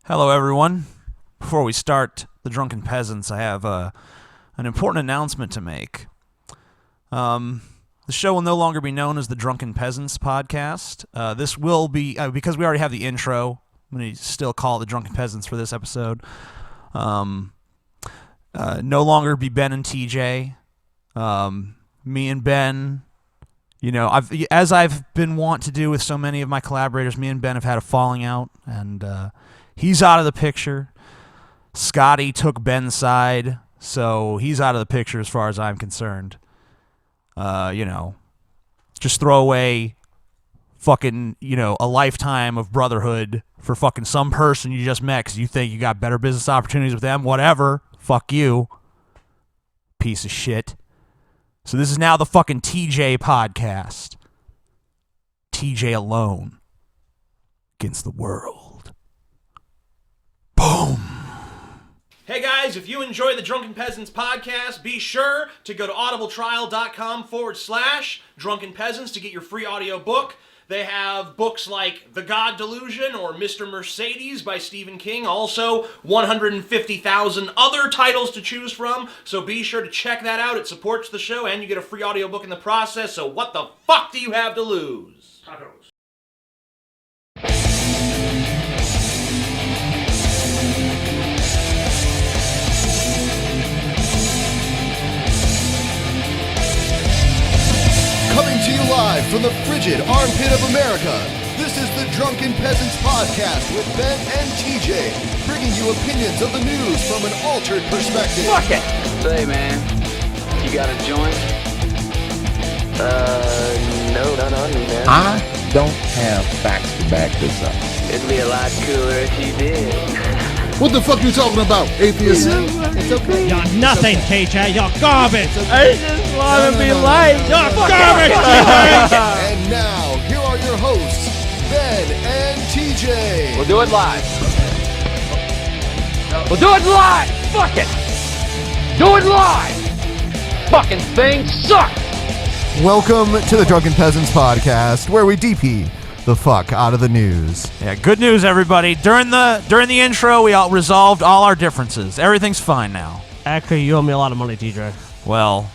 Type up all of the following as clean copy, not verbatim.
Hello, everyone. Before we start the Drunken Peasants, I have an important announcement to make. The show will no longer be known as the Drunken Peasants podcast. This will be, because we already have the intro, I'm going to still call it the Drunken Peasants for this episode. No longer be Ben and TJ. Me and Ben, you know, as I've been wont to do with so many of my collaborators, me and Ben have had a falling out, and he's out of the picture. Scotty took Ben's side, so he's out of the picture as far as I'm concerned. Just throw away fucking, a lifetime of brotherhood for fucking some person you just met because you think you got better business opportunities with them. Whatever. Fuck you. Piece of shit. So this is now the fucking TJ podcast. TJ alone against the world. Boom. Hey guys, if you enjoy the Drunken Peasants podcast, be sure to go to audibletrial.com/Drunken Peasants to get your free audio book. They have books like The God Delusion or Mr. Mercedes by Stephen King. Also, 150,000 other titles to choose from. So be sure to check that out. It supports the show and you get a free audio book in the process. So what the fuck do you have to lose? Tacos. Coming to you live from the frigid armpit of America, this is the Drunken Peasants Podcast with Ben and TJ, bringing you opinions of the news from an altered perspective. Fuck it! Say, man, you got a joint? No, not on me, man. I don't have facts to back this up. It'd be a lot cooler if you did. What the fuck you talking about, Atheism? It's okay. You're nothing, TJ. You're garbage. I just want to be liked. You're garbage, And now, here are your hosts, Ben and TJ. We'll do it live. We'll do it live. Fuck it. Do it live. Fucking thing sucks. Welcome to the Drunken Peasants Podcast, where we DP the fuck out of the news. Yeah, good news, everybody. During the intro, we all resolved all our differences. Everything's fine now. Actually, you owe me a lot of money, TJ. Well,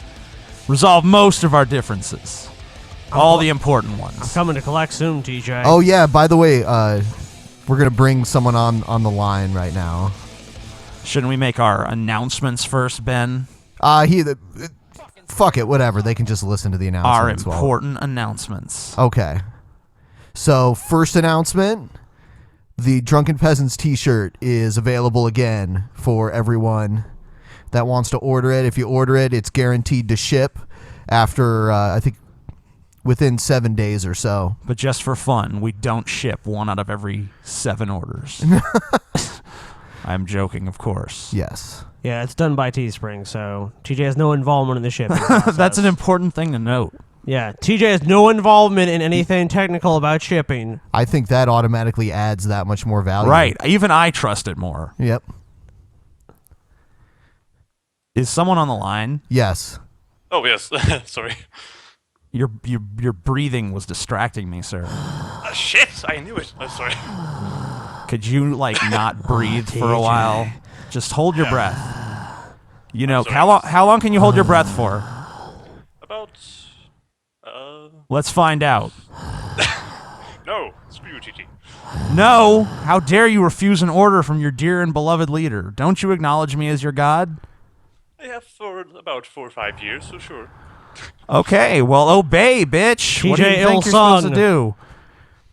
resolved most of our differences. All the important ones. I'm coming to collect soon, TJ. Oh yeah, by the way, we're gonna bring someone on the line right now. Shouldn't we make our announcements first, Ben? Fuck it, whatever. They can just listen to the announcements. Our important announcements. Okay. So, first announcement, the Drunken Peasants t-shirt is available again for everyone that wants to order it. If you order it, it's guaranteed to ship after, I think, within 7 days or so. But just for fun, we don't ship 1 out of every 7 orders. I'm joking, of course. Yes. Yeah, it's done by Teespring, so TJ has no involvement in the shipping process. That's an important thing to note. Yeah, TJ has no involvement in anything technical about shipping. I think that automatically adds that much more value. Right. Even I trust it more. Yep. Is someone on the line? Yes. Oh, yes. Sorry. Your breathing was distracting me, sir. Shit, I knew it. Sorry. Could you, not breathe for a while? Just hold your breath. How long can you hold your breath for? About, Let's find out. No, screw you, TT. No! How dare you refuse an order from your dear and beloved leader? Don't you acknowledge me as your god? I have for about 4 or 5 years, so sure. Okay, well, obey, bitch. What do you TJ think you're supposed to Il-sung. do?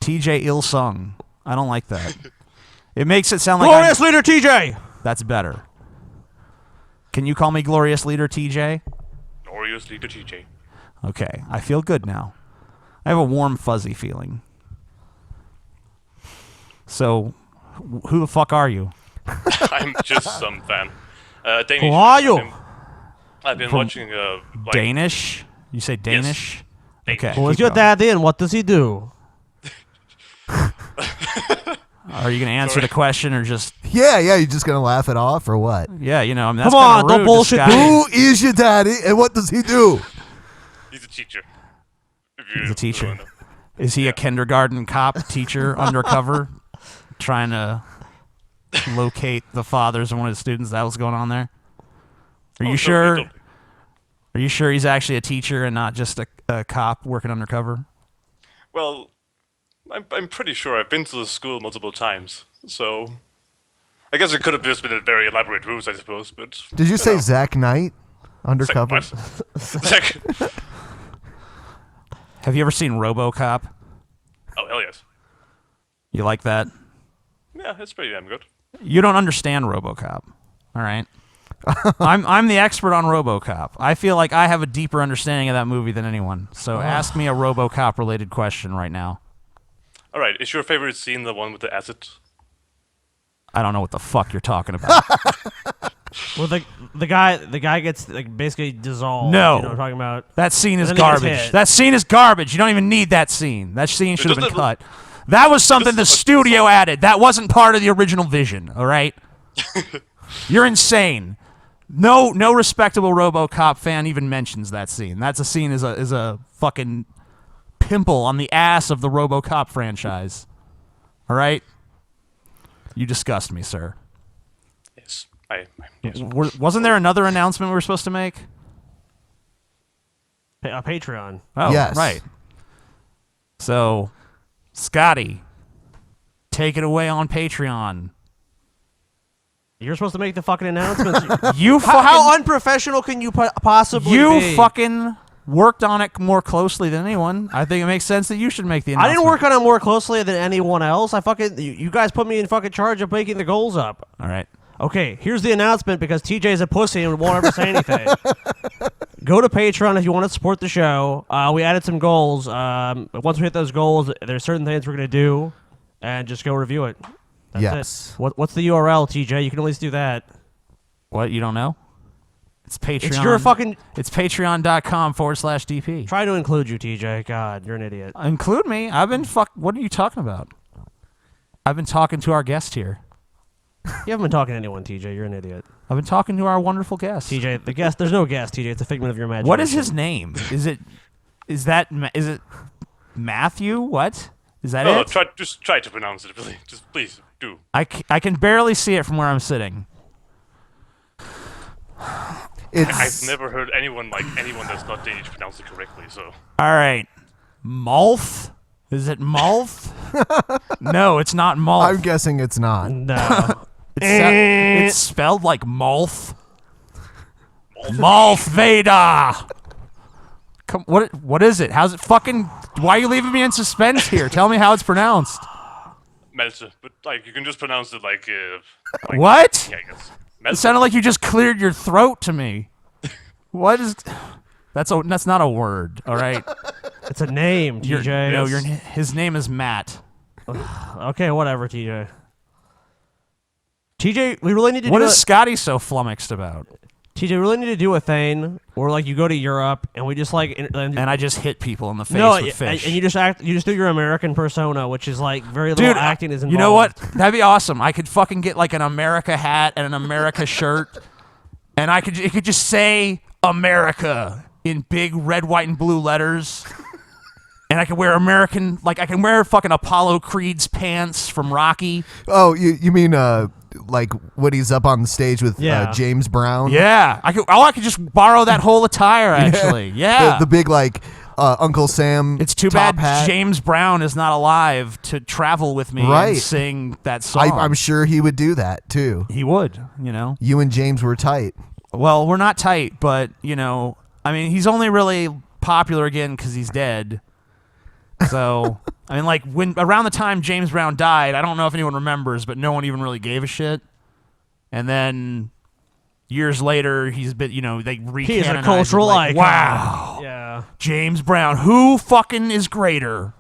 TJ Il-sung. I don't like that. It makes it sound like Glorious leader, TJ! That's better. Can you call me Glorious Leader TJ? Glorious leader TJ. Okay, I feel good now. I have a warm, fuzzy feeling. So, who the fuck are you? I'm just some fan. Danish. Who are you? I've been From watching, Danish? You say Danish? Danish. Okay. Who is keep your going. daddy and what does he do? Are you going to answer the question or just... Yeah, you're just going to laugh it off or what? Yeah, that's Come on, kinda don't rude, bullshit, Scotty. Who is your daddy and what does he do? He's a teacher. He's a teacher. Is he a kindergarten cop teacher undercover trying to locate the fathers of one of his students? That was going on there. Are you Totally, sure? totally. Are you sure he's actually a teacher and not just a cop working undercover? Well, I'm pretty sure I've been to the school multiple times, so I guess it could have just been a very elaborate ruse, I suppose. But Did you say Zack Knight? Undercover? What? Zack. Have you ever seen RoboCop? Oh, hell yes. You like that? Yeah, it's pretty damn good. You don't understand RoboCop. All right. I'm the expert on RoboCop. I feel like I have a deeper understanding of that movie than anyone. So ask me a RoboCop related question right now. All right, is your favorite scene the one with the acid? I don't know what the fuck you're talking about. Well, the guy gets like basically dissolved. No. You know what I'm talking about? That scene is And then he gets garbage. hit. That scene is garbage. You don't even need that scene. That scene should have been doesn't- cut. That was something the studio added. That wasn't part of the original vision, all right? You're insane. No respectable RoboCop fan even mentions that scene. That's a scene is a fucking pimple on the ass of the RoboCop franchise. All right? You disgust me, sir. Yes, yes. Wasn't there another announcement we were supposed to make? A Patreon. Oh, Yes. right. So, Scotty, take it away on Patreon. You're supposed to make the fucking announcements. You fucking, How unprofessional can you possibly you be? fucking worked on it more closely than anyone. I think it makes sense that you should make the I announcement. didn't work on it more closely than anyone else. You guys put me in fucking charge of making the goals up. All right. Okay, here's the announcement because TJ's a pussy and won't ever say anything. Go to Patreon if you want to support the show. We added some goals. Once we hit those goals, there's certain things we're going to do, and just go review it. That's Yes. it. What's the URL, TJ? You can at least do that. What? You don't know? It's Patreon. It's your fucking... It's patreon.com/DP. Try to include you, TJ. God, you're an idiot. Include me. I've been What are you talking about? I've been talking to our guest here. You haven't been talking to anyone, TJ. You're an idiot. I've been talking to our wonderful guest. TJ, the guest... There's no guest, TJ. It's a figment of your imagination. What is his name? Is it Matthew? What? Is that No, it? just try to pronounce it, please. Just please do. I can barely see it from where I'm sitting. It's I've never heard anyone that's not Danish pronounce it correctly. So All right. Malth? Is it Malth? No, it's not Malth. I'm guessing it's not. No. It's spelled like Malth. Malth Veda. Come, what is it? How's it fucking... Why are you leaving me in suspense here? Tell me how it's pronounced. Melter, but you can just pronounce it like What? Yeah, I guess. It Melter. sounded like you just cleared your throat to me. What is... That's not a word, all right? It's a name, TJ. No, his name is Matt. Okay, whatever, TJ. TJ, we really need to What do is Scotty so flummoxed about? TJ, we really need to do a thing where you go to Europe and we just And I just hit people in the face no, with fish. and you just do your American persona, which is very little Dude, acting is involved. you know what? That'd be awesome. I could fucking get an America hat and an America shirt, and it could just say America in big red, white, and blue letters. And I could wear I can wear fucking Apollo Creed's pants from Rocky. Oh, you mean when he's up on the stage with James Brown? Yeah, I could just borrow that whole attire actually. Yeah, The big Uncle Sam. It's too top bad hat. James Brown is not alive to travel with me Right. and sing that song. I'm sure he would do that too. he would, you know. You and James were tight. Well, we're not tight, but he's only really popular again because he's dead. So, when around the time James Brown died, I don't know if anyone remembers, but no one even really gave a shit. And then years later, he's been, they recanonized He's a cultural icon. Wow. Yeah. James Brown, who fucking is greater?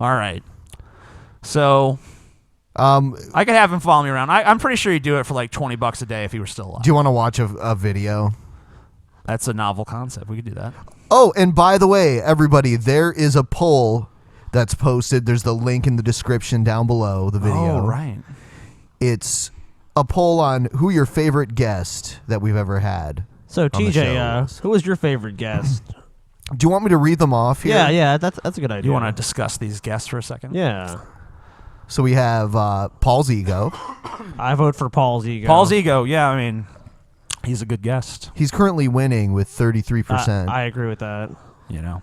All right. So, I could have him follow me around. I'm pretty sure he'd do it for $20 a day if he were still alive. Do you want to watch a video? That's a novel concept. We could do that. Oh, and by the way, everybody, there is a poll that's posted. There's the link in the description down below the video. Oh, right. It's a poll on who your favorite guest that we've ever had. So, on the show TJ, was. who was your favorite guest? Do you want me to read them off here? Yeah, that's a good idea. Do you want to discuss these guests for a second? Yeah. So we have Paul's ego. I vote for Paul's ego. Paul's ego. Yeah, I mean, he's a good guest. He's currently winning with 33%. I agree with that. You know,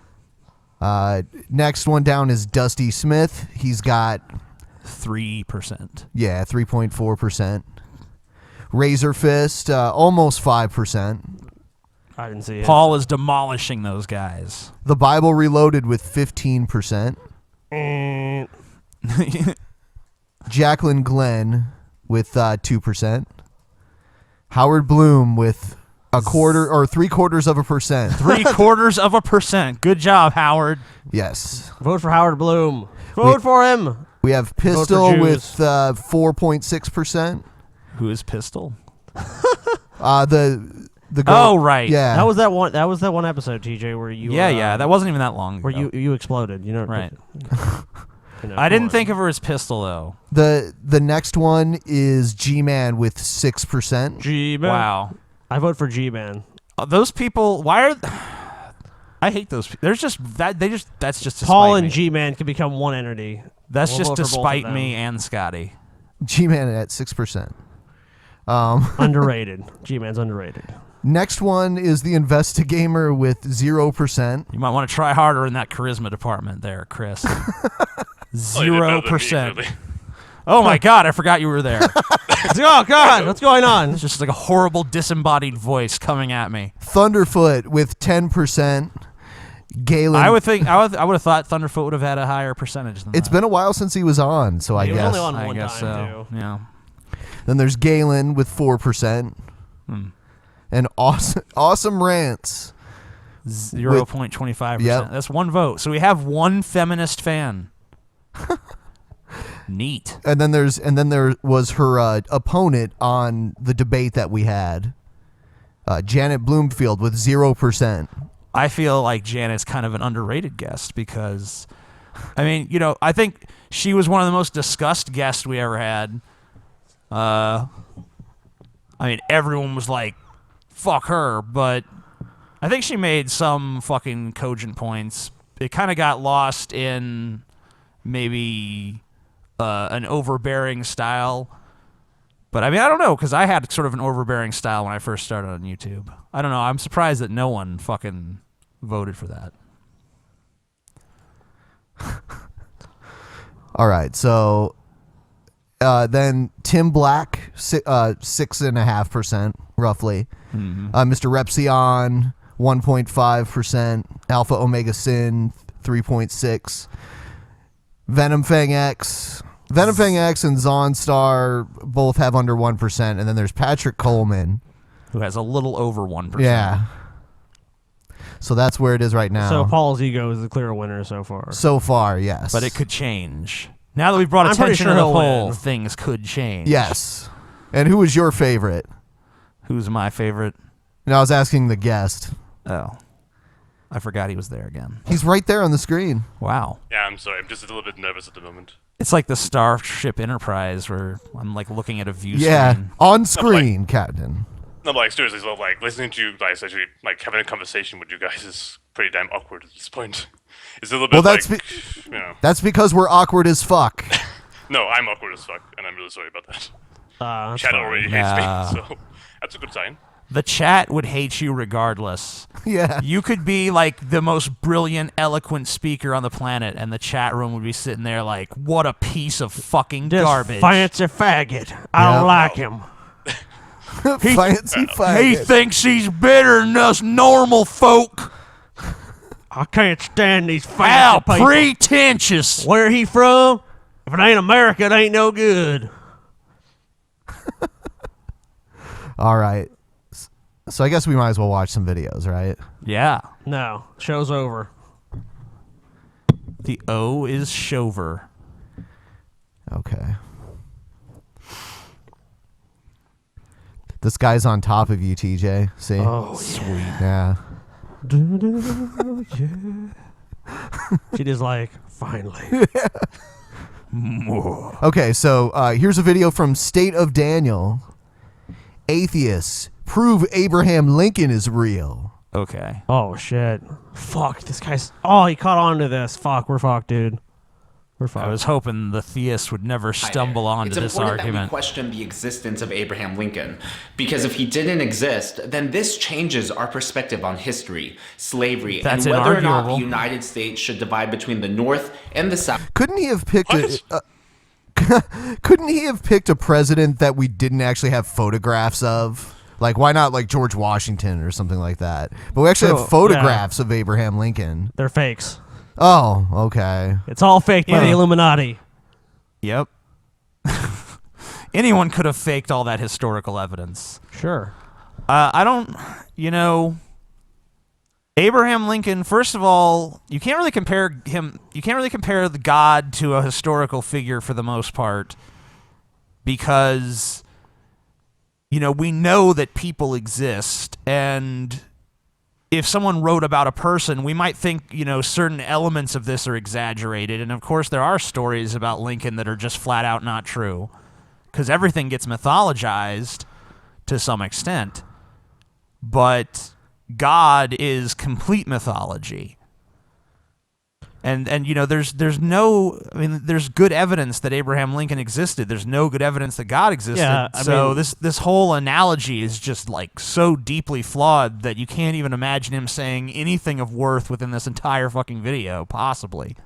next one down is Dusty Smith. He's got 3%. 3.4%. Razor Fist, almost 5%. I didn't see it. Paul is demolishing those guys. The Bible Reloaded with 15%. Jacqueline Glenn with 2%. Howard Bloom with 0.75%. 0.75%. Good job, Howard. Yes. Vote for Howard Bloom. Vote for him. We have Pistol with 4.6%. Who is Pistol? The girl, Oh, right. Yeah. That was that one episode, TJ, where you Yeah. That wasn't even that long ago. where you exploded. You know, Right. You know, I come didn't on. think of her as Pistol, though. The next one is G-Man with 6%. G-Man. Wow. I vote for G-Man. Those people, why are... I hate those people. There's just... That's just to Paul spite and me. G-Man can become one entity. That's We'll just vote to for both of spite them. me and Scotty. G-Man at 6%. Underrated. G-Man's underrated. Next one is the Investigamer with 0%. You might want to try harder in that charisma department there, Chris. Well, you did better than me, 0%. clearly. Oh my God, I forgot you were there. Oh, God, what's going on? It's just like a horrible disembodied voice coming at me. Thunderfoot with 10%. Galen. I would have thought Thunderfoot would have had a higher percentage than It's that. been a while since he was on, so I He was guess. only on I one guess time, so. too. Yeah. Then there's Galen with 4%. And awesome Rants. 0.25%. Yep. That's one vote. So we have one feminist fan. Neat. And then there was her opponent on the debate that we had, Janet Bloomfield with 0%. I feel like Janet's kind of an underrated guest because, I mean, you know, I think she was one of the most discussed guests we ever had. I mean, everyone was like, fuck her, but I think she made some fucking cogent points. It kind of got lost in maybe an overbearing style. But I mean, I don't know, because I had sort of an overbearing style when I first started on YouTube. I don't know. I'm surprised that no one fucking voted for that. All right, so then Tim Black, 6.5% roughly. Mr. Repsion, 1.5%. Alpha Omega Sin, 3.6%. Venom Fang X and Zonstar both have under 1%, and then there's Patrick Coleman, Who has a little over 1%. Yeah. So that's where it is right now. So Paul's ego is the clear winner so far. So far, yes. But it could change. Now that we've brought I'm pretty attention sure to the he'll poll, win. things could change. Yes. And who was your favorite? Who's my favorite? No, I was asking the guest. Oh. I forgot he was there again. He's right there on the screen. Wow. Yeah, I'm sorry. I'm just a little bit nervous at the moment. It's like the Starship Enterprise where I'm like looking at a view Yeah, screen. on screen, Captain. No, but, like, seriously, so, like, listening to you guys actually, like, having a conversation with you guys is pretty damn awkward at this point. It's a little bit, Well, that's like, you know. That's because we're awkward as fuck. No, I'm awkward as fuck, and I'm really sorry about that. That's Chat fine. already Nah. hates me, so that's a good sign. The chat would hate you regardless. Yeah. You could be like the most brilliant, eloquent speaker on the planet, and the chat room would be sitting there like, what a piece of fucking This garbage. fancy faggot. I Yeah. don't like him. Fancy He faggot. thinks he's better than us normal folk. I can't stand these fancy How people. pretentious. Where he from? If it ain't America, it ain't no good. All right. So I guess we might as well watch some videos, right? Yeah. No, show's over. The O is Shover. Okay. This guy's on top of you, TJ. See? Oh, Sweet. Yeah. She just like, finally. Okay, so here's a video from State of Daniel. Atheists prove Abraham Lincoln is real. Okay. Oh, shit. Fuck, this guy's... Oh, he caught on to this. Fuck, we're fucked, dude. We're fine. I was hoping the theist would never stumble onto this It's important that we argument. question the existence of Abraham Lincoln, because if he didn't exist, then this changes our perspective on history, slavery, That's and whether or not the inarguable. United States should divide between the North and the South. Couldn't he have picked What? couldn't he have picked a president that we didn't actually have photographs of? Like, why not like George Washington or something like that? But we actually True, have photographs of Abraham Lincoln. They're fakes. Oh, okay. It's all faked by the Yeah. Illuminati. Yep. Anyone could have faked all that historical evidence. Sure. I don't, Abraham Lincoln, first of all, you can't really compare the God to a historical figure for the most part, because, we know that people exist, and if someone wrote about a person, we might think, certain elements of this are exaggerated, and of course there are stories about Lincoln that are just flat out not true, because everything gets mythologized to some extent. But God is complete mythology. And there's good evidence that Abraham Lincoln existed. There's no good evidence that God existed. Yeah, so this whole analogy is just like so deeply flawed that you can't even imagine him saying anything of worth within this entire fucking video, possibly.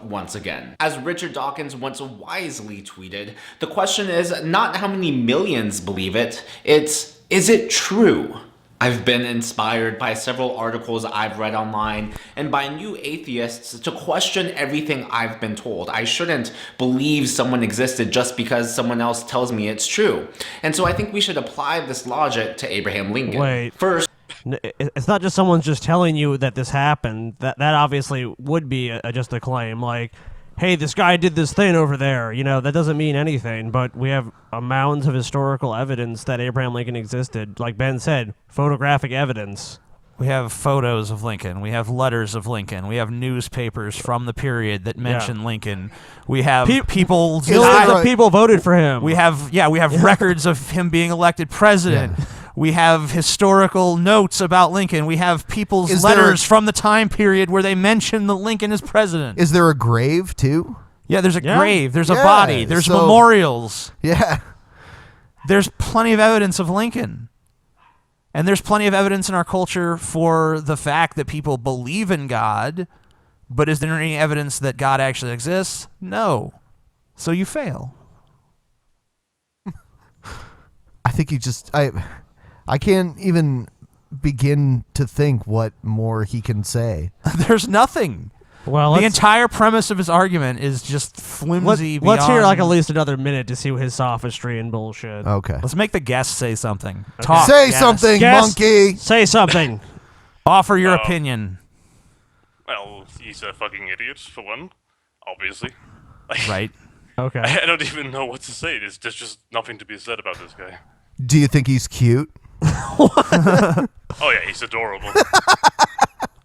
Once again. As Richard Dawkins once wisely tweeted, the question is not how many millions believe it, it's, is it true? I've been inspired by several articles I've read online and by new atheists to question everything I've been told. I shouldn't believe someone existed just because someone else tells me it's true. And so I think we should apply this logic to Abraham Lincoln. Wait. First, It's not just someone just telling you that this happened. That obviously would be just a claim. Like, hey, this guy did this thing over there. That doesn't mean anything. But we have mounds of historical evidence that Abraham Lincoln existed. Like Ben said, photographic evidence. We have photos of Lincoln. We have letters of Lincoln. We have newspapers from the period that mention Lincoln. We have people. Millions of people voted for him. We have records of him being elected president. Yeah. We have historical notes about Lincoln. We have people's Is there letters a- from the time period where they mention the Lincoln as president. Is there a grave too? Yeah, there's a Yeah. grave. There's a Yeah, body. There's so- memorials. Yeah. There's plenty of evidence of Lincoln. And there's plenty of evidence in our culture for the fact that people believe in God, but is there any evidence that God actually exists? No. So you fail. I think I can't even begin to think what more he can say. There's nothing. Well, The let's, entire premise of his argument is just flimsy. let's hear beyond- like at least another minute to see his sophistry and bullshit. Okay. Let's make the guest say something. Talk. Say guest. something, Guest, monkey. Say something. Offer your Oh. opinion. Well, he's a fucking idiot, for one, obviously. Right. Okay. I don't even know what to say. There's just nothing to be said about this guy. Do you think he's cute? Oh yeah, he's adorable.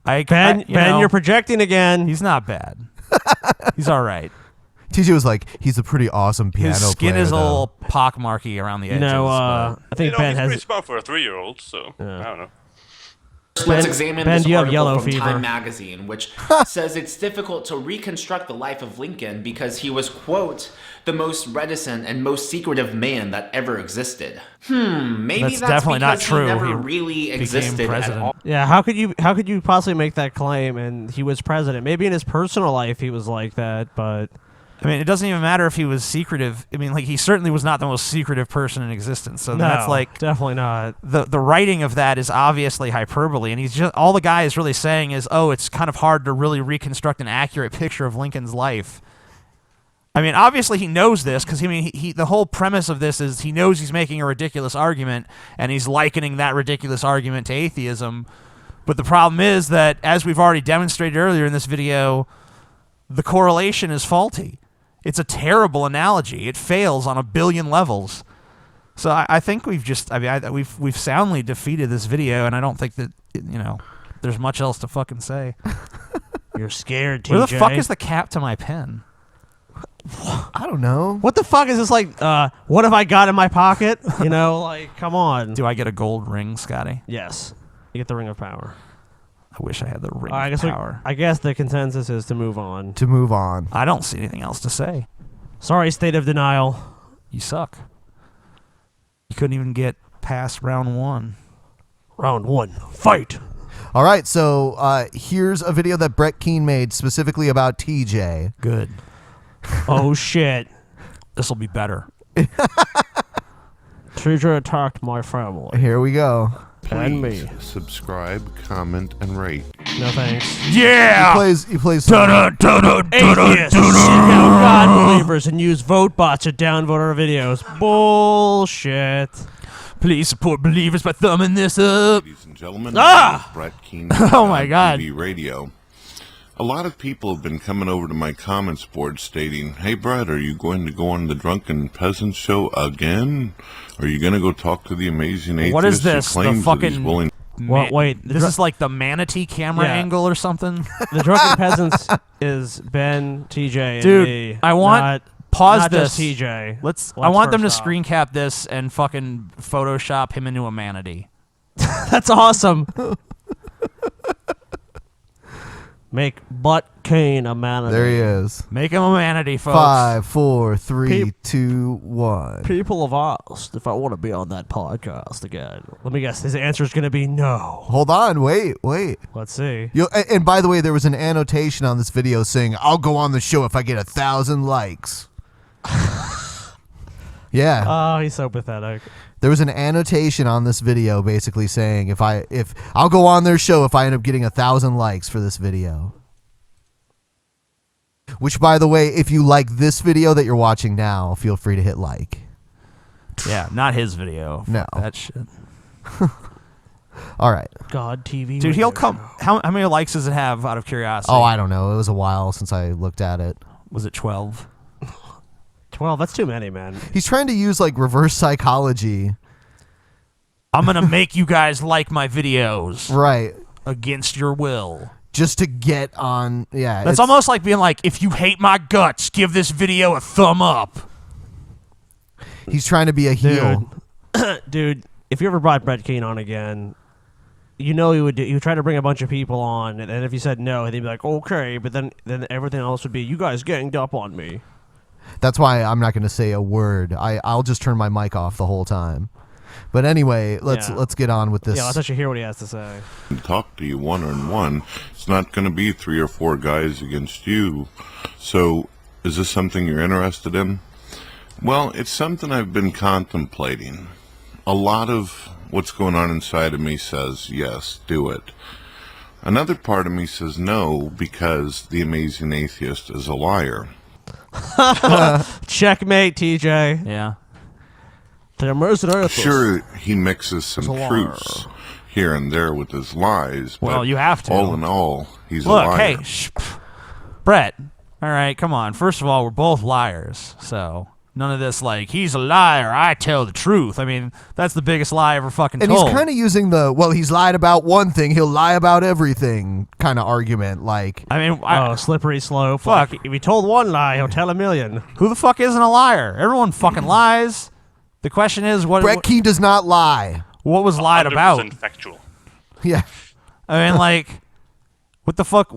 Ben, you're projecting again. He's not bad. He's all right. TJ was like, he's a pretty awesome piano His skin player, is a though. little pockmarky around the edges. I think Ben he's has. pretty smart for a 3-year-old, so I don't know. let's examine Ben, this do you have article yellow from fever? Time magazine, which says it's difficult to reconstruct the life of Lincoln because he was, quote, the most reticent and most secretive man that ever existed. Maybe That's that's definitely not because true. he never He really became existed at president. all. Yeah, how could you possibly make that claim? And he was president. Maybe in his personal life he was like that, but I mean, it doesn't even matter if he was secretive. I mean, like, he certainly was not the most secretive person in existence. So no, that's like definitely not. the writing of that is obviously hyperbole, and he's just all the guy is really saying is, oh, it's kind of hard to really reconstruct an accurate picture of Lincoln's life. I mean, obviously he knows this because he the whole premise of this is he knows he's making a ridiculous argument, and he's likening that ridiculous argument to atheism. But the problem is that, as we've already demonstrated earlier in this video, the correlation is faulty. It's a terrible analogy. It fails on a billion levels. So I think we've soundly defeated this video, and I don't think that there's much else to fucking say. You're scared, TJ. Where the fuck is the cap to my pen? I don't know. What the fuck is this like? What have I got in my pocket? Like, come on. Do I get a gold ring, Scotty? Yes, you get the Ring of Power. I wish I had the ring I of power. I guess the consensus is to move on. To move on. I don't see anything else to say. Sorry, state of denial. You suck. You couldn't even get past round 1. Round 1, fight. All right, so here's a video that Brett Keane made specifically about TJ. Good. Oh shit. This will be better. TJ attacked my family. Here we go. And me. Subscribe, comment, and rate. No thanks. Yeah! He plays Atheists seek out God believers and use vote bots to downvote our videos. Bullshit. Please support believers by thumbing this up. Ladies and gentlemen, Ah! this is Brett Keane. Oh my God. TV Radio. A lot of people have been coming over to my comments board stating, "Hey Brett, are you going to go on the Drunken Peasants show again? Are you going to go talk to the amazing atheist What is this? who The claims that he's fucking... willing?" Wait. This is like the manatee camera Yeah. angle or something? The Drunken Peasants is Ben, TJ, and Dude, me. I want... Not, pause not this. just TJ. I want them to first off. screen cap this and fucking Photoshop him into a manatee. That's awesome. Make Butt Kane a manatee. There he is. Make him a manatee, folks. 5, 4, 3, Peep. 2, 1. People have asked if I want to be on that podcast again. Let me guess. His answer is going to be no. Hold on. Wait. Let's see. And by the way, there was an annotation on this video saying, "I'll go on the show if I get 1,000 likes." Yeah. Oh, he's so pathetic. There was an annotation on this video basically saying if I'll go on their show if I end up getting 1,000 likes for this video. Which, by the way, if you like this video that you're watching now, feel free to hit like. Yeah, not his video. No. That shit. All right. God TV. Dude, he'll radio come. show. How many likes does it have out of curiosity? Oh, I don't know. It was a while since I looked at it. Was it 12? 12. That's too many, man. He's trying to use like reverse psychology. I'm going to make you guys like my videos. Right. Against your will. Just to get on. Yeah. That's almost like being like, if you hate my guts, give this video a thumb up. He's trying to be a heel. Dude, if you ever brought Brett Keane on again, you know he would try to bring a bunch of people on, and if you said no, they'd be like, okay, but then everything else would be, you guys ganged up on me. That's why I'm not going to say a word. I'll just turn my mic off the whole time. But anyway, let's get on with this. Yeah, let's actually hear what he has to say. Talk to you one-on-one. It's not going to be 3 or 4 guys against you. So, is this something you're interested in? Well, it's something I've been contemplating. A lot of what's going on inside of me says, yes, do it. Another part of me says no, because the amazing atheist is a liar. Checkmate, TJ. Yeah. The amazing atheist. Sure, he mixes some a liar. truths here and there with his lies, Well, but you have to. all in all, he's a Look, liar. hey, Brett. All right, come on. First of all, we're both liars, so none of this like, he's a liar, I tell the truth. I mean, that's the biggest lie ever fucking And told. he's kind of using the, well, he's lied about one thing, he'll lie about everything kind of argument. Like, I mean, slippery slope. Fuck. Like, if he told one lie, he'll tell a million. Who the fuck isn't a liar? Everyone fucking lies. The question is, Brett Keane does not lie. what was lied about? 100% factual. Yeah. I mean, like, what the fuck?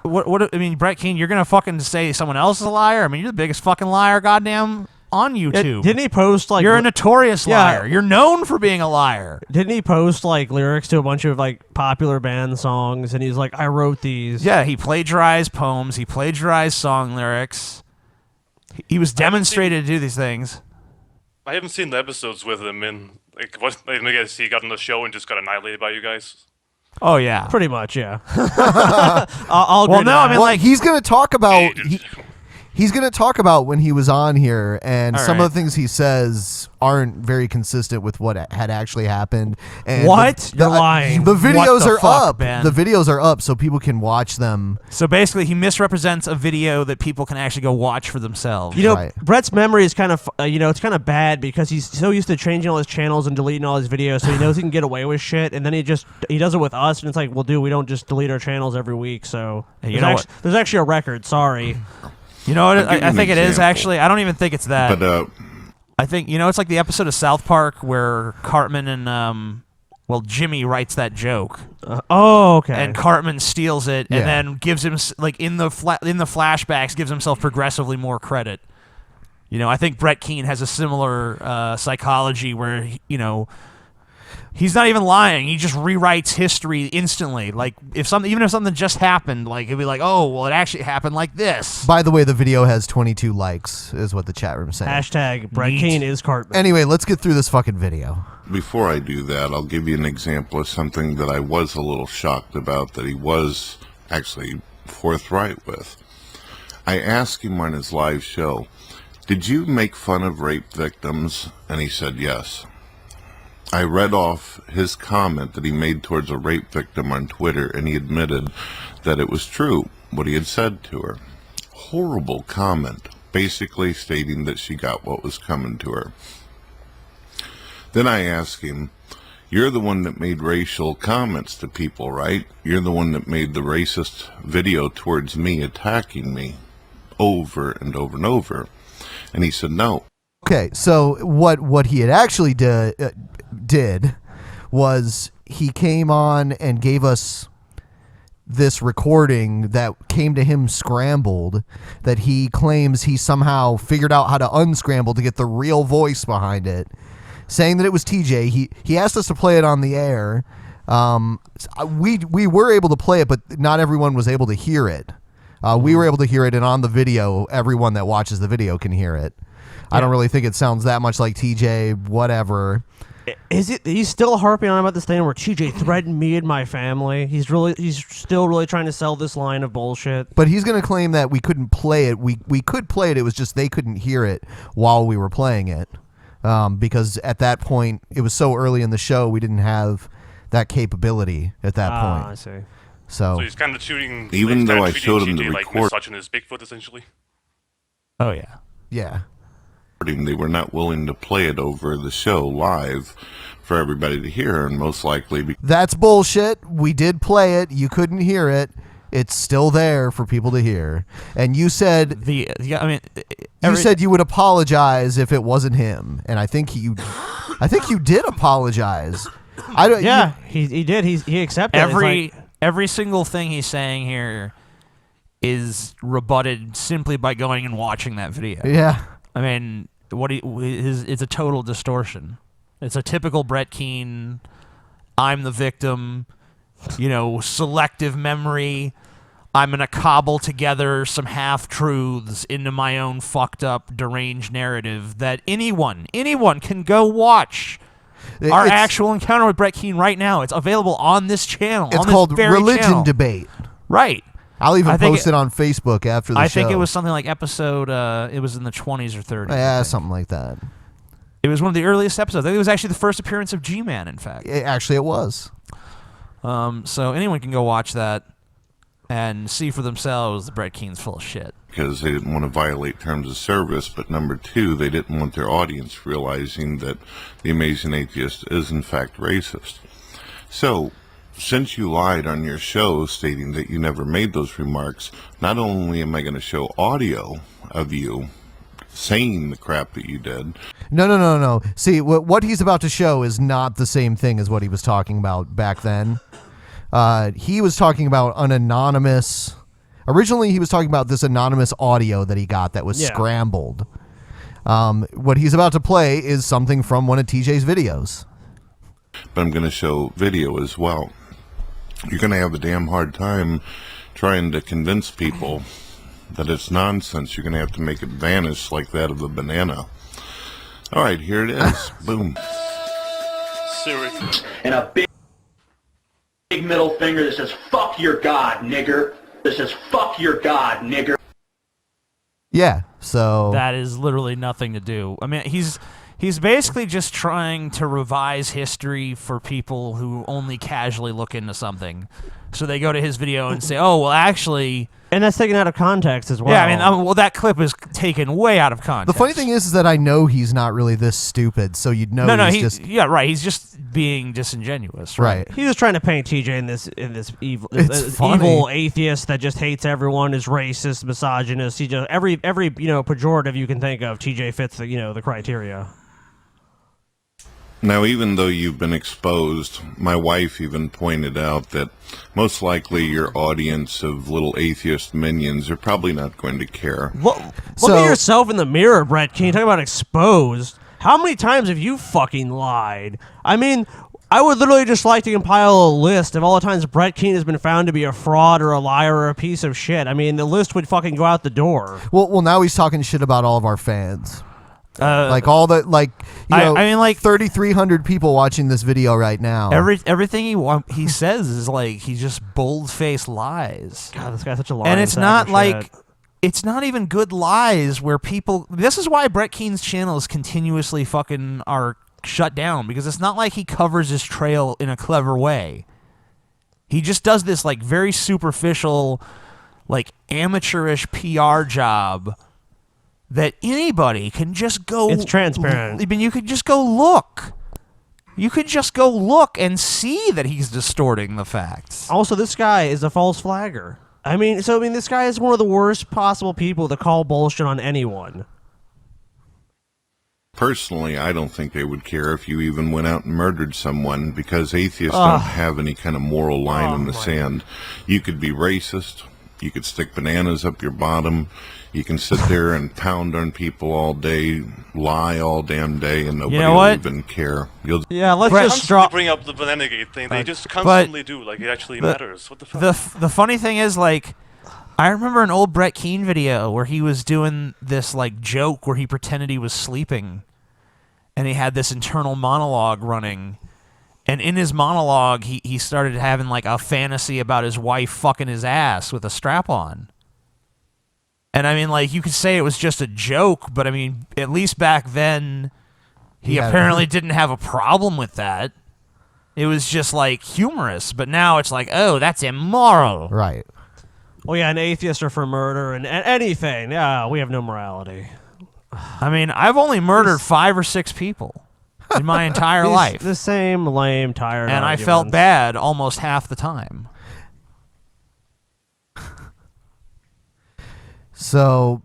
What? I mean, Brett Keane, you're gonna fucking say someone else is a liar? I mean, you're the biggest fucking liar, goddamn, on YouTube. Didn't he post like? You're a notorious Yeah. liar. You're known for being a liar. Didn't he post like lyrics to a bunch of like popular band songs? And he's like, I wrote these. Yeah, he plagiarized poems. He plagiarized song lyrics. He was demonstrated to do these things. I haven't seen the episodes with him in, like, what, I guess he got on the show and just got annihilated by you guys. Oh yeah, Pretty much, yeah. I'll agree Well, to no, that. I mean, Well, like, he's going to talk about he's going to talk about when he was on here, and All some right. of the things he says aren't very consistent with what had actually happened. And What? You're lying. The videos What the are fuck, up. Ben? The videos are up, so people can watch them. so basically, he misrepresents a video that people can actually go watch for themselves. You know, Right. Brett's memory is kind of, it's kind of bad because he's so used to changing all his channels and deleting all his videos, so he knows he can get away with shit, and then he does it with us, and it's like, well, dude, we don't just delete our channels every week, so Hey, you know what? there's actually a record. Sorry. You know what? I'll give you I an think it is example. actually. I don't even think it's that. But I think it's like the episode of South Park where Cartman and Well, Jimmy writes that joke. Okay. And Cartman steals it and Yeah. then gives him, like, in the flashbacks, gives himself progressively more credit. You know, I think Brett Keane has a similar psychology where, he's not even lying. He just rewrites history instantly. Like, even if something just happened, like, it'd be like, oh, well, it actually happened like this. By the way, the video has 22 likes, is what the chat room's saying. Hashtag Brett Neat. Keane is Cartman. Anyway, let's get through this fucking video. Before I do that, I'll give you an example of something that I was a little shocked about that he was actually forthright with. I asked him on his live show, did you make fun of rape victims? And he said yes. I read off his comment that he made towards a rape victim on Twitter, and he admitted that it was true, what he had said to her. Horrible comment, basically stating that she got what was coming to her. Then I asked him, you're the one that made racial comments to people, right? You're the one that made the racist video towards me, attacking me, over and over and over. And he said no. Okay, so what he had actually did was he came on and gave us this recording that came to him scrambled, that he claims he somehow figured out how to unscramble to get the real voice behind it, saying that it was TJ. He asked us to play it on the air. We were able to play it, but not everyone was able to hear it. We were able to hear it, and on the video, everyone that watches the video can hear it. I don't really think it sounds that much like TJ, whatever. He's still harping on about this thing where TJ threatened me and my family. He's still really trying to sell this line of bullshit. But he's going to claim that we couldn't play it. We could play it. It was just they couldn't hear it while we were playing it. Because at that point, it was so early in the show, we didn't have that capability at that point. I see. So he's kind of shooting... Even though I showed him TJ the like record... misogynist Bigfoot, essentially. Oh, yeah. Yeah. They were not willing to play it over the show live for everybody to hear, and most likely... That's bullshit. We did play it. You couldn't hear it. It's still there for people to hear. And you said... you said you would apologize if it wasn't him. And I think you did apologize. He did. He accepted Every single thing he's saying here is rebutted simply by going and watching that video. Yeah. I mean, it's a total distortion. It's a typical Brett Keane, I'm the victim, selective memory. I'm going to cobble together some half-truths into my own fucked up, deranged narrative that anyone can go watch. Our actual encounter with Brett Keane right now. It's available on this channel. It's called Religion Debate. Right. I'll even post it on Facebook after the show. I think it was something like episode, it was in the 20s or 30s. Yeah, something like that. It was one of the earliest episodes. I think it was actually the first appearance of G-Man, in fact. Actually, it was. So anyone can go watch that and see for themselves that Brett Keane's full of shit. Because they didn't want to violate terms of service, but number two, they didn't want their audience realizing that the Amazing Atheist is in fact racist. So, since you lied on your show stating that you never made those remarks, not only am I going to show audio of you saying the crap that you did. No. See, what he's about to show is not the same thing as what he was talking about back then. He was talking about an anonymous... Originally, he was talking about this anonymous audio that he got that was scrambled. What he's about to play is something from one of TJ's videos. But I'm going to show video as well. You're going to have a damn hard time trying to convince people that it's nonsense. You're going to have to make it vanish like that of a banana. All right, here it is. Boom. Seriously. And a big middle finger that says, fuck your God, nigger. That says, fuck your God, nigger. Yeah, so... That is literally nothing to do. I mean, he's basically just trying to revise history for people who only casually look into something. So they go to his video and say, oh, well, actually... And that's taken out of context as well. Yeah, I mean, well, that clip is taken way out of context. The funny thing is that I know he's not really this stupid, so you'd know he's just... Yeah, right. He's just being disingenuous. Right. He's just trying to paint TJ in this evil, funny. evil atheist that just hates everyone, is racist, misogynist. He just every pejorative you can think of, TJ fits the criteria. Now, even though you've been exposed, my wife even pointed out that most likely your audience of little atheist minions are probably not going to care. Look at yourself in the mirror, Brett Keane. Talking about exposed. How many times have you fucking lied? I mean, I would literally just like to compile a list of all the times Brett Keane has been found to be a fraud or a liar or a piece of shit. I mean, the list would fucking go out the door. Well, now he's talking shit about all of our fans. Like all the I mean, like 3,300 people watching this video right now. Everything he says is like he just bold-faced lies. God, this guy's such a liar. And it's not like it's not even good lies where people. This is why Brett Keane's channels continuously fucking are shut down, because it's not like he covers his trail in a clever way. He just does this like very superficial, like amateurish PR job that anybody can just go. It's transparent. I mean, you could just go look. You could just go look and see that he's distorting the facts. Also, this guy is a false flagger. I mean, this guy is one of the worst possible people to call bullshit on anyone. Personally, I don't think they would care if you even went out and murdered someone, because atheists don't have any kind of moral line in the sand. You could be racist. You could stick bananas up your bottom. You can sit there and pound on people all day, lie all damn day, and nobody will even care. Let's just bring up the banana gate thing. They just constantly do, like it actually matters. What the fuck? The funny thing is, like, I remember an old Brett Keane video where he was doing this like joke where he pretended he was sleeping, and he had this internal monologue running. And in his monologue, he started having like a fantasy about his wife fucking his ass with a strap on. And I mean, like, you could say it was just a joke, but I mean, at least back then, he apparently didn't have a problem with that. It was just like humorous, but now it's like, oh, that's immoral. Right. Well, yeah, an atheist are for murder and anything. Yeah, we have no morality. I mean, I've only murdered 5 or 6 people in my entire life. The same lame, tired and arguments. I felt bad almost half the time. So,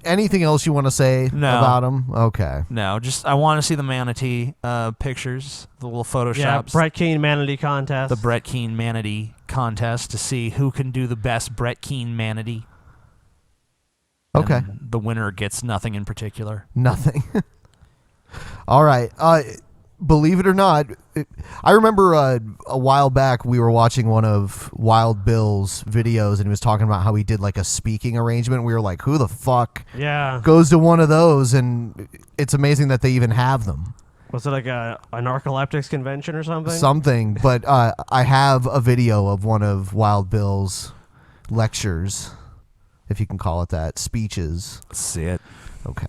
anything else you want to say about him? Okay. No, just I want to see the manatee pictures, the little photoshops. Yeah, Brett Keane manatee contest. The Brett Keane manatee contest to see who can do the best Brett Keane manatee. Okay. And the winner gets nothing in particular. Nothing. All right. Believe it or not, I remember a while back we were watching one of Wild Bill's videos, and he was talking about how he did like a speaking arrangement. We were like, who the fuck goes to one of those? And it's amazing that they even have them. Was it like a narcoleptics convention or something? Something, but I have a video of one of Wild Bill's lectures, if you can call it that, speeches. Let's see it. Okay.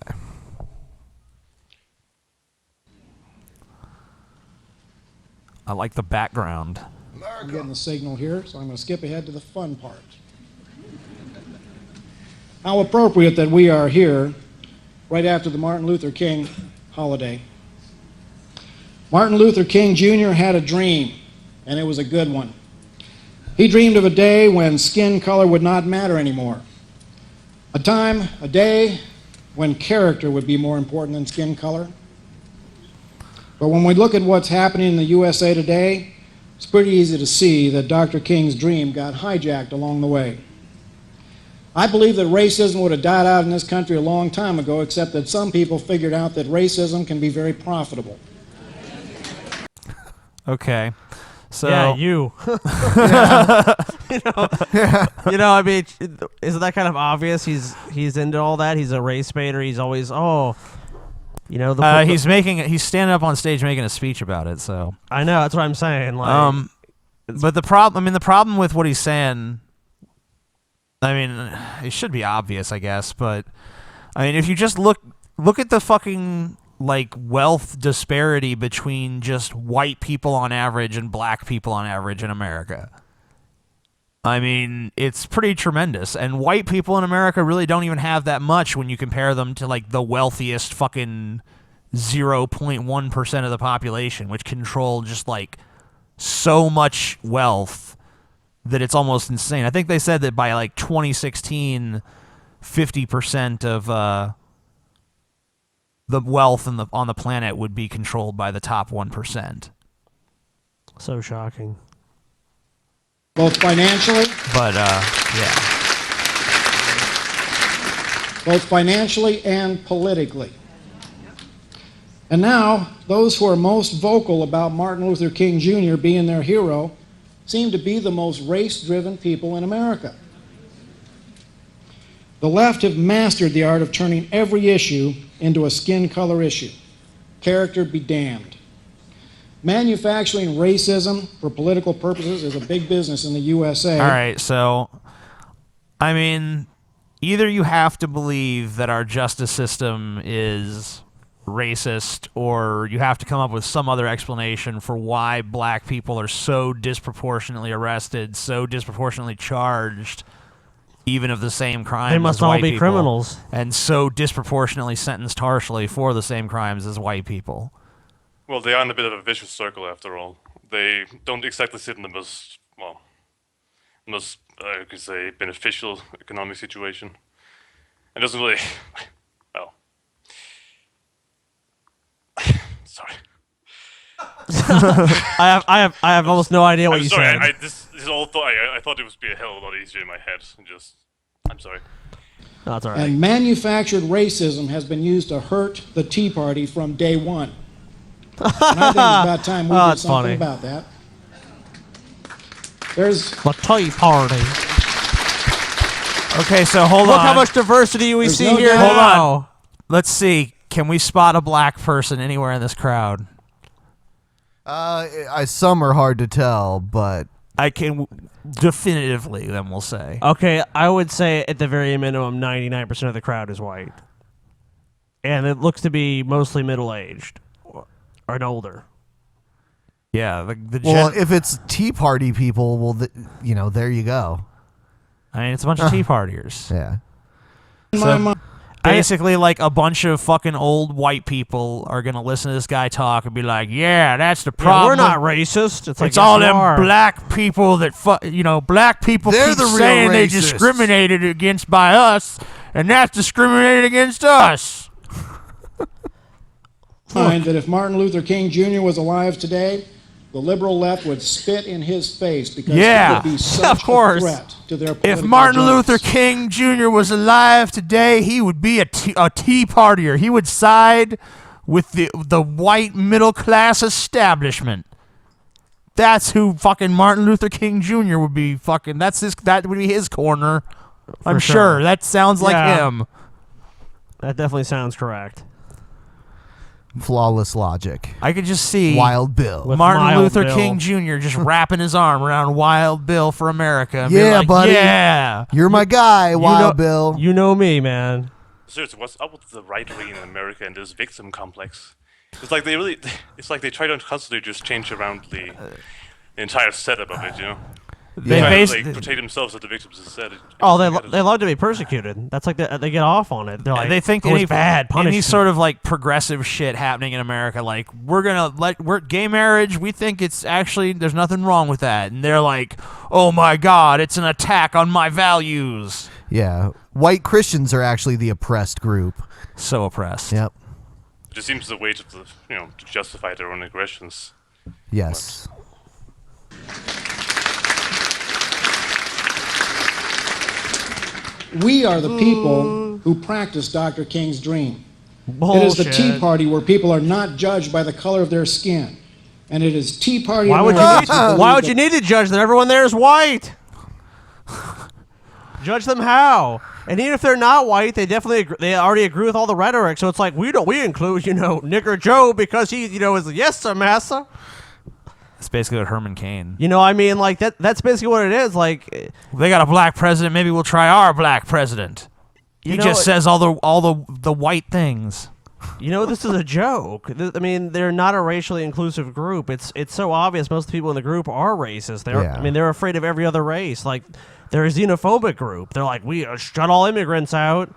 I like the background. I'm getting the signal here, so I'm going to skip ahead to the fun part. How appropriate that we are here right after the Martin Luther King holiday. Martin Luther King Jr. had a dream, and it was a good one. He dreamed of a day when skin color would not matter anymore. A day when character would be more important than skin color. But when we look at what's happening in the USA today, it's pretty easy to see that Dr. King's dream got hijacked along the way. I believe that racism would have died out in this country a long time ago, except that some people figured out that racism can be very profitable. Okay. So yeah, you. You know, I mean, isn't that kind of obvious? He's into all that. He's a race baiter. He's always he's standing up on stage making a speech about it. So I know, that's what I'm saying. Like, but the problem with what he's saying, I mean, it should be obvious, I guess. But I mean, if you just look at the fucking like wealth disparity between just white people on average and black people on average in America. I mean, it's pretty tremendous. And white people in America really don't even have that much when you compare them to like the wealthiest fucking 0.1% of the population, which control just like so much wealth that it's almost insane. I think they said that by like 2016, 50% the wealth on the planet would be controlled by the top 1%. So shocking. Both financially, But yeah. both financially and politically. And now, those who are most vocal about Martin Luther King Jr. being their hero seem to be the most race-driven people in America. The left have mastered the art of turning every issue into a skin color issue. Character be damned. Manufacturing racism for political purposes is a big business in the USA. All right, so, I mean, either you have to believe that our justice system is racist, or you have to come up with some other explanation for why black people are so disproportionately arrested, so disproportionately charged, even of the same crimes. They must as all white be people, criminals. and so disproportionately sentenced harshly for the same crimes as white people. Well, they are in a bit of a vicious circle after all. They don't exactly sit in the most, I could say, beneficial economic situation. It doesn't really, well, sorry. I have almost no idea what I'm you sorry, said. this all thought, I thought it would be a hell of a lot easier in my head. I'm sorry. No, that's all right. And manufactured racism has been used to hurt the Tea Party from day one. And I think it's about time we did that's something funny. about that. There's The Tea Party. Okay, so hold Look on. how much diversity we There's see no here doubt. Hold now. on. Let's see. Can we spot a black person anywhere in this crowd? Some are hard to tell, but I can definitively, then we'll say. Okay, I would say at the very minimum, 99% of the crowd is white. And it looks to be mostly middle-aged or older. Yeah, the well, if it's Tea Party people, well, there you go. I mean, it's a bunch of Tea Partiers. Yeah. So basically, like a bunch of fucking old white people are gonna listen to this guy talk and be like, "Yeah, that's the Yeah, problem. we're not racist. It's like, It's all yes, them you are. black people that black people They're keep the real saying they racists. discriminated against by us, and that's discriminated against us." mind that if Martin Luther King Jr. was alive today, the liberal left would spit in his face because Yeah, he would be such of course. a threat to their If political Martin agendas. Luther King Jr. was alive today, he would be a Tea Partier. He would side with the white middle class establishment. That's who fucking Martin Luther King Jr. would be fucking. That would be his corner. I'm sure. That sounds like Yeah. him. That definitely sounds correct. Flawless logic. I could just see Wild Bill. With Martin Mild Luther Bill. King Jr. just wrapping his arm around Wild Bill for America. And be Yeah, like, buddy. Yeah. You're my guy, Wild Bill. You know me, man. Seriously, what's up with the right wing in America and this victim complex? It's like they try to constantly just change around the entire setup of it, you know? They Try to, basically- like, portray themselves as the victims instead. Oh, they love to be persecuted. That's like they get off on it. They're like, they think oh, it's any bad. Punish any them. sort of like progressive shit happening in America, like we're gay marriage. We think it's actually there's nothing wrong with that, and they're like, oh my god, it's an attack on my values. Yeah. White Christians are actually the oppressed group. So oppressed. Yep. It just seems the way to to justify their own aggressions. Yes. We are the people who practice Dr. King's dream. It is the Tea Bullshit. Party where people are not judged by the color of their skin. And it is Tea Party Why would Americans who you? believe Why would that you need to judge them? Everyone there is white. Judge them how? And even if they're not white, they definitely they already agree with all the rhetoric. So it's like we include Nigger Joe because he is yes sir massa. That's basically what Herman Cain. I mean, like that's basically what it is. Like They got a black president. Maybe we'll try our black president. He just says all the white things. This is a joke. I mean, they're not a racially inclusive group. It's so obvious. Most of the people in the group are racist. They're afraid of every other race. Like they're a xenophobic group. They're like, we shut all immigrants out.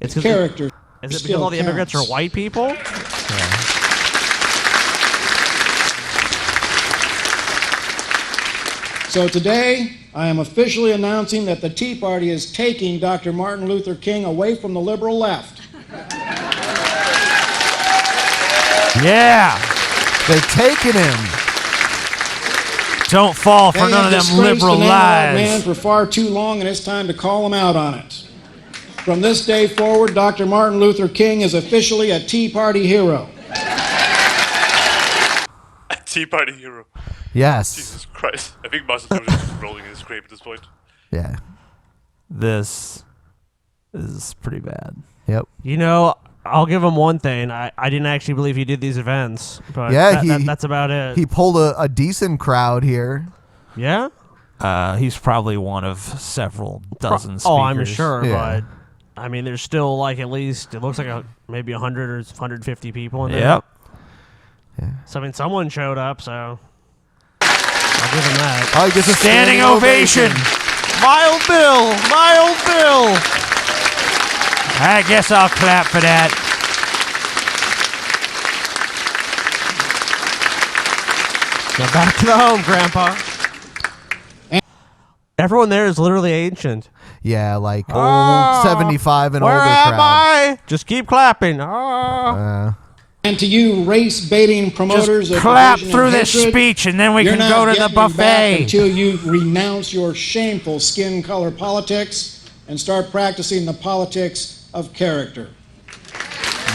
It's character Is it because still all the immigrants counts. are white people? So today, I am officially announcing that the Tea Party is taking Dr. Martin Luther King away from the liberal left. Yeah. They're taking him. Don't fall for They none of have them disgraced liberal an analog man lies. for far too long, and it's time to call him out on it. From this day forward, Dr. Martin Luther King is officially a Tea Party hero. A Tea Party hero. Yes. Jesus Christ. I think Martin Luther is just rolling in his grave at this point. Yeah. This is pretty bad. Yep. You know, I'll give him one thing. I didn't actually believe he did these events, but Yeah, that's about it. He pulled a decent crowd here. Yeah? He's probably one of several dozen speakers. Oh, I'm sure, Yeah. but I mean, there's still like at least, it looks like maybe 100 or 150 people in there. Yep. So, I mean, someone showed up, so I'll give him that. Oh, he gets a Standing ovation. Mild Bill. Mild Bill. I guess I'll clap for that. Now back to the home, Grandpa. Everyone there is literally ancient. Yeah, like old Oh, 75 and Where older am crowd. I? Just keep clapping. Oh. And to you race-baiting promoters Just of clap division through and this hatred, speech, and then we you're can not go to the getting back buffet. until you renounce your shameful skin color politics and start practicing the politics of character.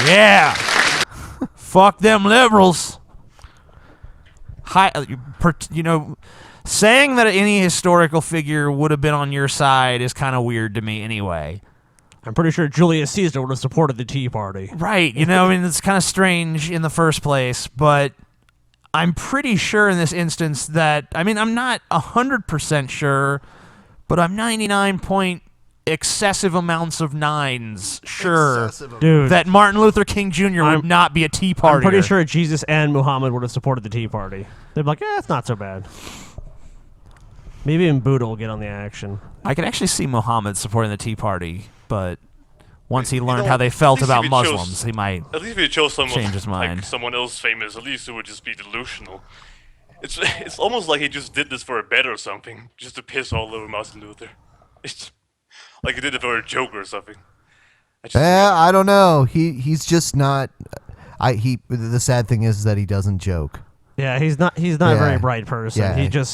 Yeah. Fuck them liberals. Saying that any historical figure would have been on your side is kind of weird to me anyway. I'm pretty sure Julius Caesar would have supported the Tea Party. Right. I mean, it's kind of strange in the first place, but I'm pretty sure in this instance that, I mean, I'm not 100% sure, but I'm 99 point excessive amounts of nines sure Dude, that Martin Luther King Jr. would not be a Tea Party. I'm pretty sure Jesus and Muhammad would have supported the Tea Party. They'd be like, it's not so bad. Maybe even Buddha will get on the action. I could actually see Muhammad supporting the Tea Party, but once he learned know, how they at felt least about if he chose- Muslims, he might. At least if you chose someone Change his mind. like someone else famous, at least it would just be delusional. It's almost like he just did this for a bet or something, just to piss all over Martin Luther. It's like he did it for a joke or something. I don't know. He's just not. The sad thing is that he doesn't joke. Yeah, he's not a very bright person. Yeah.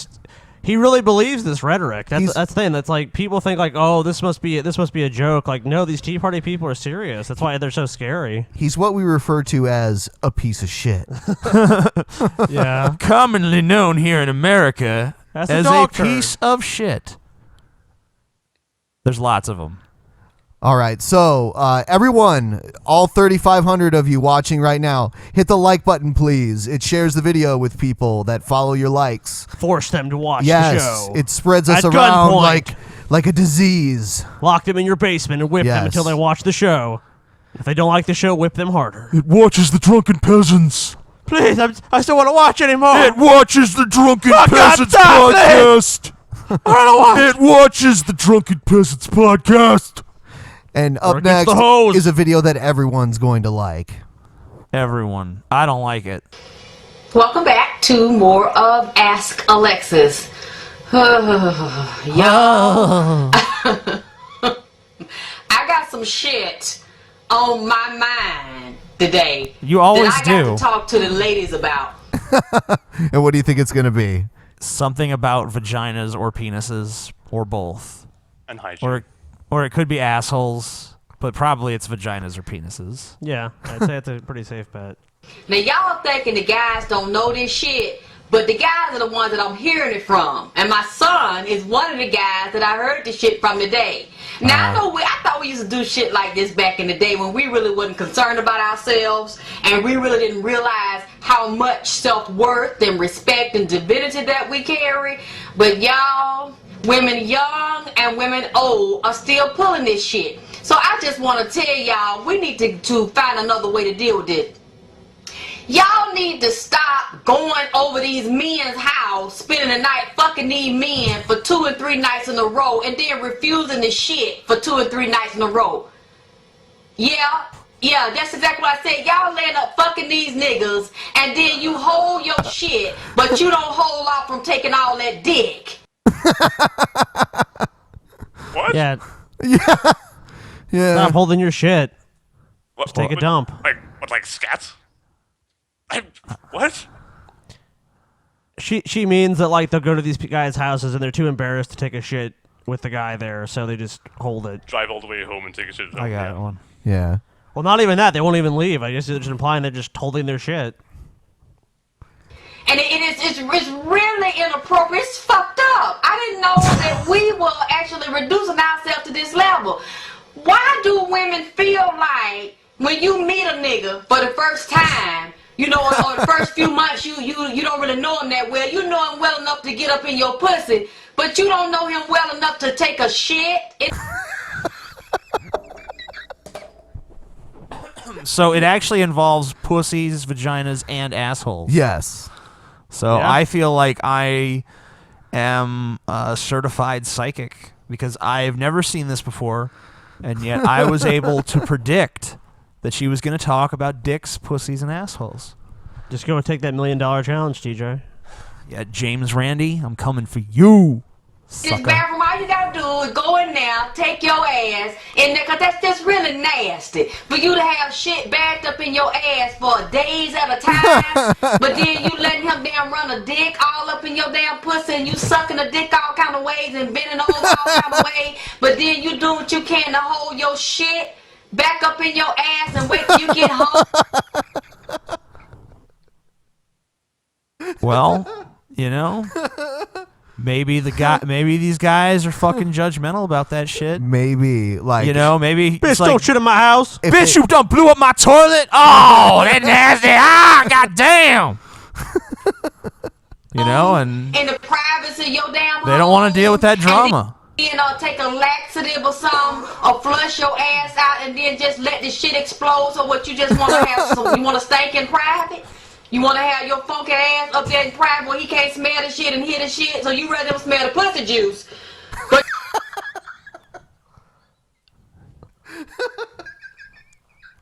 He really believes this rhetoric. That's the thing. That's like people think like, oh, this must be a joke. Like, no, these Tea Party people are serious. That's why they're so scary. He's what we refer to as a piece of shit. Yeah. Commonly known here in America As as a a dog turd. piece of shit. There's lots of them. All right, so everyone, all 3,500 of you watching right now, hit the like button, please. It shares the video with people that follow your likes. Force them to watch the Yes, show. it spreads us At around gunpoint. like a disease. Lock them in your basement and whip them Yes. until they watch the show. If they don't like the show, whip them harder. It watches the Drunken Peasants. Please, I still want to watch anymore. It watches the Drunken Fuck Peasants up, podcast. I don't watch. It watches the Drunken Peasants podcast. And Or up it gets next the hose. is a video that everyone's going to like. Everyone. I don't like it. Welcome back to more of Ask Alexis. Y'all, I got some shit on my mind today. You always that I got do. to talk to the ladies about. And what do you think it's going to be? Something about vaginas or penises or both. And hygiene. Or it could be assholes, but probably it's vaginas or penises. Yeah, I'd say it's a pretty safe bet. Now y'all thinking the guys don't know this shit, but the guys are the ones that I'm hearing it from. And my son is one of the guys that I heard the shit from today. Now I thought we used to do shit like this back in the day when we really wasn't concerned about ourselves and we really didn't realize how much self-worth and respect and divinity that we carry. But y'all, women young and women old are still pulling this shit. So I just want to tell y'all, we need to find another way to deal with it. Y'all need to stop going over these men's house, spending the night fucking these men for 2 and 3 nights in a row, and then refusing the shit for 2 and 3 nights in a row. Yeah, that's exactly what I said. Y'all land up fucking these niggas, and then you hold your shit, but you don't hold off from taking all that dick. What? Yeah, Yeah. stop holding your shit. What, Just take a dump. Like, what, like scats? What? She means that like they'll go to these guys' houses and they're too embarrassed to take a shit with the guy there, so they just hold it. Drive all the way home and take a shit. I got one. Yeah. Well, not even that. They won't even leave. I guess they're just implying they're just holding their shit. And it's really inappropriate. It's fucked up. I didn't know that we were actually reducing ourselves to this level. Why do women feel like when you meet a nigga for the first time, you know, or the first few months, you don't really know him that well. You know him well enough to get up in your pussy, but you don't know him well enough to take a shit? So it actually involves pussies, vaginas, and assholes. Yes. So Yeah. I feel like I am a certified psychic because I've never seen this before, and yet I was able to predict that she was going to talk about dicks, pussies, and assholes. Just go and take that $1 million challenge, TJ. Yeah, James Randi, I'm coming for you, This sucker. bathroom, all you gotta do is go in there, take your ass in there, cause that's just really nasty. For you to have shit backed up in your ass for days at a time, but then you letting him damn run a dick all up in your damn pussy and you sucking the dick all kind of ways and bending over all kind of ways, but then you do what you can to hold your shit back up in your ass and wait till you get home. Well, you know, maybe these guys are fucking judgmental about that shit. Maybe, like, You know, maybe Bitch, it's like, don't shit in my house. if bitch, they- you done blew up my toilet. Oh, that nasty. Ah, goddamn. You know, and In the privacy of your damn they don't want to deal with that home, and drama. then, take a laxative or something, or flush your ass out, and then just let the shit explode. So what you just want to have? So you want to stink in private? You want to have your funky ass up there in private where he can't smell the shit and hear the shit? So you rather him smell the pussy juice? But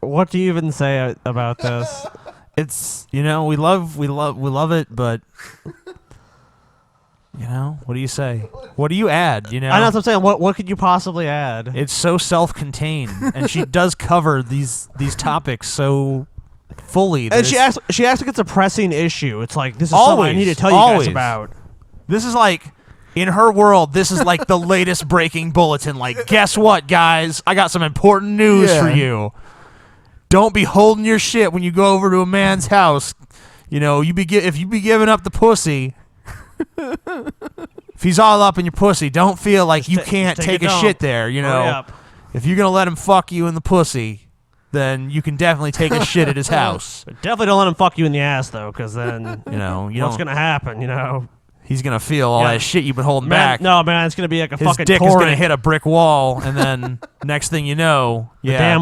What do you even say about this? It's, you know, we love it, but you know, what do you say? What do you add? You know, I know what I'm saying. What could you possibly add? it's so self-contained, and she does cover these topics so fully. that And she it's- acts like it's a pressing issue. It's like, this is something I need to tell you always. guys about. This is like, in her world, this is like the latest breaking bulletin. Like, guess what, guys? I got some important news for Yeah. you. Don't be holding your shit when you go over to a man's house. You know, if you be giving up the pussy, if he's all up in your pussy, don't feel like you can't take a dump. shit there. You Hurry know, up. if you're gonna let him fuck you in the pussy, then you can definitely take a shit at his house. But definitely don't let him fuck you in the ass, though, because then You know, what's gonna happen? You know, he's gonna feel all Yeah. that shit you've been holding man, back. no, man, it's gonna be like a His fucking dick torrent. is gonna hit a brick wall, and then next thing you know,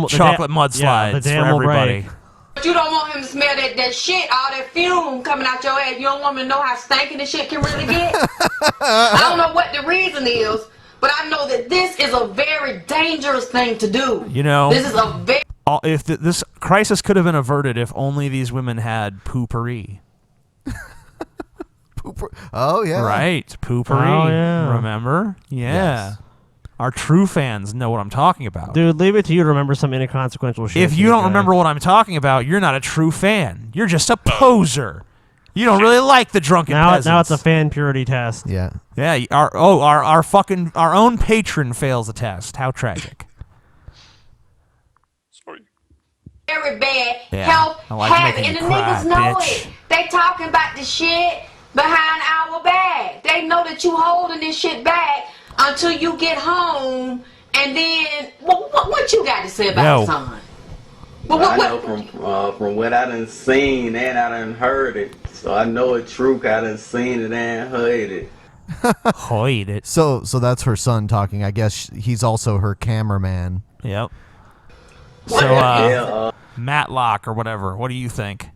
chocolate mudslides the for dam will everybody. break. you don't want him to smell that shit, all that fume coming out your ass. You don't want him to know how stinking the shit can really get. I don't know what the reason is, but I know that this is a very dangerous thing to do. You know, This is a very if this crisis could have been averted if only these women had poopery. Oh yeah. Right, poopery. Oh, yeah. Remember? Yeah. Yes. Our true fans know what I'm talking about. Dude, leave it to you to remember some inconsequential shit. If you don't TJ. remember what I'm talking about, you're not a true fan. You're just a poser. You don't really like the Drunken Peasants. now it's a fan purity test. Yeah. Yeah, our own patron fails the test. How tragic. Sorry. very bad Yeah, health I like habit, making and the you cry, niggas know bitch. it. They talking about the shit behind our back. They know that you holding this shit back until you get home, and then what you got to say about Yo. it, son? I know from what I done seen and I done heard it, so I know it's true. I done seen it and heard it. Hoid it. So that's her son talking. I guess he's also her cameraman. Yep. So, Yeah, Matlock or whatever. What do you think?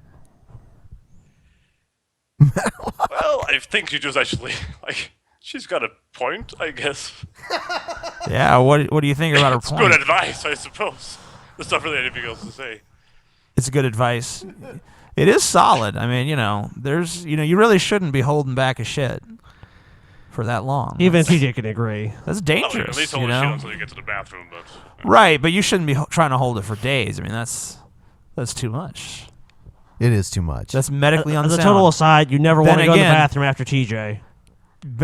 Well, I think she just actually, she's got a point, I guess. Yeah. What do you think about her It's point? good advice, I suppose. There's not really anything else to say. It's good advice. It is solid. I mean, you really shouldn't be holding back a shit for that long. Even TJ can agree. That's I mean, dangerous. at least hold the shit until you get to the bathroom, but... Right, but you shouldn't be trying to hold it for days. I mean, that's too much. It is too much. That's medically As unsound. a total aside, you never Then want to go to the again- bathroom after TJ.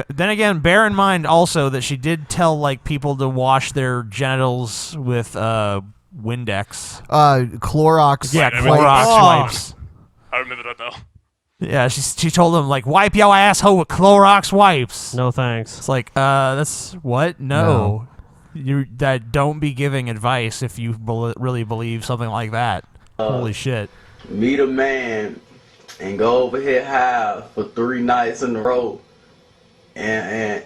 Then again, bear in mind also that she did tell like people to wash their genitals with Windex. Clorox. Yeah, Right, I Clorox remember- wipes. I remember that now. Yeah, she told them like wipe your asshole with Clorox wipes. No thanks. It's like that's what? No. Don't be giving advice if you really believe something like that. Holy shit. Meet a man and go over his house for 3 nights in a row and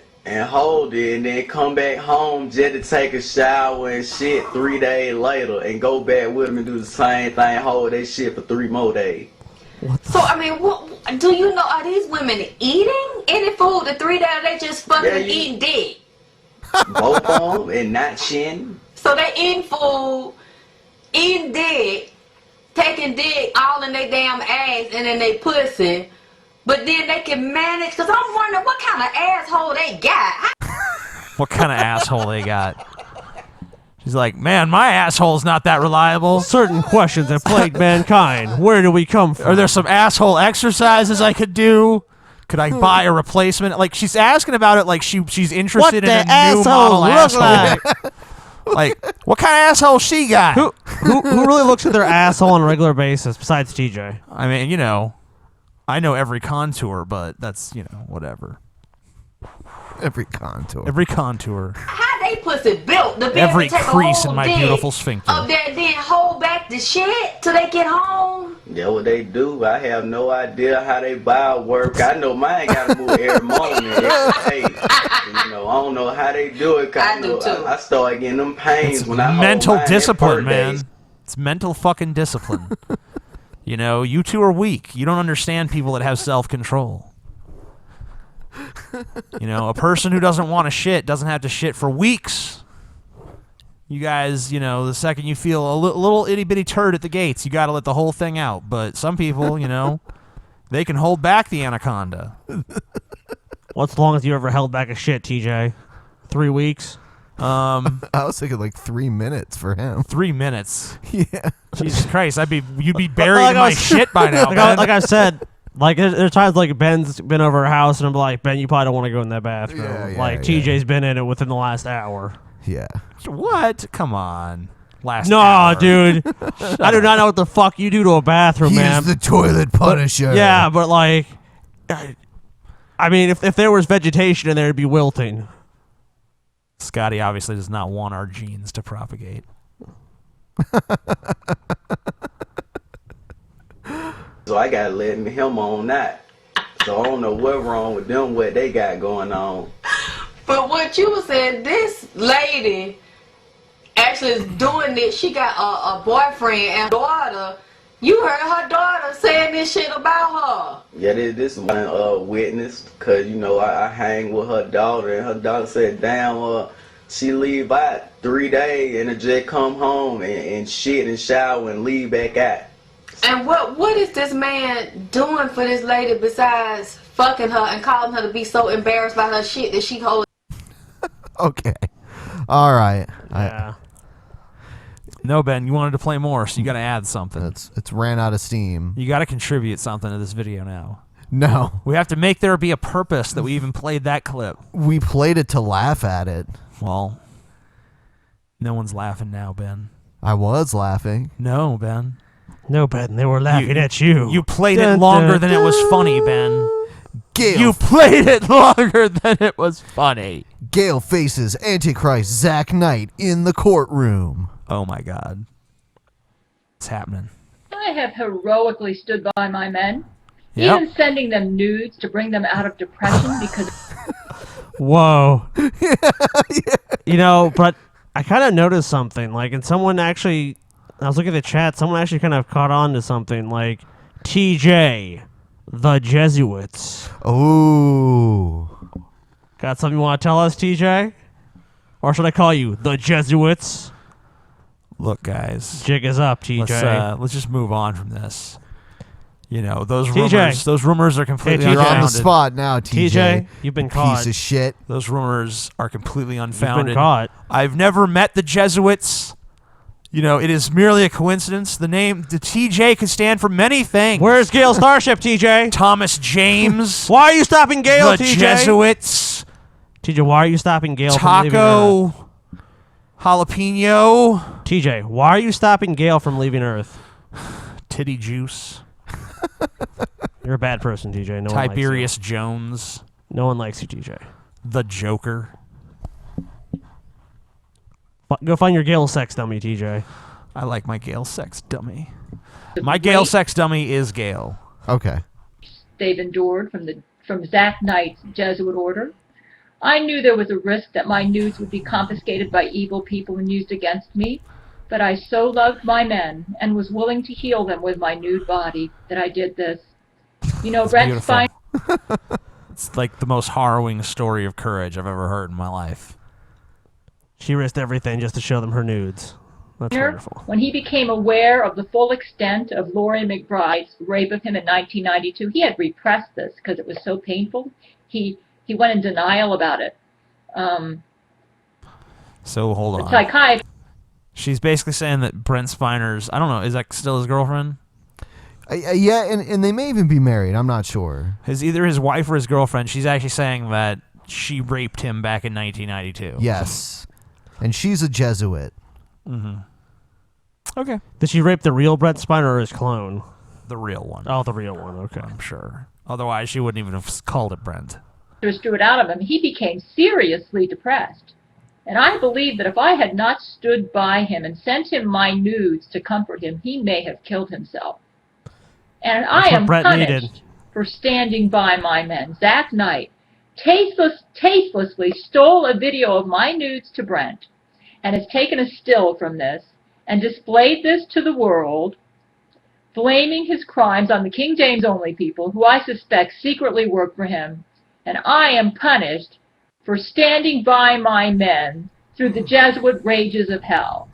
hold it and then come back home just to take a shower and shit 3 days later and go back with him and do the same thing, hold that shit for 3 more days. So, I mean, what do you know? Are these women eating any food the 3 days? They just fucking eating dick. Both of them and not shin. So they eating food, eating dick, taking dick all in their damn ass and in their pussy, but then they can manage. Cause I'm wondering what kind of asshole they got. What kind of asshole they got? She's like, man, my asshole's not that reliable. Certain questions that plague mankind. Where do we come from? Are there some asshole exercises I could do? Could I buy a replacement? Like she's asking about it like she's interested in a new model asshole. Like, what kind of asshole she got? Who really looks at their asshole on a regular basis besides TJ? I mean, I know every contour, but that's, whatever. Every contour. Every contour. How they pussy built to be Every able to take crease a in whole my dick beautiful sphincter. up there and then hold back the shit till they get home. That's what they do. I have no idea how they bowel work. I know mine got to move every morning, every day. I don't know how they do it. Cause I do too. I start getting them pains It's when I mental hold mine discipline, every man. day. It's mental fucking discipline. You two are weak. You don't understand people that have self-control. A person who doesn't want to shit doesn't have to shit for weeks. You guys, the second you feel a little itty-bitty turd at the gates, you got to let the whole thing out. But some people, they can hold back the anaconda. What's the longest you ever held back a shit, TJ? 3 weeks? I was thinking like 3 minutes for him. 3 minutes. Yeah. Jesus Christ, you'd be buried in my shit by now. Like I said, like there's times like Ben's been over our house and I'm like, Ben, you probably don't want to go in that bathroom. TJ's been in it within the last hour. Yeah. What? Come on. No, hour. dude. I do not know what the fuck you do to a bathroom, man. He's the toilet punisher. Yeah, but like, I mean, if there was vegetation in there, it'd be wilting. Scotty obviously does not want our genes to propagate. So I got to let him on that. So I don't know what's wrong with them, what they got going on. But what you were saying, this lady actually is doing this. She got a boyfriend and daughter. You heard her daughter saying this shit about her. Yeah, this one witness, because, I hang with her daughter, and her daughter said, damn, she leave out 3 days and just come home and shit and shower and leave back out. And what is this man doing for this lady besides fucking her and calling her to be so embarrassed by her shit that she holds? Okay. All right. Yeah. No, Ben, you wanted to play more, so you got to add something. It's ran out of steam. You got to contribute something to this video now. No. We have to make there be a purpose that we even played that clip. We played it to laugh at it. Well, no one's laughing now, Ben. I was laughing. No, Ben. No, Ben, they were laughing at you. You played it longer than it was funny, Ben. Gail. You played it longer than it was funny. Gail faces Antichrist Zack Knight in the courtroom. Oh my God. It's happening. I have heroically stood by my men, Yep. even sending them nudes to bring them out of depression because... Whoa. But I kind of noticed something. Like, and someone actually... I was looking at the chat. Someone actually kind of caught on to something. Like, TJ, the Jesuits. Oh. Got something you want to tell us, TJ? Or should I call you the Jesuits? Look, guys. Jig is up, TJ. Let's just move on from this. Those TJ. rumors are completely You're unfounded. on the spot now, TJ. TJ, you've been caught. Piece of shit. Those rumors are completely unfounded. You've been caught. I've never met the Jesuits. it is merely a coincidence. The TJ could stand for many things. Where's Gail Starship, TJ? Thomas James. Why are you stopping Gail, the TJ? Jesuits. TJ, why are you stopping Gail from leaving Earth? Taco. Jalapeno. TJ, why are you stopping Gail from leaving Earth? Titty juice. You're a bad person, TJ. No Tiberius one likes you. Jones. No one likes you, TJ. The Joker. Go find your Gail sex dummy, TJ. I like my Gail sex dummy. My Gail sex dummy is Gail. Okay. They've endured from Zack Knight's Jesuit order. I knew there was a risk that my nudes would be confiscated by evil people and used against me, but I so loved my men and was willing to heal them with my nude body that I did this. Brent Spiner. It's like the most harrowing story of courage I've ever heard in my life. She risked everything just to show them her nudes. That's wonderful. When he became aware of the full extent of Laurie McBride's rape of him in 1992, he had repressed this because it was so painful. He went in denial about it. So hold on. Psychiatrist. She's basically saying that Brent Spiner's, I don't know, is that still his girlfriend? Yeah, and they may even be married. I'm not sure. Either his wife or his girlfriend. She's actually saying that she raped him back in 1992. Yes. And she's a Jesuit. Mm-hmm. Okay. Did she rape the real Brent Spiner or his clone? The real one. Oh, the real one. Okay. I'm sure. Otherwise, she wouldn't even have called it Brent. Drew it out of him. He became seriously depressed. And I believe that if I had not stood by him and sent him my nudes to comfort him, he may have killed himself. And I am punished for standing by my men. Zack Knight tastelessly stole a video of my nudes to Brent and has taken a still from this and displayed this to the world, blaming his crimes on the King James only people who I suspect secretly work for him. And I am punished for standing by my men through the Jesuit rages of hell.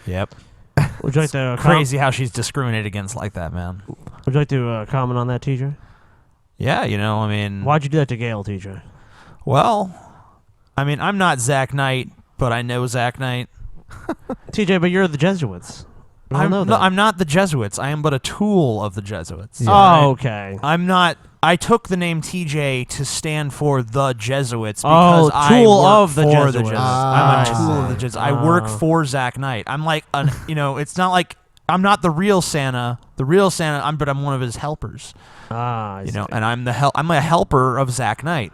Yep. Would you like to crazy how she's discriminated against like that, man. Would you like to comment on that, TJ? Yeah, I mean... Why'd you do that to Gail, TJ? Well, I mean, I'm not Zack Knight, but I know Zack Knight. TJ, but you're the Jesuits. I'm not the Jesuits. I am but a tool of the Jesuits. Yeah. Oh, okay. I'm not... I took the name TJ to stand for the Jesuits because tool I work of the for Jesuits. the Jesuits. I'm a tool of the Jesuits. I work for Zack Knight. I'm like, it's not like I'm not the real Santa. The real Santa, but I'm one of his helpers. I see. And I'm a helper of Zack Knight,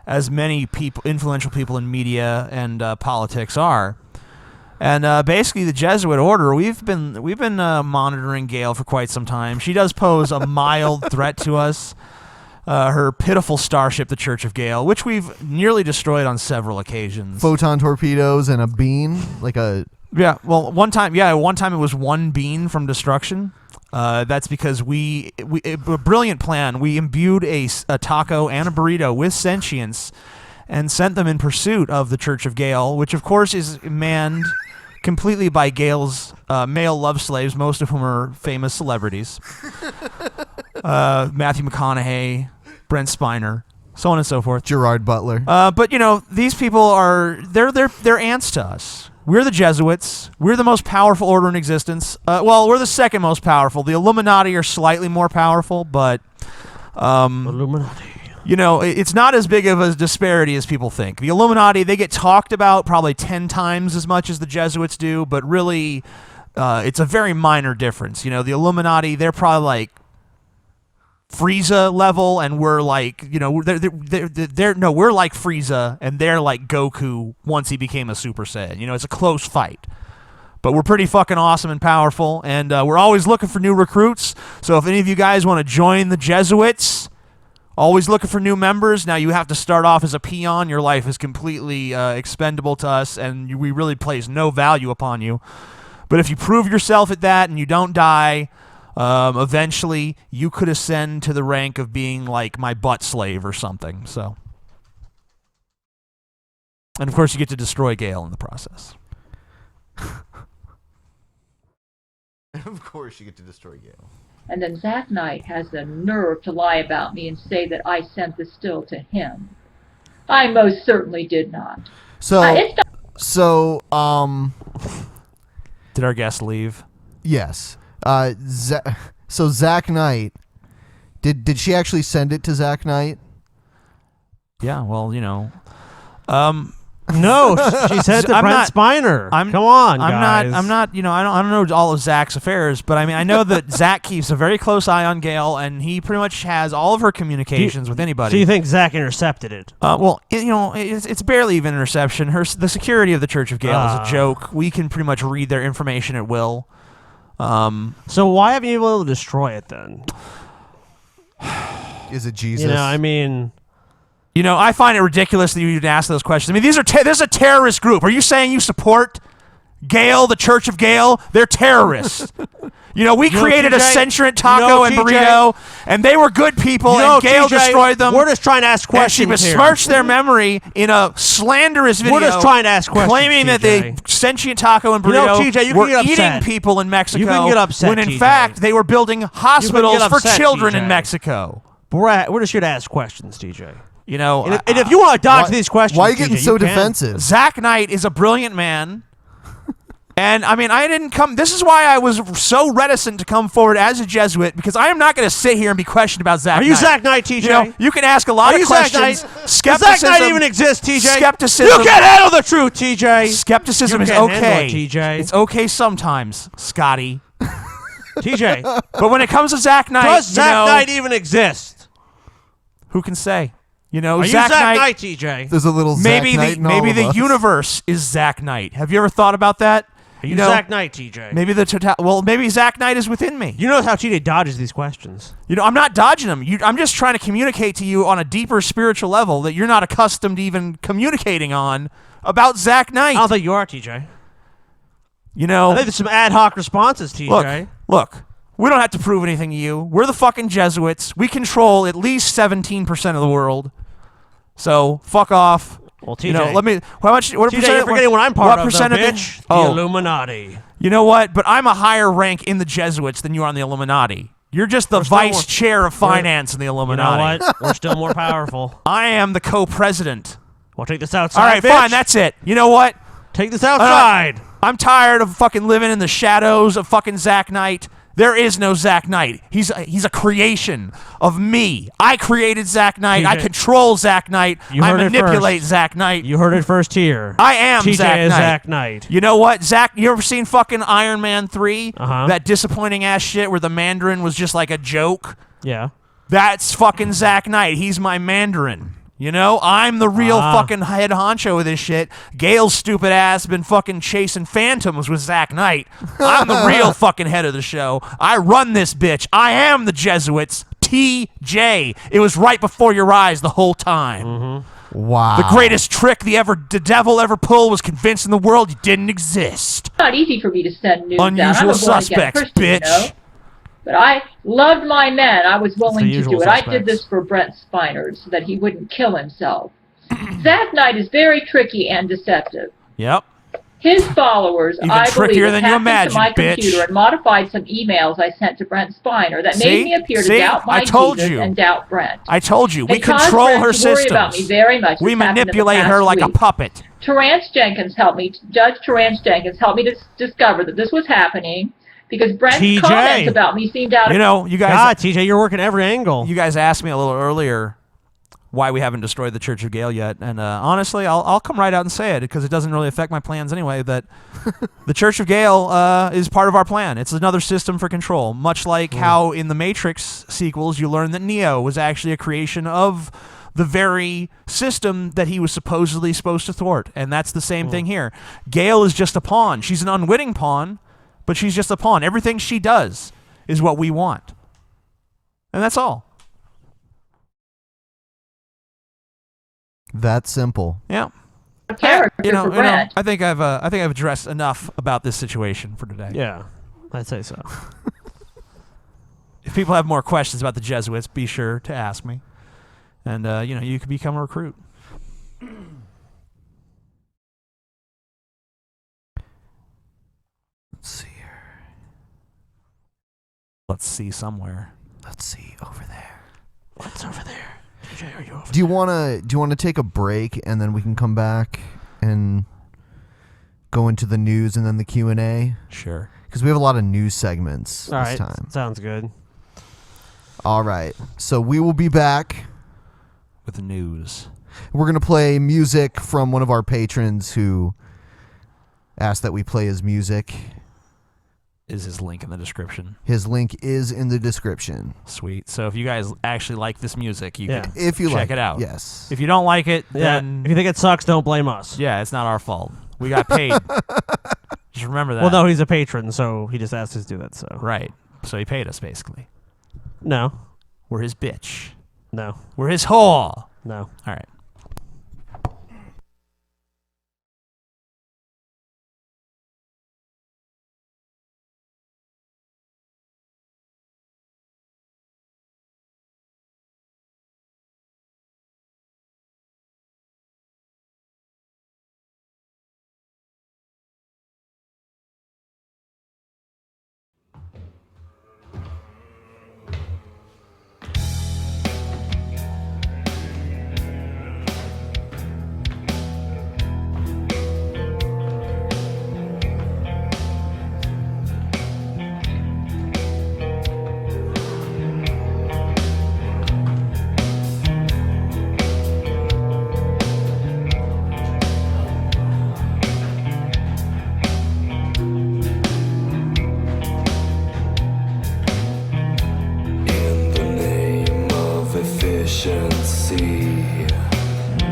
as many people, influential people in media and politics are. And basically, the Jesuit order, we've been monitoring Gail for quite some time. She does pose a mild threat to us. Her pitiful starship, the Church of Gail, which we've nearly destroyed on several occasions. Photon torpedoes and a bean, like a... Yeah, well, one time it was one bean from destruction. That's because a brilliant plan. We imbued a taco and a burrito with sentience and sent them in pursuit of the Church of Gail, which of course is manned completely by Gail's male love slaves, most of whom are famous celebrities. Matthew McConaughey, Brent Spiner, so on and so forth. Gerard Butler. But these people they're ants to us. We're the Jesuits. We're the most powerful order in existence. We're the second most powerful. The Illuminati are slightly more powerful, but Illuminati. It's not as big of a disparity as people think. The Illuminati, they get talked about probably 10 times as much as the Jesuits do, but really, it's a very minor difference. The Illuminati, they're probably like Frieza level, and we're like, we're like Frieza, and they're like Goku once he became a Super Saiyan. It's a close fight. But we're pretty fucking awesome and powerful, and we're always looking for new recruits. So if any of you guys want to join the Jesuits, always looking for new members. Now, you have to start off as a peon. Your life is completely expendable to us, and we really place no value upon you. But if you prove yourself at that and you don't die, eventually you could ascend to the rank of being like my butt slave or something. So, and of course, you get to destroy Gail in the process. And of course, you get to destroy Gail. And then Zack Knight has the nerve to lie about me and say that I sent the still to him. I most certainly did not. Did our guest leave? Yes. So Zack Knight, did she actually send it to Zack Knight? Yeah, well, No, she said to Brent Spiner. Come on, guys. I'm not. I don't know all of Zach's affairs, but I mean, I know that Zach keeps a very close eye on Gail, and he pretty much has all of her communications with anybody. So you think Zach intercepted it? Well, it's barely even interception. The security of the Church of Gail is a joke. We can pretty much read their information at will. So why haven't you been able to destroy it then? Is it Jesus? I mean. I find it ridiculous that you even ask those questions. I mean, this is a terrorist group. Are you saying you support Gail, the Church of Gail? They're terrorists. We created a sentient taco and burrito, and they were good people, and Gail destroyed them. We're just trying to ask questions. And she besmirched their memory in a slanderous video. We're just trying to ask questions, claiming that they sentient taco and burrito TJ, were eating people in Mexico. You can get upset, when in TJ. fact they were building hospitals for upset, children TJ. in Mexico. We're just here to ask questions, TJ. And if you want to dodge these questions, why are you getting TJ, so you can. defensive? Zack Knight is a brilliant man. And, I mean, I didn't come... This is why I was so reticent to come forward as a Jesuit, because I am not going to sit here and be questioned about Zack Knight. Are you Zack Knight, TJ? You can ask a lot of questions. Does Zack Knight even exist, TJ? Skepticism... You can't handle the truth, TJ! Skepticism is handle okay. it, TJ. It's okay sometimes, Scotty. TJ. But when it comes to Zack Knight... Does Zack Knight even exist? Who can say? Are you Zack Knight, TJ? There's a little Zack Knight in all maybe of the us. universe is Zack Knight. Have you ever thought about that? Are you Zack Knight, TJ? Maybe maybe Zack Knight is within me. You know how TJ dodges these questions. I'm not dodging them. I'm just trying to communicate to you on a deeper spiritual level that you're not accustomed to even communicating on about Zack Knight. I don't think you are, TJ. I think there's some ad hoc responses, TJ. Look, we don't have to prove anything to you. We're the fucking Jesuits. We control at least 17% of the world. So fuck off. Well, TJ, let me. How much? What TJ, percent? you're forgetting what I'm part what of, percent though, of bitch. it? The Illuminati. You know what? But I'm a higher rank in the Jesuits than you are in the Illuminati. You're just the vice chair of finance in the Illuminati. You know what? We're still more powerful. I am the co-president. Well, take this outside. All right, bitch. fine. That's it. You know what? Take this outside. I'm tired of fucking living in the shadows of fucking Zack Knight. There is no Zack Knight. He's a creation of me. I created Zack Knight. I control Zack Knight. I manipulate Zack Knight. You heard it first here. I am TJ Zack is Knight. Zack Knight. You know what, Zack? You ever seen fucking Iron Man 3? Uh-huh. That disappointing ass shit where the Mandarin was just like a joke? Yeah. That's fucking Zack Knight. He's my Mandarin. I'm the real fucking head honcho of this shit. Gail's stupid ass been fucking chasing phantoms with Zack Knight. I'm the real fucking head of the show. I run this bitch. I am the Jesuits. TJ. It was right before your eyes the whole time. Mm-hmm. Wow. The greatest trick the devil ever pulled was convincing the world you didn't exist. It's not easy for me to send news out. I'm Unusual a born-again suspects, Christian, bitch. But I loved my men. I was willing to do it. suspects. I did this for Brent Spiner so that he wouldn't kill himself. Zack Knight is very tricky and deceptive. Yep. His followers, Even I trickier believe, than you hacked imagine, into my bitch. computer and modified some emails I sent to Brent Spiner that made me appear to doubt my I told Jesus you. and doubt Brent. I told you. We It caused control Brent her to worry about systems. me very much. We This happened in the manipulate her past like a week. puppet. Judge Terrence Jenkins helped me to discover that this was happening because Brent's TJ. comments about me seemed out of You guys. God, TJ, you're working every angle. You guys asked me a little earlier why we haven't destroyed the Church of Gail yet, and honestly, I'll come right out and say it because it doesn't really affect my plans anyway. That the Church of Gail is part of our plan. It's another system for control, much like how in the Matrix sequels you learn that Neo was actually a creation of the very system that he was supposedly supposed to thwart, and that's the same thing here. Gail is just a pawn. She's an unwitting pawn, but she's just a pawn. Everything she does is what we want, and that's all. That simple. Yeah. character for Brent. I think I've addressed enough about this situation for today. Yeah, I'd say so. If people have more questions about the Jesuits, be sure to ask me, and you can become a recruit. Let's see here. Let's see somewhere. Let's see over there. What's over there? TJ, are you over Do you wanna take a break and then we can come back and go into the news and then the Q&A? Sure. Because we have a lot of news segments All this right, time. sounds good. All right. So we will be back with the news. We're going to play music from one of our patrons who asked that we play his music. Is his link in the description? His link is in the description. Sweet. So if you guys actually like this music, you can if you check like it out. Yes. If you don't like it, then if you think it sucks, don't blame us. Yeah, it's not our fault. We got paid. Just remember that. Well, no, he's a patron, so he just asked us to do that. So right. So he paid us basically. No. We're his bitch. No. We're his whore. No. All right.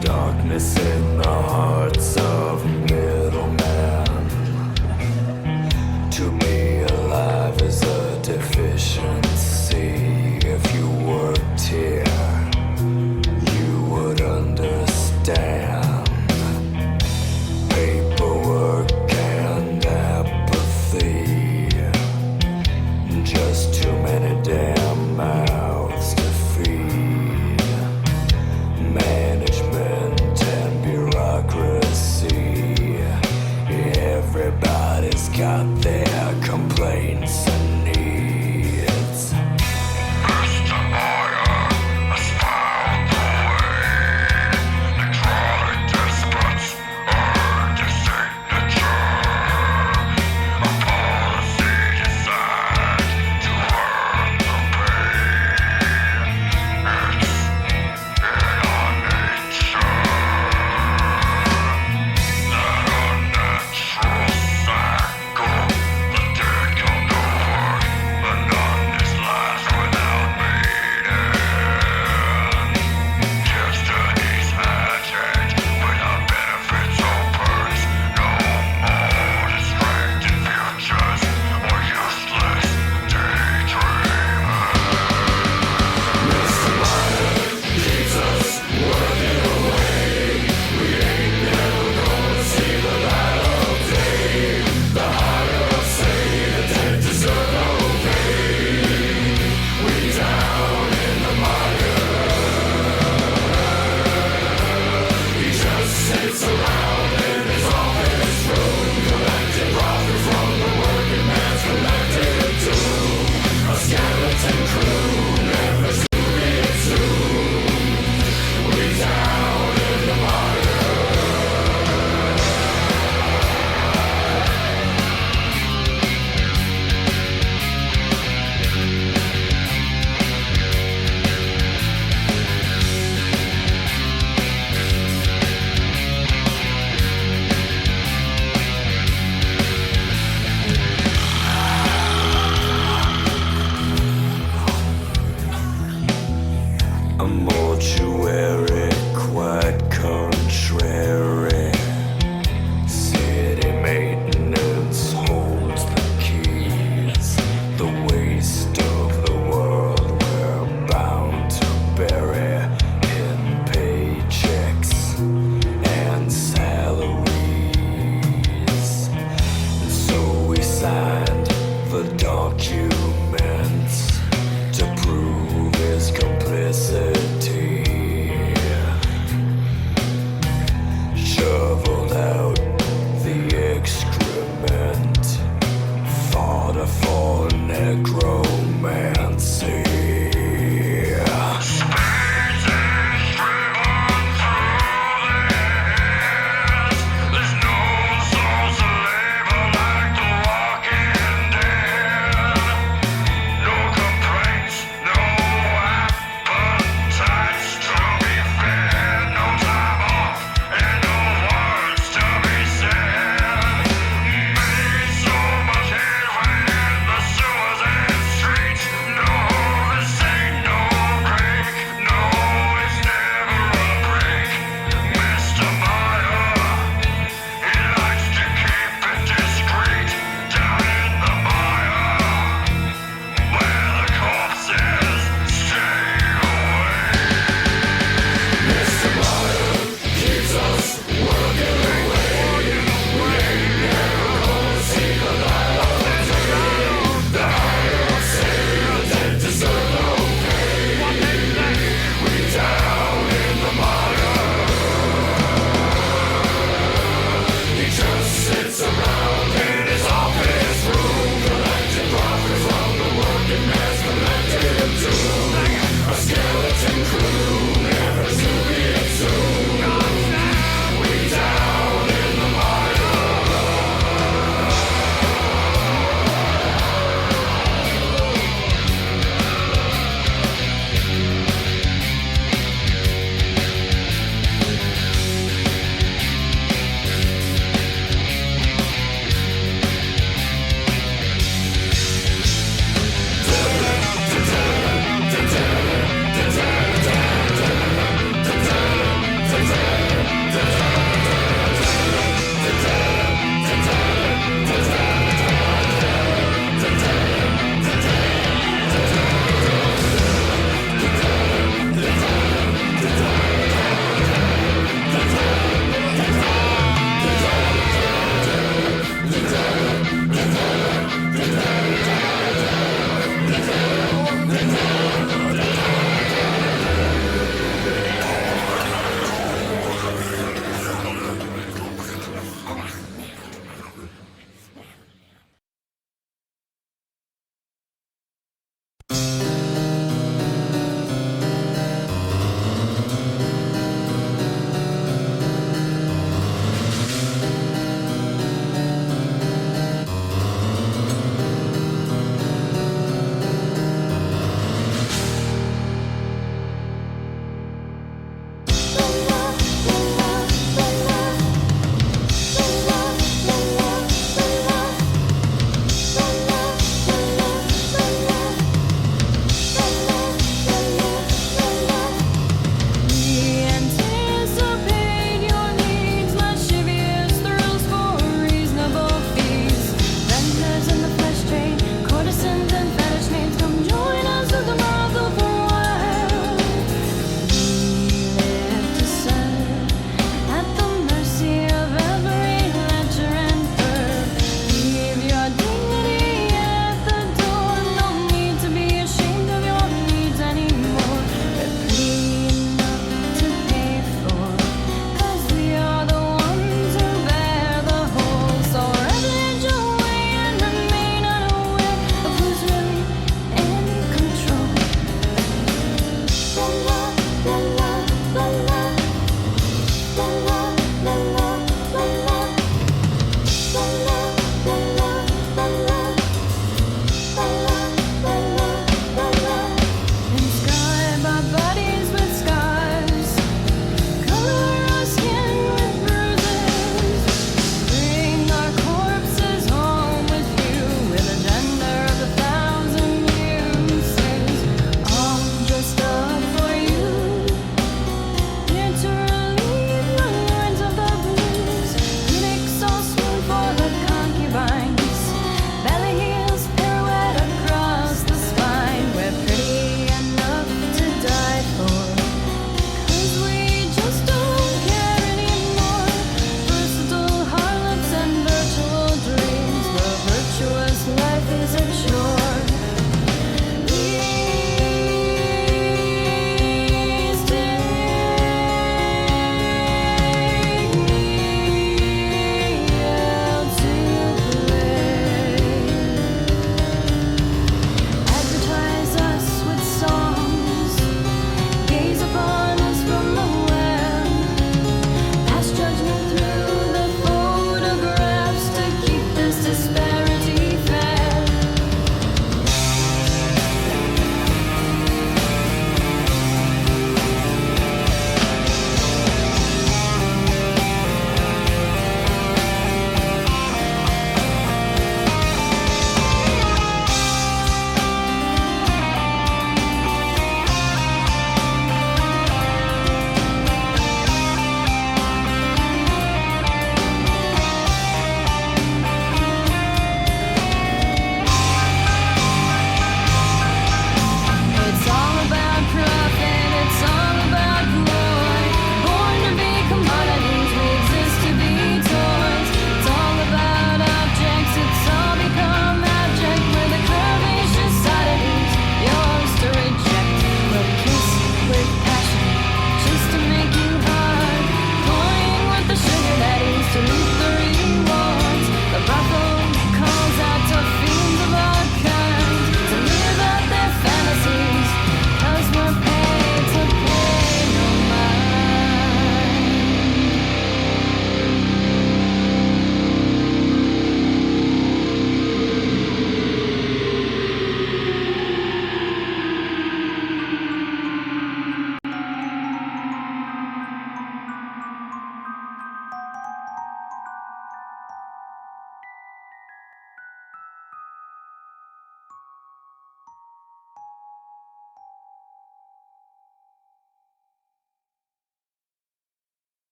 Darkness in the hearts of middlemen. To be alive is a deficiency. If you worked here, you would understand. Paperwork and apathy. Just too many damn mouths to feed. Management and bureaucracy.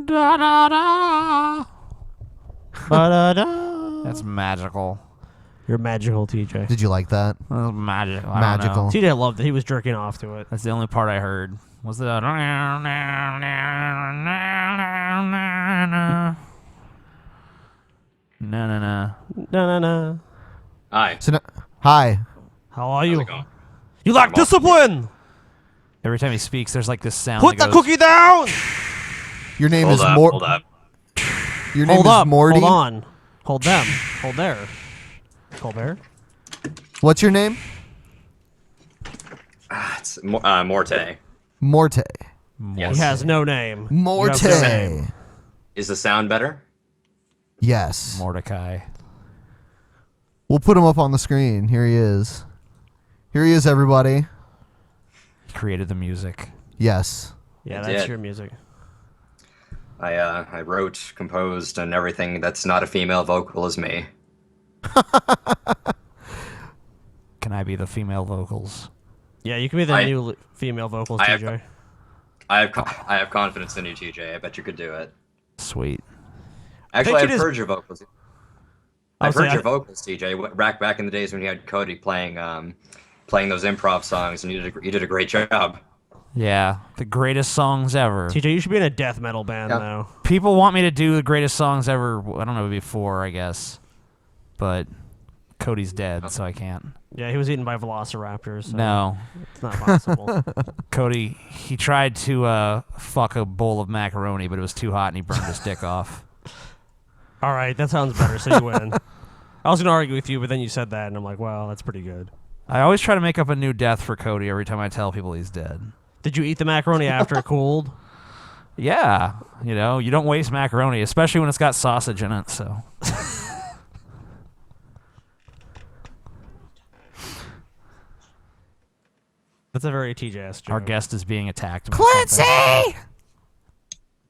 Da da da. Ba-da-da. That's magical. You're magical, TJ. Did you like that? That was magical. I don't Magical. know. TJ loved it. He was jerking off to it. That's the only part I heard. Was the na na na. Na na na. Hi. So hi. How are you? How's it going? You lack discipline. Every time he speaks, there's like this sound. Put the that goes, cookie down. Your name Hold is up, Mor. hold up. Your name Hold is up. Morty. Hold on. Hold them. Hold there. Colbert. What's your name? It's Morte. Morte. Yes. He has no name. Morte. You have no name. Is the sound better? Yes. Mordecai. We'll put him up on the screen. Here he is. Here he is, everybody. He created the music. Yes. Yeah, I that's did. your music. I wrote, composed, and everything that's not a female vocal is me. Can I be the female vocals? Yeah, you can be the new female vocals, TJ. I have confidence in you, TJ. I bet you could do it. Sweet. Actually, think I've it is- heard your vocals. I've heard your vocals, TJ. Back in the days when you had Cody playing those improv songs, and you did a great job. Yeah, the greatest songs ever. TJ, you should be in a death metal band, though. People want me to do the greatest songs ever. I don't know, before, I guess. But Cody's dead, so I can't. Yeah, he was eaten by velociraptors. So No. it's not possible. Cody, he tried to fuck a bowl of macaroni, but it was too hot and he burned his dick off. All right, that sounds better, so you win. I was going to argue with you, but then you said that, and I'm like, well, that's pretty good. I always try to make up a new death for Cody every time I tell people he's dead. Did you eat the macaroni after it cooled? Yeah, you know, you don't waste macaroni, especially when it's got sausage in it, so. That's a very TJ-esque joke. Our guest is being attacked. by Quincy! something.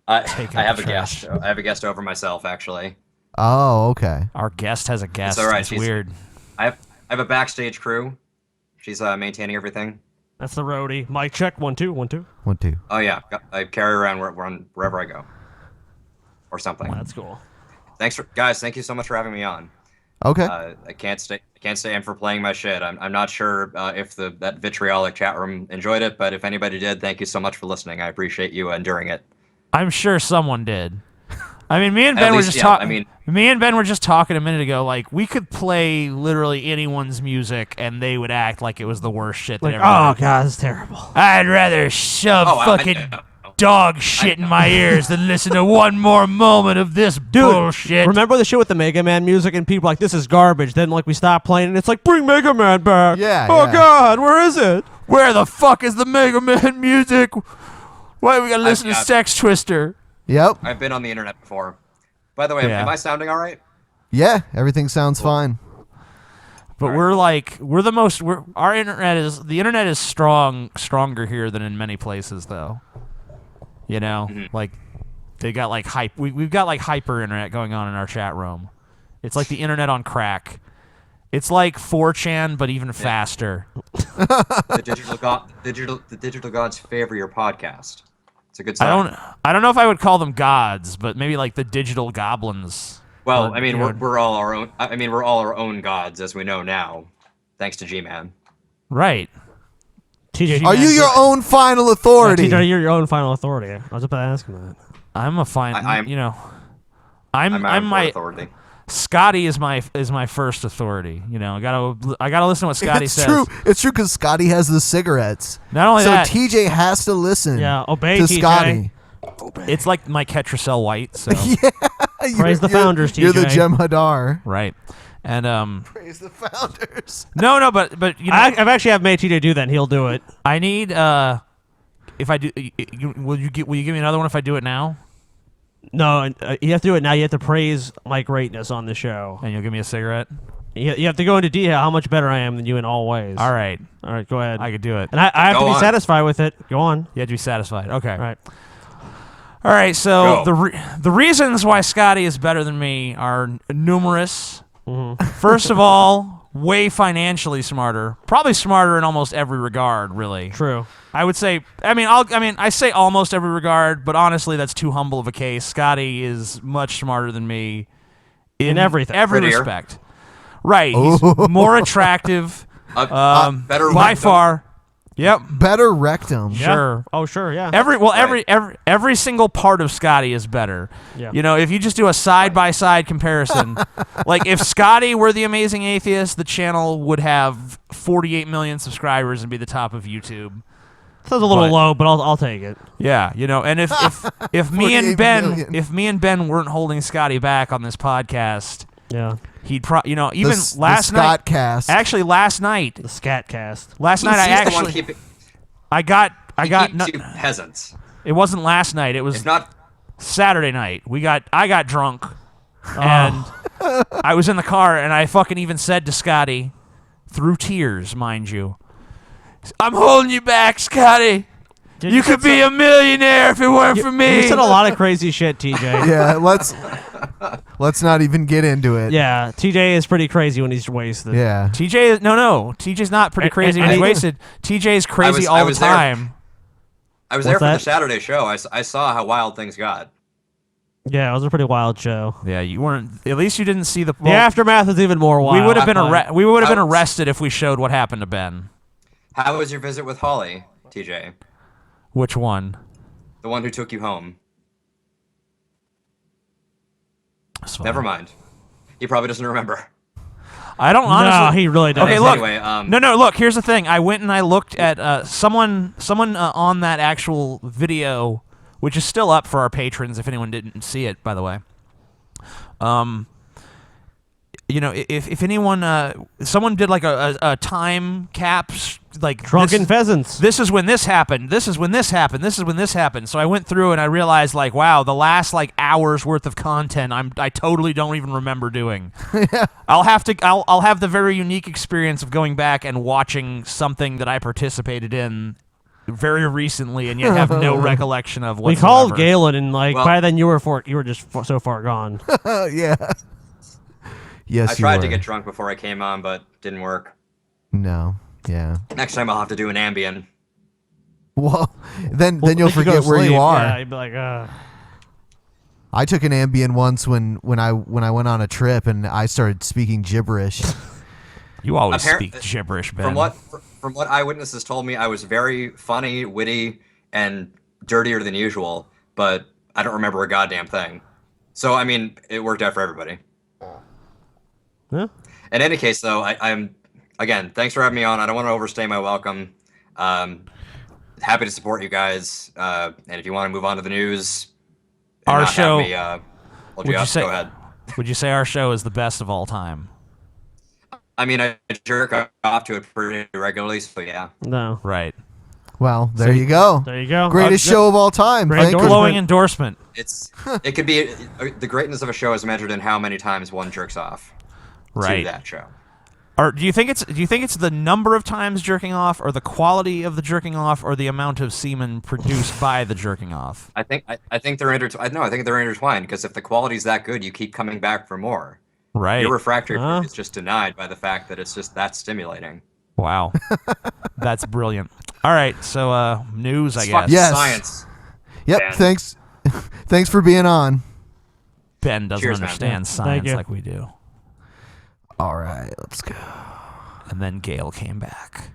I Take have out a the trash. guest. I have a guest over myself, actually. Oh, okay. Our guest has a guest. It's all right. It's weird. I have a backstage crew. She's maintaining everything. That's the roadie. Mic check. 1 2 1 2. 1 2. Oh yeah, I carry her around wherever I go, or something. That's cool. Thanks guys. Thank you so much for having me on. Okay. I can't stay in for playing my shit. I'm not sure if that vitriolic chat room enjoyed it, but if anybody did, thank you so much for listening. I appreciate you enduring it. I'm sure someone did. I mean, me and Ben At were least, just yeah, talking. I mean- Me and Ben were just talking a minute ago. Like, we could play literally anyone's music, and they would act like it was the worst shit. Like, they ever oh, heard. God, it's terrible. I'd rather shove Oh, I fucking know. dog shit in my ears than listen to one more moment of this bullshit. Remember the shit with the Mega Man music and people like, this is garbage. Then, like, we stop playing and it's like, bring Mega Man back. Yeah, Oh, yeah. God, where is it? Where the fuck is the Mega Man music? Why we gotta listen to I've- Sex Twister? Yep. I've been on the internet before. By the way, Yeah. am I sounding all right? Yeah, everything sounds fine. But we're the most. Our internet is the internet is stronger here than in many places, though. You know, like they got like hype. We've got like hyper internet going on in our chat room. It's like the internet on crack. It's like 4chan, but even faster. The digital gods favor your podcast. It's a good sign. I don't know if I would call them gods, but maybe like the digital goblins. Well, Or, I mean, you know, we're all our own. I mean, we're all our own gods, as we know now, thanks to G-Man. right. TJ, Are you your own final authority? TJ, you're your own final authority. I was about to ask him that. I'm a fine. I'm I'm our my authority. Scotty is my first authority. You know, I gotta listen to what Scotty It's says. true. It's true because Scotty has the cigarettes. Not only so that, TJ has to listen. Yeah, obey to TJ. Scotty. it's like my Ketracel White. So Praise the founders, You're the TJ. Jem'Hadar. right, and Praise the founders. no, but you know, I've actually have made TJ do that, and he'll do it. I need if I do, will you give me another one if I do it now? No, you have to do it now. You have to praise my greatness on the show. And you'll give me a cigarette. You have to go into detail how much better I am than you in all ways. All right, Go ahead. I could do it. And I have Go to be on. satisfied with it. Go on. You have to be satisfied. Okay. All right. All right, so Go. the reasons why Scotty is better than me are numerous. Mm-hmm. First of all, way financially smarter, probably smarter in almost every regard, really. True. I would say, I say almost every regard, but honestly, that's too humble of a case. Scotty is much smarter than me in everything, every Prettier. respect. Right, he's more attractive, better by rectum. far. Yep. Better rectum. Sure. Oh, sure, yeah. Every single part of Scotty is better. Yeah. You know, if you just do a side-by-side comparison, like if Scotty were the Amazing Atheist, the channel would have 48 million subscribers and be the top of YouTube. Sounds a little low, but I'll take it. Yeah, you know, and if me and 48 Ben million. weren't holding Scotty back on this podcast, Yeah. he'd even last the night. Scotcast. Actually, last night. The Scatcast. Last night I He's the one actually keeping- I got keeps you peasants. It wasn't last night. It was It's not. Saturday night. I got drunk, and I was in the car, and I fucking even said to Scotty, through tears, mind you, "I'm holding you back, Scotty. Dude, You could be a millionaire if it weren't for me." You said a lot of crazy shit, TJ. Yeah, let's not even get into it. Yeah, TJ is pretty crazy when he's wasted. Yeah. TJ's not pretty crazy when he's wasted. TJ's crazy all the time. I was What's there for that? the Saturday show. I saw how wild things got. Yeah, it was a pretty wild show. Yeah, you weren't. At least you didn't see the. The aftermath is even more wild. We would have been I was- arrested if we showed what happened to Ben. How was your visit with Holly, TJ? Which one? The one who took you home. That's fine. Never mind. He probably doesn't remember. I don't honestly. No, he really doesn't. Okay, look. Anyway, No. Look, here's the thing. I went and I looked at someone on that actual video, which is still up for our patrons. If anyone didn't see it, by the way. You know, if anyone, someone did like a time caps, like Drunken Peasants. This is when this happened. This is when this happened. This is when this happened. So I went through and I realized, like, wow, the last like hour's worth of content, I totally don't even remember doing. I'll have the very unique experience of going back and watching something that I participated in very recently and yet have no recollection of whatsoever. We called Galen, and Well- by then you were just so far gone. Yeah. Yes, I tried to get drunk before I came on, but didn't work. No. Yeah. Next time I'll have to do an Ambien. Well, then you'll you go to forget where you sleep. are. Yeah, you'd be like, I took an Ambien once when I went on a trip and I started speaking gibberish. You always Appar- speak gibberish, Ben. From what eyewitnesses told me, I was very funny, witty, and dirtier than usual, but I don't remember a goddamn thing. So I mean, it worked out for everybody. Yeah. In any case, though, I'm again, thanks for having me on. I don't want to overstay my welcome. Happy to support you guys. And if you want to move on to the news, and Our not have show- me, hold you up, go ahead. Would you say our show is the best of all time? I mean, I jerk off to it pretty regularly, so yeah. no. Right. Well, there you go. There you go. Greatest show of all time. Great Thank you. Glowing endorsement. It could be the greatness of a show is measured in how many times one jerks off Right. to that show. Or do you think it's the number of times jerking off, or the quality of the jerking off, or the amount of semen produced by the jerking off? I think they're intertwined. No, I think they're intertwined because if the quality's that good, you keep coming back for more. Right. Your refractory period is just denied by the fact that it's just that stimulating. Wow. That's brilliant. All right, so news, I It's guess. fucking Yes. science. Yep. Ben. Thanks. Thanks for being on. Ben doesn't Cheers, man. understand Thank science you. like we do. All right, let's go. And then Gail came back.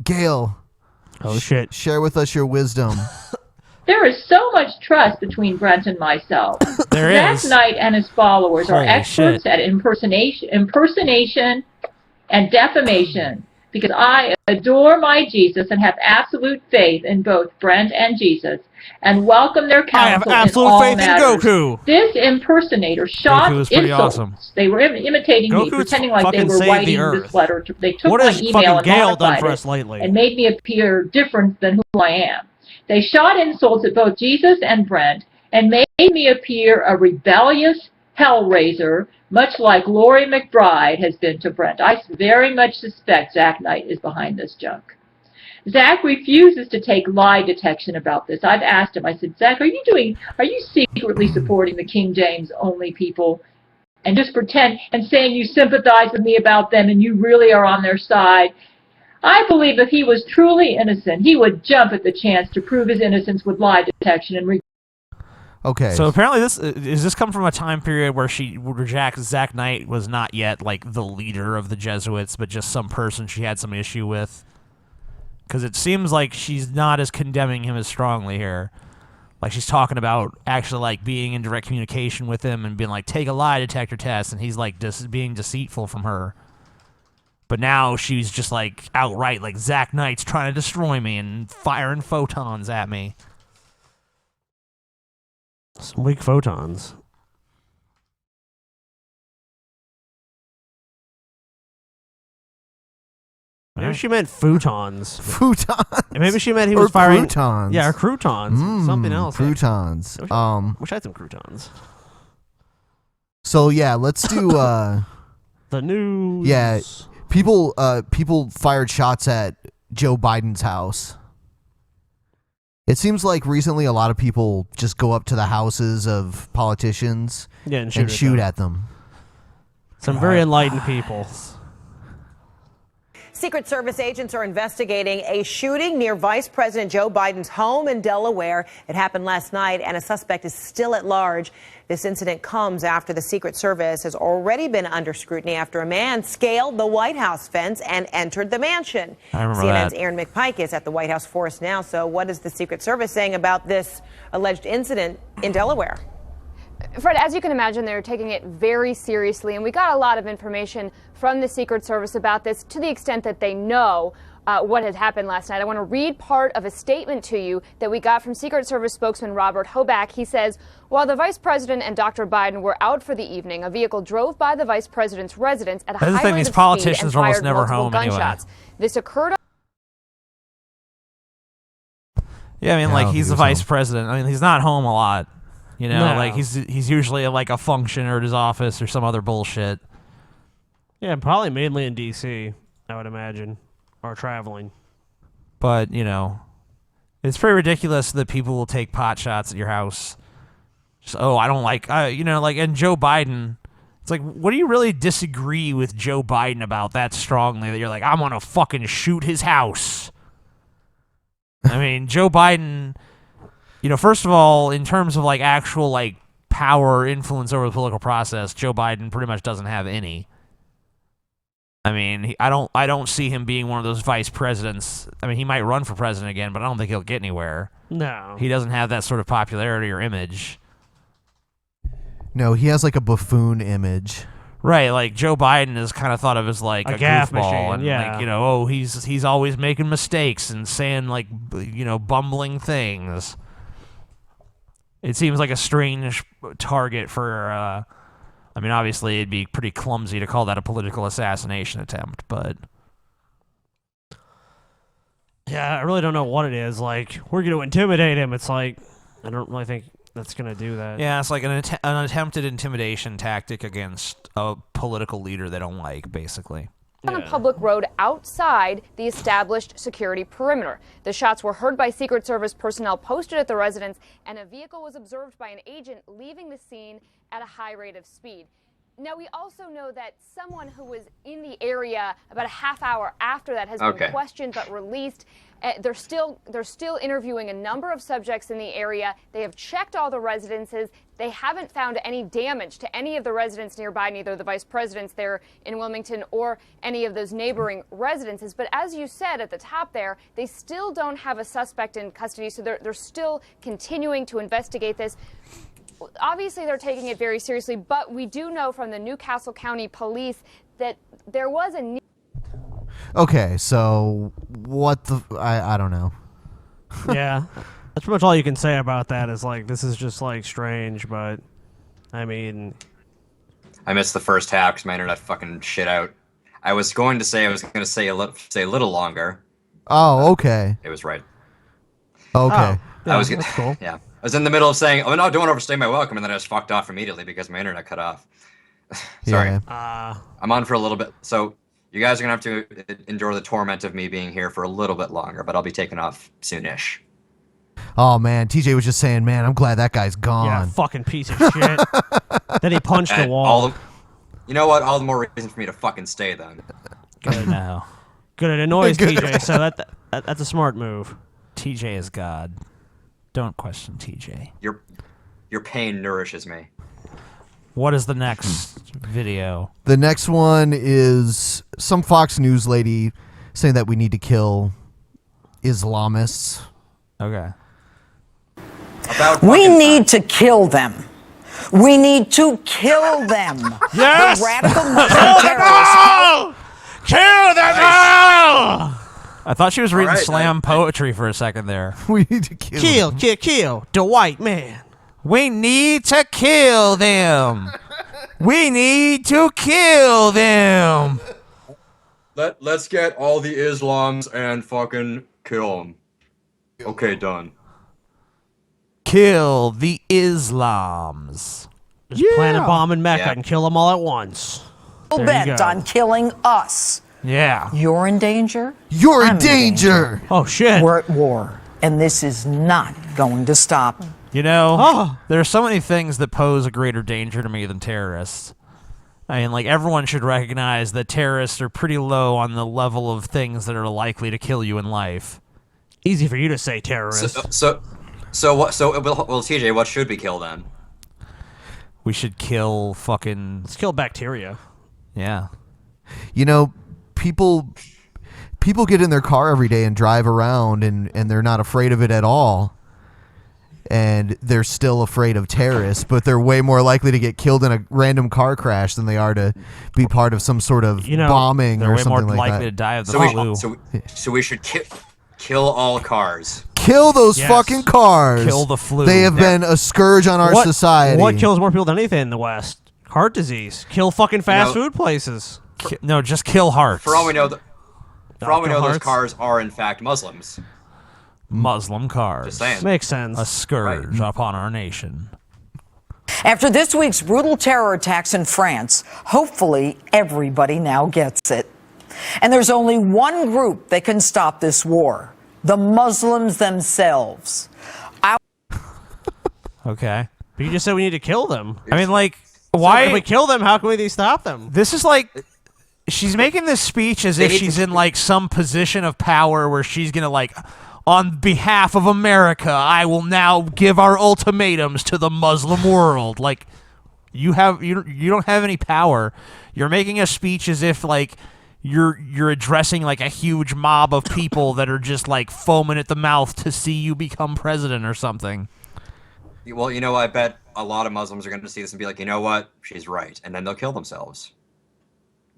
Gail, Oh shit. share with us your wisdom. There is so much trust between Brent and myself. There Zack is. Knight and his followers are Holy experts shit. at impersonation and defamation, because I adore my Jesus and have absolute faith in both Brent and Jesus and welcome their I have counsel in absolute all faith in matters. Goku. This impersonator shot Goku is pretty insults. awesome. They were imitating me, Goku's pretending like they fucking were saved writing the this earth. letter. They took What my has email fucking and Gail done modified for it us lately? and made me appear different than who I am. They shot insults at both Jesus and Brent and made me appear a rebellious hellraiser, much like Laurie McBride has been to Brent. I very much suspect Zack Knight is behind this junk. Zack refuses to take lie detection about this. I've asked him, I said, Zack, are you secretly supporting the King James only people? and just pretend and saying you sympathize with me about them and you really are on their side. I believe if he was truly innocent, he would jump at the chance to prove his innocence with lie detection and Okay. So apparently, does this come from a time period where Zack Knight was not yet like the leader of the Jesuits, but just some person she had some issue with? Because it seems like she's not as condemning him as strongly here. Like she's talking about actually like being in direct communication with him and being like, take a lie detector test, and he's like being deceitful from her. But now she's just like outright like Zack Knight's trying to destroy me and firing photons at me. Some weak photons. Maybe she meant futons. Futons. Maybe she meant he Or was firing croutons. Yeah, or croutons. Something else. Croutons. Wish I had some croutons. So yeah, let's do the news. Yeah, people fired shots at Joe Biden's house. It seems like recently a lot of people just go up to the houses of politicians and shoot at them. Some very enlightened people. Secret Service agents are investigating a shooting near Vice President Joe Biden's home in Delaware. It happened last night, and a suspect is still at large. This incident comes after the Secret Service has already been under scrutiny after a man scaled the White House fence and entered the mansion. I remember CNN's that. Aaron McPike is at the White House Forest now. So what is the Secret Service saying about this alleged incident in Delaware? Fred, as you can imagine, they're taking it very seriously, and we got a lot of information from the Secret Service about this to the extent that they know what had happened last night. I want to read part of a statement to you that we got from Secret Service spokesman Robert Hoback. He says, while the Vice President and Dr. Biden were out for the evening, a vehicle drove by the Vice President's residence at a high rate of These speed politicians and are almost fired never multiple home anyway. gunshots. This occurred. Yeah, I mean, Yeah, I like don't he's think the he's vice home. president. I mean, he's not home a lot. You know, No. like he's usually at like a function or at his office or some other bullshit. Yeah, probably mainly in D.C., I would imagine, or traveling. But, you know, it's pretty ridiculous that people will take pot shots at your house. Just, I don't like, you know, like, and Joe Biden, it's like, what do you really disagree with Joe Biden about that strongly that you're like, I'm gonna fucking shoot his house? I mean, Joe Biden, you know, first of all, in terms of like actual like power or influence over the political process, Joe Biden pretty much doesn't have any. I mean, I don't see him being one of those vice presidents. I mean, he might run for president again, but I don't think he'll get anywhere. No. He doesn't have that sort of popularity or image. No, he has like a buffoon image. Right, like Joe Biden is kind of thought of as like A a gaffe goofball, machine, and yeah. like, you know, he's always making mistakes and saying like, you know, bumbling things. It seems like a strange target for. I mean, obviously, it'd be pretty clumsy to call that a political assassination attempt, but Yeah, I really don't know what it is. Like, we're going to intimidate him. It's like, I don't really think that's going to do that. yeah, it's like an attempted intimidation tactic against a political leader they don't like, basically. On a public road outside the established security perimeter. The shots were heard by Secret Service personnel posted at the residence, and a vehicle was observed by an agent leaving the scene at a high rate of speed. Now, we also know that someone who was in the area about a half hour after that has been questioned but released. They're still interviewing a number of subjects in the area. They have checked all the residences. They haven't found any damage to any of the residents nearby, neither the vice presidents there in Wilmington or any of those neighboring residences. But as you said at the top there, they still don't have a suspect in custody, so they're still continuing to investigate this. Obviously, they're taking it very seriously, but we do know from the Newcastle County Police that there was a... Okay, so what the... I don't know. Yeah. That's pretty much all you can say about that is, like, this is just, like, strange, but, I mean... I missed the first half because my internet fucking shit out. I was going to say a little longer. Oh, okay. It was right. Okay. Yeah, I was that's cool. Yeah. I was in the middle of saying, "Oh no, don't overstay my welcome," and then I just fucked off immediately because my internet cut off. Sorry. Yeah. I'm on for a little bit, so you guys are gonna have to endure the torment of me being here for a little bit longer, but I'll be taking off soonish. Oh, man. TJ was just saying, man, I'm glad that guy's gone. Yeah, fucking piece of shit. Then he punched a wall. You know what? All the more reason for me to fucking stay then. Good now. Good. It annoys TJ, so that's a smart move. TJ is God. Don't question TJ. Your pain nourishes me. What is the next video? The next one is some Fox News lady saying that we need to kill Islamists. Okay. We need to kill them. We need to kill them. Yes! The radical Muslim terrorists. Kill them all! I thought she was reading right, slam poetry for a second there. We need to Kill the white man. We need to kill them. We need to kill them. Let's get all the Islams and fucking kill them. Okay, done. Kill the Islams. Just plant a bomb in Mecca and kill them all at once. There you Bent go. on killing us. Yeah. You're in danger. You're I'm in danger. Oh, shit. We're at war, and this is not going to stop. You know, there are so many things that pose a greater danger to me than terrorists. I mean, like, everyone should recognize that terrorists are pretty low on the level of things that are likely to kill you in life. Easy for you to say, terrorist. So what? So well, TJ, what should we kill then? We should kill fucking... Let's kill bacteria. Yeah. You know, people get in their car every day and drive around, and they're not afraid of it at all. And they're still afraid of terrorists, but they're way more likely to get killed in a random car crash than they are to be part of some sort of bombing they're or way more something like likely that. to die of the So flu. so we should kill all cars. Kill those fucking cars. Kill the flu. They have been a scourge on our society. What kills more people than anything in the West? Heart disease. Kill fucking fast food places. No, just kill hearts. For all we know, Kill those hearts? cars are in fact Muslims. Muslim cars. Just saying. Makes sense. A scourge upon our nation. After this week's brutal terror attacks in France, hopefully everybody now gets it. And there's only one group that can stop this war: the Muslims themselves. Okay. But you just said we need to kill them. I mean, like, So why... if we kill them, how can we stop them? This is like... She's making this speech as if she's in, like, some position of power where she's going to, like... On behalf of America, I will now give our ultimatums to the Muslim world. Like, you don't have any power. You're making a speech as if, like, you're addressing, like, a huge mob of people that are just, like, foaming at the mouth to see you become president or something. Well, you know, I bet a lot of Muslims are going to see this and be like, you know what, she's right, and then they'll kill themselves.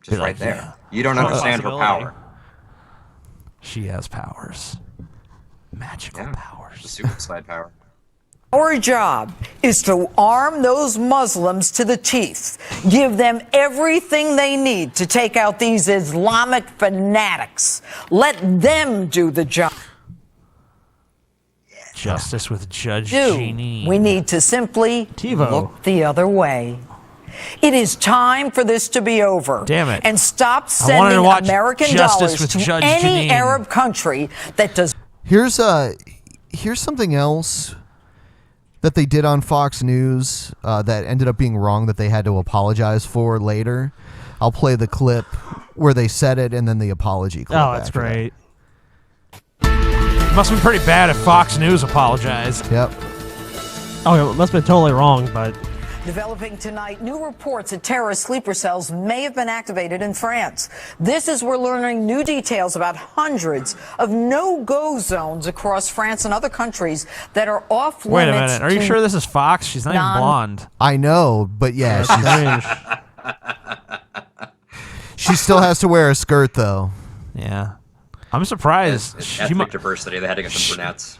Just Be right like, there. yeah. You don't understand her power. She has powers. Magical powers. Suicide power. Our job is to arm those Muslims to the teeth, give them everything they need to take out these Islamic fanatics. Let them do the job. Justice with Judge Jeanine. We need to simply TiVo. look the other way. It is time for this to be over. Damn it. And stop I wanted to sending watch American Justice dollars with to Judge any Jeanine. Arab country that does. Here's something else that they did on Fox News that ended up being wrong that they had to apologize for later. I'll play the clip where they said it and then the apology clip. Oh, that's after that. great. It must be pretty bad if Fox News apologized. Yep. Oh, it must have been totally wrong, but... Developing tonight, new reports that terrorist sleeper cells may have been activated in France. This is we're learning new details about hundreds of no-go zones across France and other countries that are off Wait a limits. minute. Are you sure this is Fox? She's not even blonde. I know, but yeah, she still has to wear a skirt though. Yeah. I'm surprised. Ethnic diversity, they had to get some brunettes.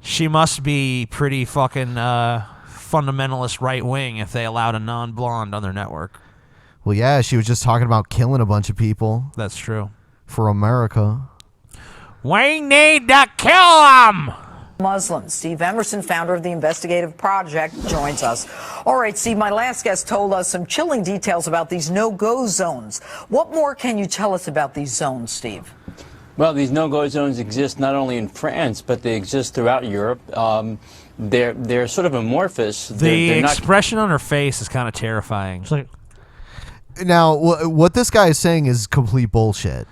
She must be pretty fucking fundamentalist right-wing if they allowed a non-blonde on their network. Well, yeah, she was just talking about killing a bunch of people. That's true. For America. We need to kill them! Muslims. Steve Emerson, founder of the Investigative Project, joins us. All right, Steve, my last guest told us some chilling details about these no-go zones. What more can you tell us about these zones, Steve? Well, these no-go zones exist not only in France, but they exist throughout Europe. They're sort of amorphous. The expression on her face is kind of terrifying. It's like, Now, what this guy is saying is complete bullshit.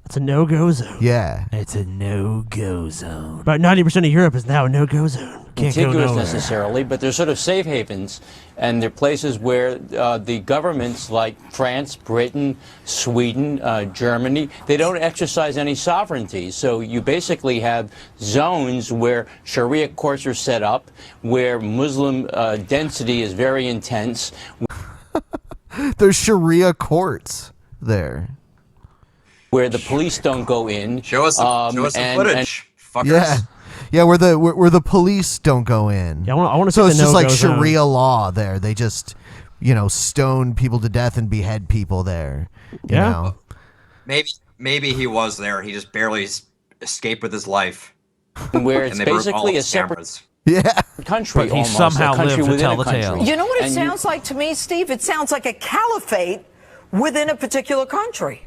It's a no-go zone. Yeah. It's a no-go zone. About 90% of Europe is now a no-go zone. Can't go contiguous nowhere. necessarily, but they're sort of safe havens, and they're places where the governments like France, Britain, Sweden, Germany, they don't exercise any sovereignty. So you basically have zones where Sharia courts are set up, where Muslim density is very intense. There's Sharia courts there. Where the police don't go in. Show us some footage, fuckers. Yeah, where the police don't go in. Yeah, I want to. So see it's the just like no-go zone. Sharia law there. They just, stone people to death and behead people there. You know? Maybe he was there. He just barely escaped with his life. Where it's And they broke all basically a his separate cameras. country. But he almost, somehow a country lived to within tell a the country. tale. You know what it And sounds like to me, Steve? It sounds like a caliphate within a particular country.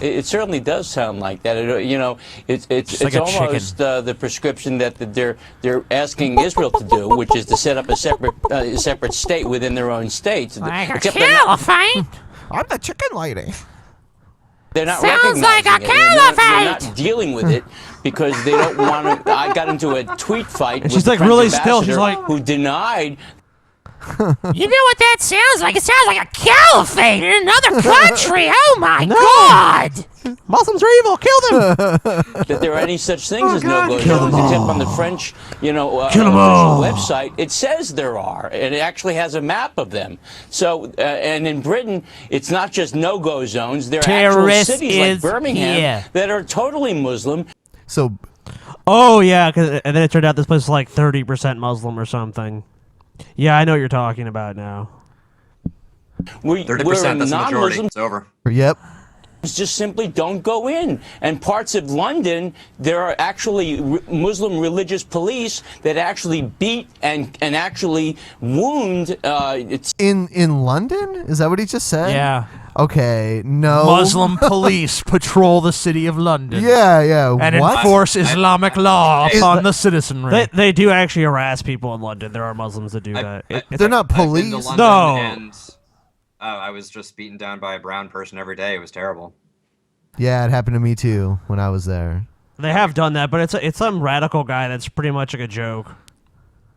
It certainly does sound like that. It's like a almost the prescription that they're asking Israel to do, which is to set up a separate state within their own states. Except I'm the chicken lady. they're not Sounds like a recognizing it, and they're not caliphate. dealing with it because they don't want to. I got into a tweet fight with she's the like French really still. She's ambassador like, who denied. You know what that sounds like? It sounds like a caliphate in another country. Oh my No. God! Muslims are evil. Kill them. that there are any such things as God. no-go Kill zones, them except all. on the French, Kill them official all. website. It says there are, and it actually has a map of them. So, and in Britain, it's not just no-go zones. There are Terrorist actual cities is like Birmingham here. that are totally Muslim. So, Oh yeah, and then it turned out this place was like 30% Muslim or something. Yeah, I know what you're talking about now. 30%, that's the majority. It's over. Yep. Just simply don't go in. And parts of London, there are actually Muslim religious police that actually beat and actually wound. In London? Is that what he just said? Yeah. Okay. No. Muslim police patrol the city of London. Yeah. And what? enforce Islamic law upon the citizenry. They do actually harass people in London. There are Muslims that do that. They're not I've been police. to London No. And I was just beaten down by a brown person every day. It was terrible. Yeah, it happened to me too when I was there. They have done that, but it's some radical guy that's pretty much like a joke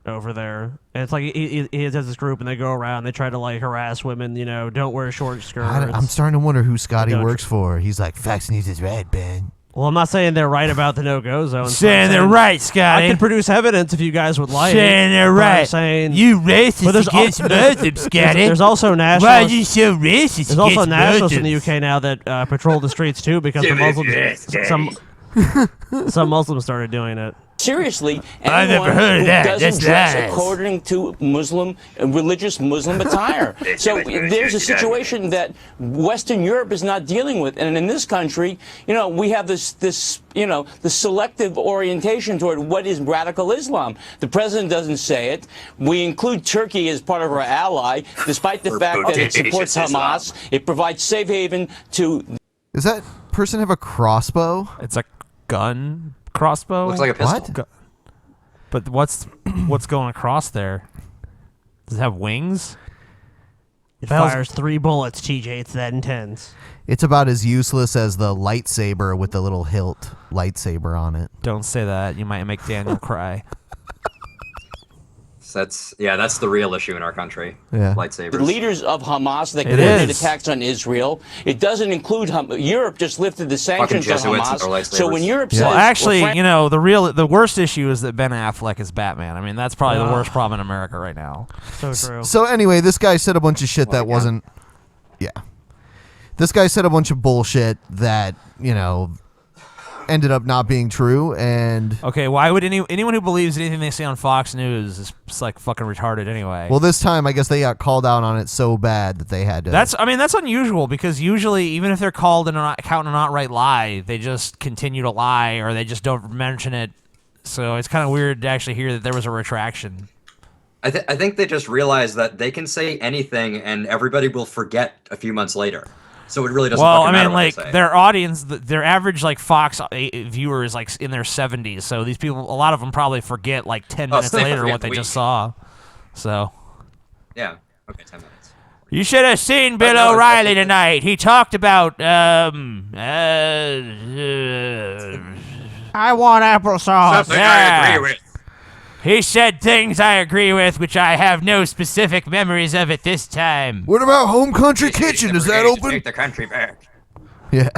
over there. And it's like he has this group, and they go around, they try to like harass women. Don't wear short skirts. I'm starting to wonder who Scotty Don't- works for. He's like, Fox News is red, Ben. Well, I'm not saying they're right about the no-go zone. Saying they're right, Scotty. I can produce evidence if you guys would like. Saying they're but I'm right. saying You racist but there's against Muslims, Scotty. There's also Why are nationalists. you so racist There's also against nationalists in the Muslims? UK now that patrol the streets too because the Muslims. Some Muslims started doing it. Seriously, I never anyone heard of who that. doesn't That's dress lies. according to religious Muslim attire. So there's a situation that Western Europe is not dealing with, and in this country, we have this the selective orientation toward what is radical Islam. The president doesn't say it. We include Turkey as part of our ally, despite the fact that it supports Hamas. It provides safe haven to. Does that person have a crossbow? It's a gun crossbow. Looks like a pistol. What? But what's going across there? Does it have wings? It fires 3 bullets, TJ. It's that intense. It's about as useless as the lightsaber with the little hilt lightsaber on it. Don't say that. You might make Daniel cry. That's the real issue in our country. Yeah. Lightsabers. The leaders of Hamas that It committed is. attacks on Israel. It doesn't include Europe. Just lifted the sanctions on Jesuits and their Hamas. lightsabers. So when Europe Well, says, actually, well, the worst issue is that Ben Affleck is Batman. I mean, that's probably the worst problem in America right now. So true. So anyway, this guy said a bunch of shit that wasn't. Yeah. This guy said a bunch of bullshit that, ended up not being true, and Okay, why would anyone who believes anything they say on Fox News is like fucking retarded anyway? well, this time I guess they got called out on it so bad that they had to. That's unusual because usually even if they're called an outright lie, they just continue to lie or they just don't mention it. So it's kind of weird to actually hear that there was a retraction. I think they just realized that they can say anything and everybody will forget a few months later. So it really doesn't Well, fucking I matter mean, what they like say. their audience, their average like Fox viewer is like in their 70s. So these people, a lot of them probably forget like 10 minutes so they later forget what the they just week. saw. So Yeah. Okay, 10 minutes. You should have seen Bill O'Reilly tonight. He talked about I want applesauce. Something I agree with. He said things I agree with, which I have no specific memories of at this time. What about Home Country Kitchen? Is that open? Take the country back. Yeah.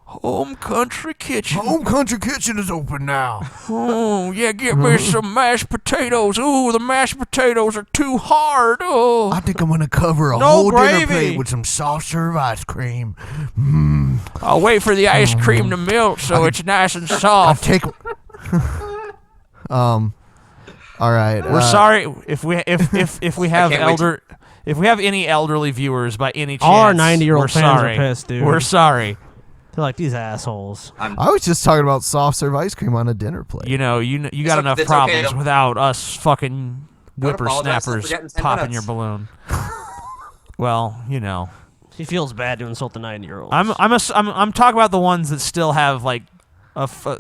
Home Country Kitchen. Home Country Kitchen is open now. Oh, yeah, get me some mashed potatoes. Ooh, the mashed potatoes are too hard. Oh. I think I'm going to cover a No whole gravy. dinner plate with some soft serve ice cream. I'll wait for the ice cream to melt so it's nice and soft. All right. We're sorry if we have if we have any elderly viewers by any chance. All our 90-year-old we're fans sorry. are pissed, dude. We're sorry. They're like, these assholes. I was just talking about soft serve ice cream on a dinner plate. You know, you got enough it's problems okay. without us fucking Don't apologize for whippersnappers getting 10 popping your minutes. balloon. Well, you know. He feels bad to insult the 90-year-olds. I'm talking about the ones that still have like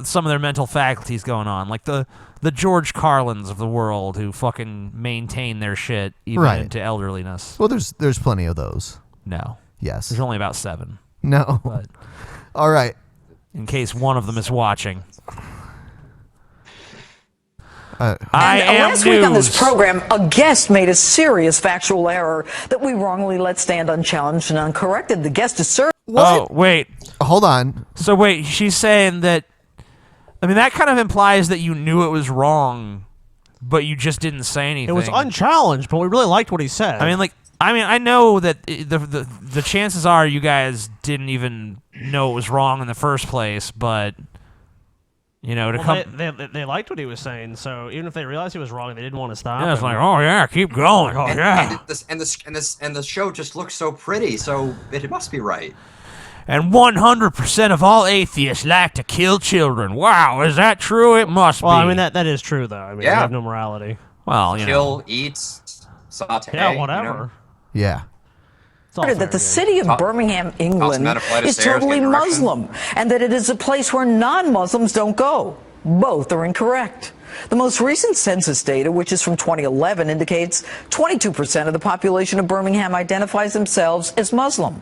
some of their mental faculties going on, like the George Carlins of the world who fucking maintain their shit even Right. into elderliness. Well, there's plenty of those. No. Yes. There's only about 7. No. But all right. In case one of them is watching. I And am last week on this news. program, a guest made a serious factual error that we wrongly let stand unchallenged and uncorrected. The guest is served. Oh, wait. Hold on. So wait, she's saying that, I mean, that kind of implies that you knew it was wrong, but you just didn't say anything. It was unchallenged, but we really liked what he said. I know that the chances are you guys didn't even know it was wrong in the first place, but you know, to come. They liked what he was saying, so even if they realized he was wrong, they didn't want to stop. Yeah, it's him. like, oh yeah, keep going. Oh And, yeah. and the show just looks so pretty, so it must be right. And 100% of all atheists like to kill children. Wow, is that true? It must be. Well, I mean that is true though. I mean, Yeah. they have no morality. Well, you Kill, know. eat, saute. Yeah, you whatever. know? Yeah. That the city of Birmingham, England, Toss them out a is stairs, totally get direction. Muslim, and that it is a place where non-Muslims don't go. Both are incorrect. The most recent census data, which is from 2011, indicates 22% of the population of Birmingham identifies themselves as Muslim.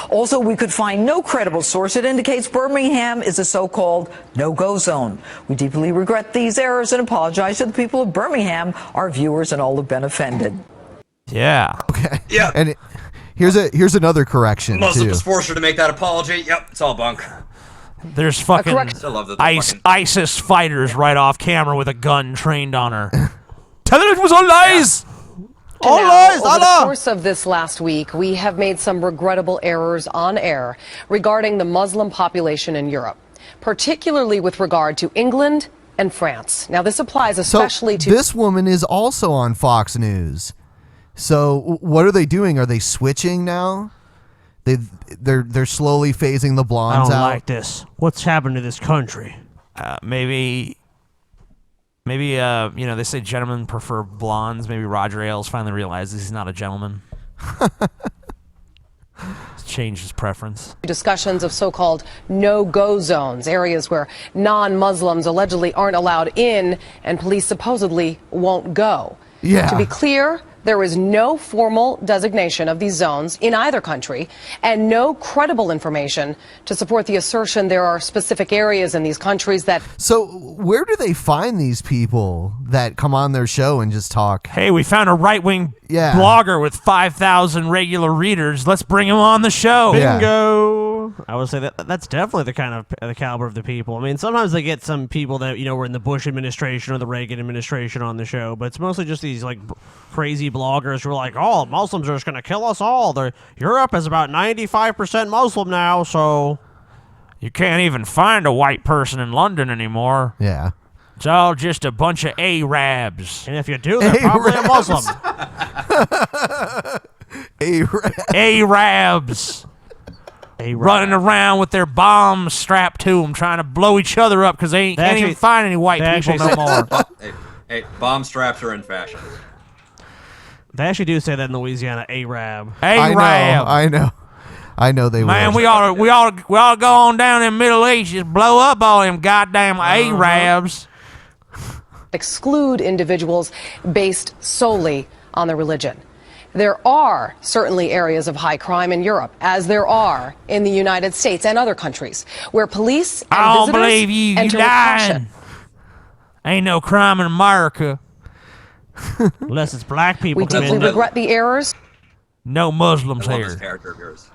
Also, we could find no credible source that indicates Birmingham is a so-called no-go zone. We deeply regret these errors and apologize to the people of Birmingham, our viewers, and all who've been offended. Yeah. Okay. Yeah. And here's another correction Muslim too. just forced her to make that apology. Yep, it's all bunk. There's fucking I love that they're fucking- ISIS fighters right off camera with a gun trained on her. Tell her it was all lies. All lies. Over the Allah. course of this last week, we have made some regrettable errors on air regarding the Muslim population in Europe, particularly with regard to England and France. Now, this applies especially to This woman is also on Fox News. So what are they doing? Are they switching now? They're slowly phasing the I blondes don't out. like this. What's happened to this country? Maybe you know, they say gentlemen prefer blondes. Maybe Roger Ailes finally realizes he's not a gentleman. He's changed his preference. discussions of so-called no-go zones, areas where non-Muslims allegedly aren't allowed in and police supposedly won't go. Yeah. To be clear, there is no formal designation of these zones in either country and no credible information to support the assertion there are specific areas in these countries that... So where do they find these people that come on their show and just talk? Hey, we found a right-wing Yeah. blogger with 5,000 regular readers. Let's bring him on the show. Yeah. Bingo. I would say that's definitely the kind of the caliber of the people. I mean, sometimes they get some people that were in the Bush administration or the Reagan administration on the show, but it's mostly just these like crazy bloggers who are like, "Oh, Muslims are just going to kill us all." Europe is about 95% Muslim now, so you can't even find a white person in London anymore. Yeah. It's all just a bunch of Arabs. And if you do, they're probably a Muslim. Arabs. Running around with their bombs strapped to them, trying to blow each other up because they can't even find any white people no more. Hey, bomb straps are in fashion. They actually do say that in Louisiana, Arab. I know they Man, will. we ought to go on down in the Middle East, just blow up all them goddamn Arabs. exclude individuals based solely on their religion. There are certainly areas of high crime in Europe, as there are in the United States and other countries, where police and I don't visitors believe you. You enter with caution. lying. Ain't no crime in America. Unless it's black people. We deeply regret the errors. No Muslims I love here. this character of yours.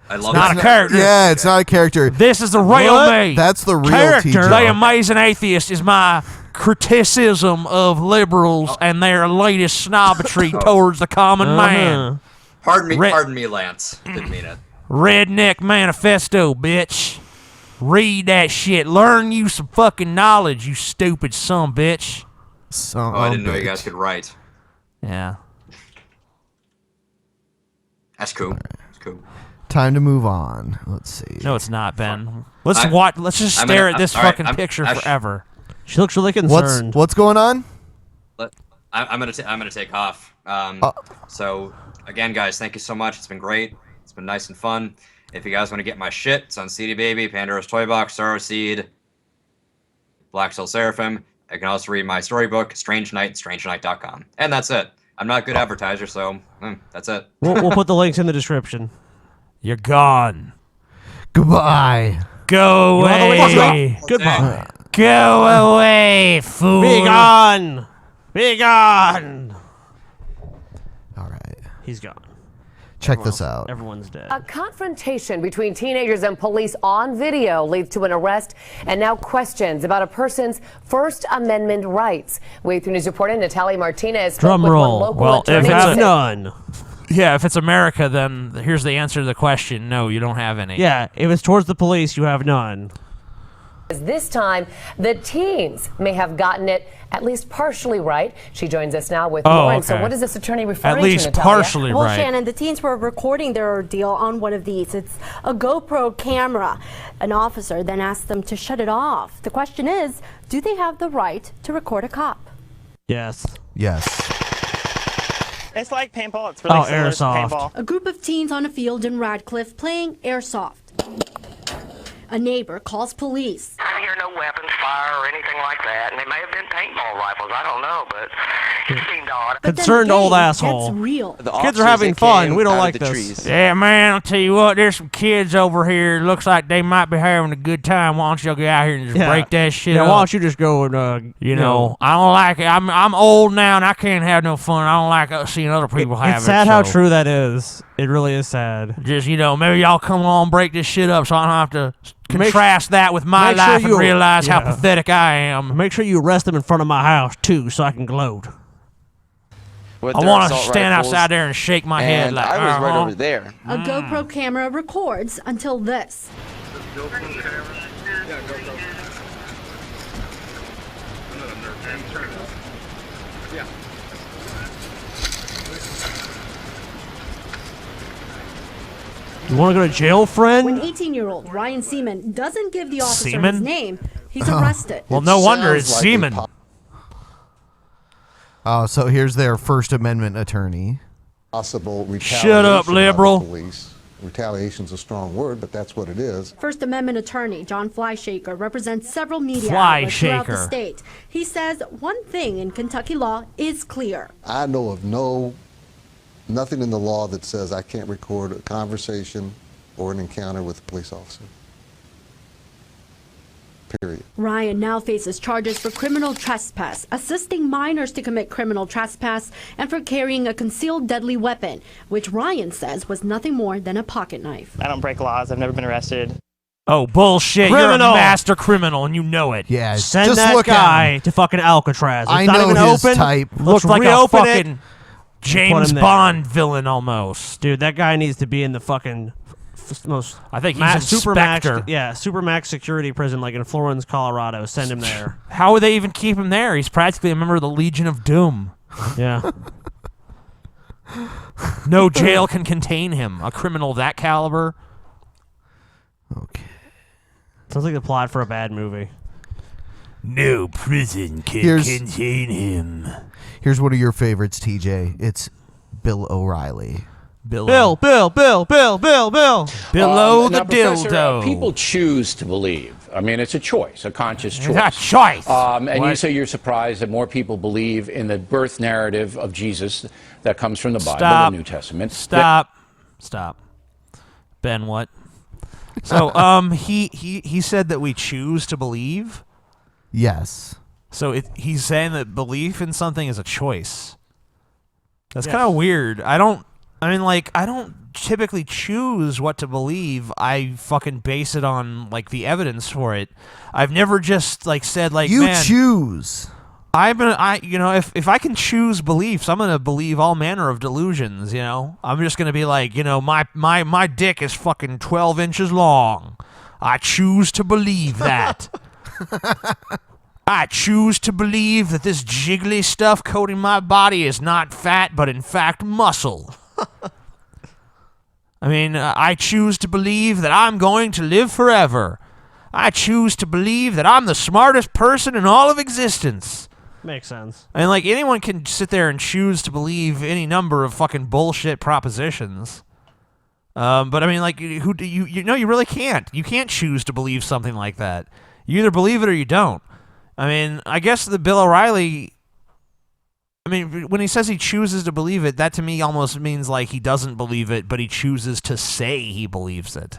I It's love not this a character. Yeah, it's not a character. This is the real What? me. That's the real character. TJ. The Amazing Atheist is my criticism of liberals and their latest snobbery towards the common man. Pardon me, Lance. Didn't mean it. Redneck Manifesto, bitch. Read that shit. Learn you some fucking knowledge, you stupid son bitch. Oh, I didn't know you guys could write. Yeah. That's cool. That's cool. Time to move on. Let's see. No, it's not, Ben. Let's I- watch. Let's just I'm stare gonna- at this all right, fucking I'm- picture I- forever. She looks really concerned. What's going on? I'm gonna take off. So again, guys, thank you so much. It's been great. It's been nice and fun. If you guys want to get my shit, it's on CD Baby, Pandora's Toy Box, Sorrow Seed, Black Soul Seraphim. I can also read my storybook, Strange Night, StrangeNight.com. And that's it. I'm not a good advertiser, so that's it. We'll put the links in the description. You're gone. Goodbye. Go You want the links? away. Goodbye. Go away, fool. Be gone. Be gone. All right. He's gone. Check this out. Everyone's dead. A confrontation between teenagers and police on video leads to an arrest and now questions about a person's First Amendment rights. Wade 3 News reporter Natalie Martinez spoke Drum with one roll. local Well, if attorney. it's Have a- none. Yeah, if it's America, then here's the answer to the question. No, you don't have any. Yeah, if it's towards the police, you have none. This time, the teens may have gotten it at least partially right. She joins us now with more. And so okay. what is this attorney referring At least to, Natalia? partially Well, right. Shannon, the teens were recording their ordeal on one of these. It's a GoPro camera. An officer then asked them to shut it off. The question is, do they have the right to record a cop? Yes. Yes. It's like paintball. It's really similar to airsoft. paintball. A group of teens on a field in Radcliffe playing airsoft. A neighbor calls police. I hear no weapons fire or anything like that, and they may have been paintball rifles. I don't know, but it seemed odd. Concerned old asshole. That's real. Kids are having fun. We don't like this. Yeah, man, I'll tell you what, there's some kids over here. Looks like they might be having a good time. Why don't y'all get out here and just break that shit Yeah, up? why don't you just go and, You know, I don't like it. I'm old now and I can't have no fun. I don't like seeing other people have it. It's sad how so true that is. It really is sad. Just, maybe y'all come along and break this shit up so I don't have to contrast that with my make sure life and you- realize how yeah. pathetic I am. Make sure you arrest them in front of my house, too, so I can gloat. I want to stand outside there and shake my head like, I was right uh-huh. over there. A GoPro camera records until this. You want to go to jail, friend? When 18-year-old Ryan Seaman doesn't give the officer Seaman? his name, he's arrested. Well, no wonder it's semen. Oh, so here's their First Amendment attorney. Possible retaliation. Shut up, by the liberal. Police. Retaliation's a strong word, but that's what it is. First Amendment attorney John Flyshaker represents several media outlets throughout the Flyshaker. state. He says one thing in Kentucky law is clear. I know of nothing in the law that says I can't record a conversation or an encounter with a police officer. Period. Ryan now faces charges for criminal trespass, assisting minors to commit criminal trespass, and for carrying a concealed deadly weapon, which Ryan says was nothing more than a pocket knife. I don't break laws. I've never been arrested. Oh, bullshit. Criminal. You're a master criminal and you know it. Yeah, Send just that look guy at him. to fucking Alcatraz. It's I not know even his open. type. Looks Let's like a reopen fucking it. James him there. Bond villain almost. Dude, that guy needs to be in the fucking most. I think he's supermax. Spectre. Yeah, supermax security prison, like in Florence, Colorado. Send him there. How would they even keep him there? He's practically a member of the Legion of Doom. Yeah. No jail can contain him. A criminal of that caliber. Sounds like the plot for a bad movie. No prison can Here's- contain him. Here's one of your favorites, TJ. It's Bill O'Reilly. Bill. Bill. Below the Professor, dildo. people choose to believe. I mean, it's a choice, a conscious choice. A choice. And you What? say you're surprised that more people believe in the birth narrative of Jesus that comes from the Bible, the New Testament. Stop. Ben, what? So, he said that we choose to believe. Yes. So he's saying that belief in something is a choice. That's Yes. kind of weird. I don't typically choose what to believe. I fucking base it on like the evidence for it. I've never just like said like You man, choose. if I can choose beliefs, I'm gonna believe all manner of delusions. I'm just gonna be like, my dick is fucking 12 inches long. I choose to believe that. I choose to believe that this jiggly stuff coating my body is not fat, but in fact muscle. I choose to believe that I'm going to live forever. I choose to believe that I'm the smartest person in all of existence. Makes sense. Anyone can sit there and choose to believe any number of fucking bullshit propositions. But who do you really can't. You can't choose to believe something like that. You either believe it or you don't. I guess the Bill O'Reilly, when he says he chooses to believe it, that to me almost means like he doesn't believe it, but he chooses to say he believes it.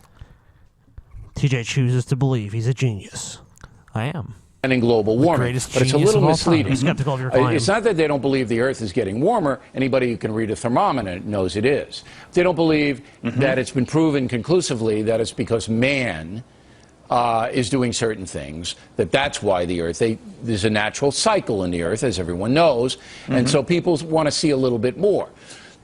TJ chooses to believe. He's a genius. I am. In global warming, but it's a little misleading. Skeptical of your claim. It's not that they don't believe the Earth is getting warmer. Anybody who can read a thermometer knows it is. They don't believe that it's been proven conclusively that it's because man is doing certain things, that's why the Earth, there's a natural cycle in the Earth, as everyone knows, and so people want to see a little bit more.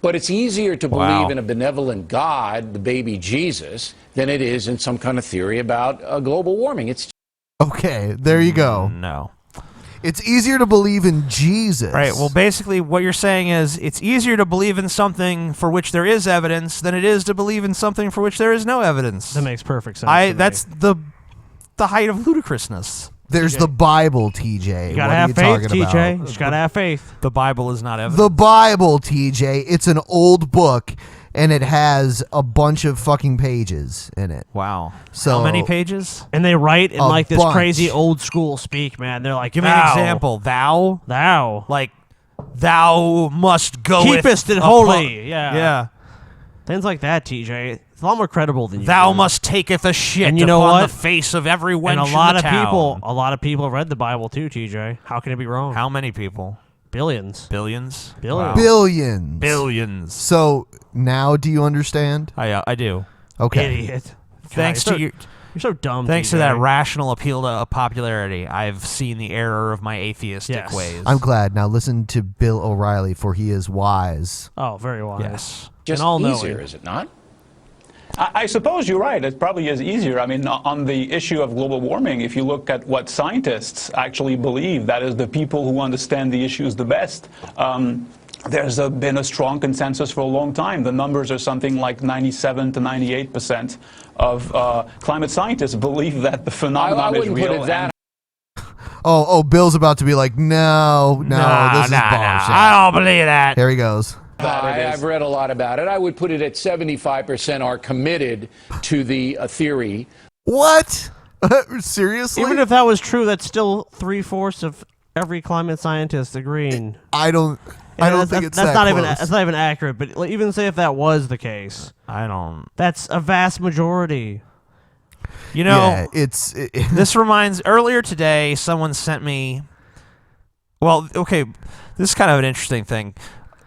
But it's easier to believe in a benevolent God, the baby Jesus, than it is in some kind of theory about global warming. It's Okay, there you go. No. It's easier to believe in Jesus. Right. Well, basically, what you're saying is it's easier to believe in something for which there is evidence than it is to believe in something for which there is no evidence. That makes perfect sense. That's the height of ludicrousness. There's the Bible, TJ. You gotta have faith, TJ. You just gotta have faith. The Bible is not evidence. The Bible, TJ. It's an old book, and it has a bunch of fucking pages in it. Wow. So how many pages? And they write in A this bunch. crazy old school speak, man. They're like, Give me an example. Thou. Like, thou must go keepest it holy. Yeah. Yeah. Things like that, TJ. It's a lot more credible than you. Thou think. must taketh a shit And you know upon what? the face of every wench And a in lot the of town. people read the Bible too, TJ. How can it be wrong? How many people? Billions. Billions? Billions. Billions. Billions. So now do you understand? I do. Okay. Idiot. Thanks God, to you. You're so dumb. Thanks to TJ. that rational appeal to popularity, I've seen the error of my atheistic Yes. ways. I'm glad. Now listen to Bill O'Reilly, for he is wise. Oh, very wise. Yes. just all knowing. easier, is it not? I suppose you're right. It probably is easier. I mean, on the issue of global warming, if you look at what scientists actually believe, that is the people who understand the issues the best, there's been a strong consensus for a long time. The numbers are something like 97 to 98% of climate scientists believe that the phenomenon I is wouldn't real. put it that. Oh, Bill's about to be like, no, this is bullshit. I don't believe that. Here he goes. I've read a lot about it. I would put it at 75% are committed to the theory. What? Seriously? Even if that was true, that's still 3/4 of every climate scientist agreeing. I don't think it's that's that not close. even that's not even accurate. But like, even say if that was the case, I don't. that's a vast majority. You know, Yeah, this reminds. Earlier today, someone sent me. Well, okay, this is kind of an interesting thing.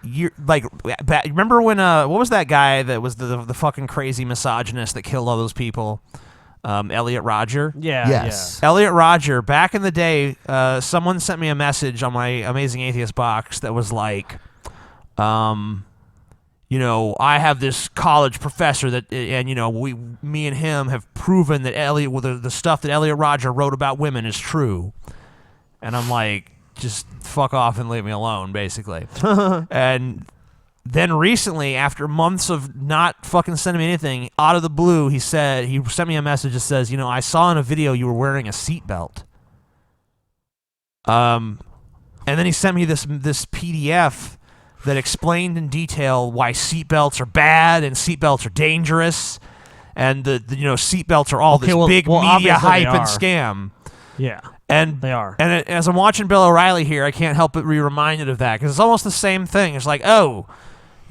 You remember when what was that guy that was the fucking crazy misogynist that killed all those people? Elliot Rodger. Yeah. Yes. Yeah. Elliot Rodger. Back in the day, someone sent me a message on my Amazing Atheist box that was like, you know, I have this college professor that, and you know, me and him have proven that the stuff that Elliot Rodger wrote about women is true, and I'm like, just fuck off and leave me alone, basically. And then recently, after months of not fucking sending me anything, out of the blue, he sent me a message that says, you know, I saw in a video you were wearing a seatbelt. And then he sent me this PDF that explained in detail why seatbelts are bad and seatbelts are dangerous, and the seatbelts are all this big media hype and scam. Yeah, and they are. And as I'm watching Bill O'Reilly here, I can't help but be reminded of that because it's almost the same thing. It's like, oh,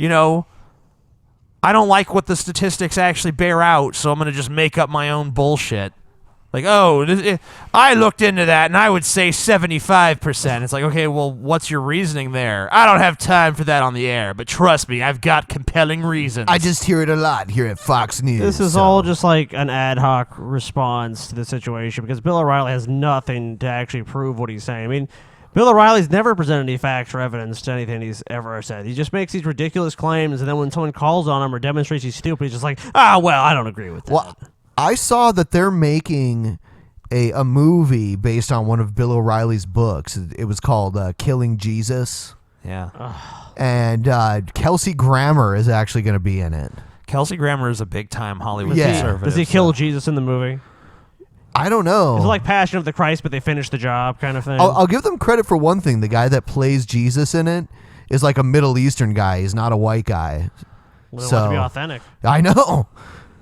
I don't like what the statistics actually bear out, so I'm going to just make up my own bullshit. Like, I looked into that, and I would say 75%. It's like, okay, well, what's your reasoning there? I don't have time for that on the air, but trust me, I've got compelling reasons. I just hear it a lot here at Fox News. This is all just like an ad hoc response to the situation because Bill O'Reilly has nothing to actually prove what he's saying. I mean, Bill O'Reilly's never presented any facts or evidence to anything he's ever said. He just makes these ridiculous claims, and then when someone calls on him or demonstrates he's stupid, he's just like, well, I don't agree with that. Well, I saw that they're making a movie based on one of Bill O'Reilly's books. It was called Killing Jesus. Yeah. And Kelsey Grammer is actually going to be in it. Kelsey Grammer is a big-time Hollywood conservative. Does he kill Jesus in the movie? I don't know. Is it like Passion of the Christ, but they finish the job kind of thing? I'll give them credit for one thing. The guy that plays Jesus in it is like a Middle Eastern guy. He's not a white guy. Well, they want to be authentic. I know.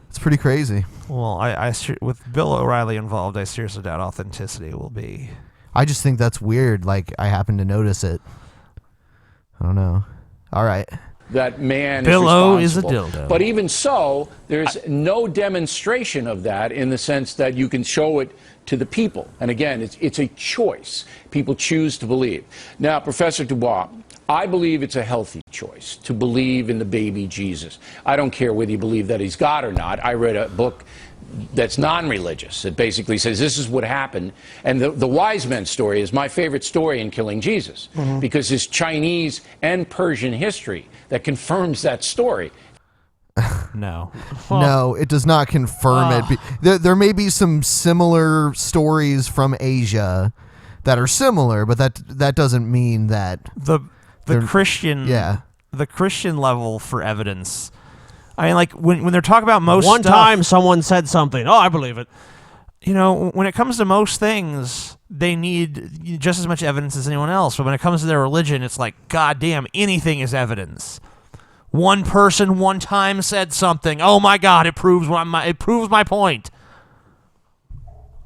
It's pretty crazy. Well, I with Bill O'Reilly involved, I seriously doubt authenticity will be. I just think that's weird. Like, I happen to notice it. I don't know. All right. That man Bill O is is a responsible. dildo. But even so, there's no demonstration of that in the sense that you can show it to the people. And again, it's a choice. People choose to believe. Now, Professor Dubois, I believe it's a healthy choice to believe in the baby Jesus. I don't care whether you believe that he's God or not. I read a book that's non-religious. It basically says this is what happened. And the wise men story is my favorite story in Killing Jesus because it's Chinese and Persian history that confirms that story. No. No, it does not confirm it. There may be some similar stories from Asia that are similar, but that doesn't mean that the Christian the Christian level for evidence. I mean, like when they're talking about most One stuff, time someone said something. Oh, I believe it. When it comes to most things, they need just as much evidence as anyone else. But when it comes to their religion, it's like, goddamn, anything is evidence. One person one time said something. Oh my God, it proves my point.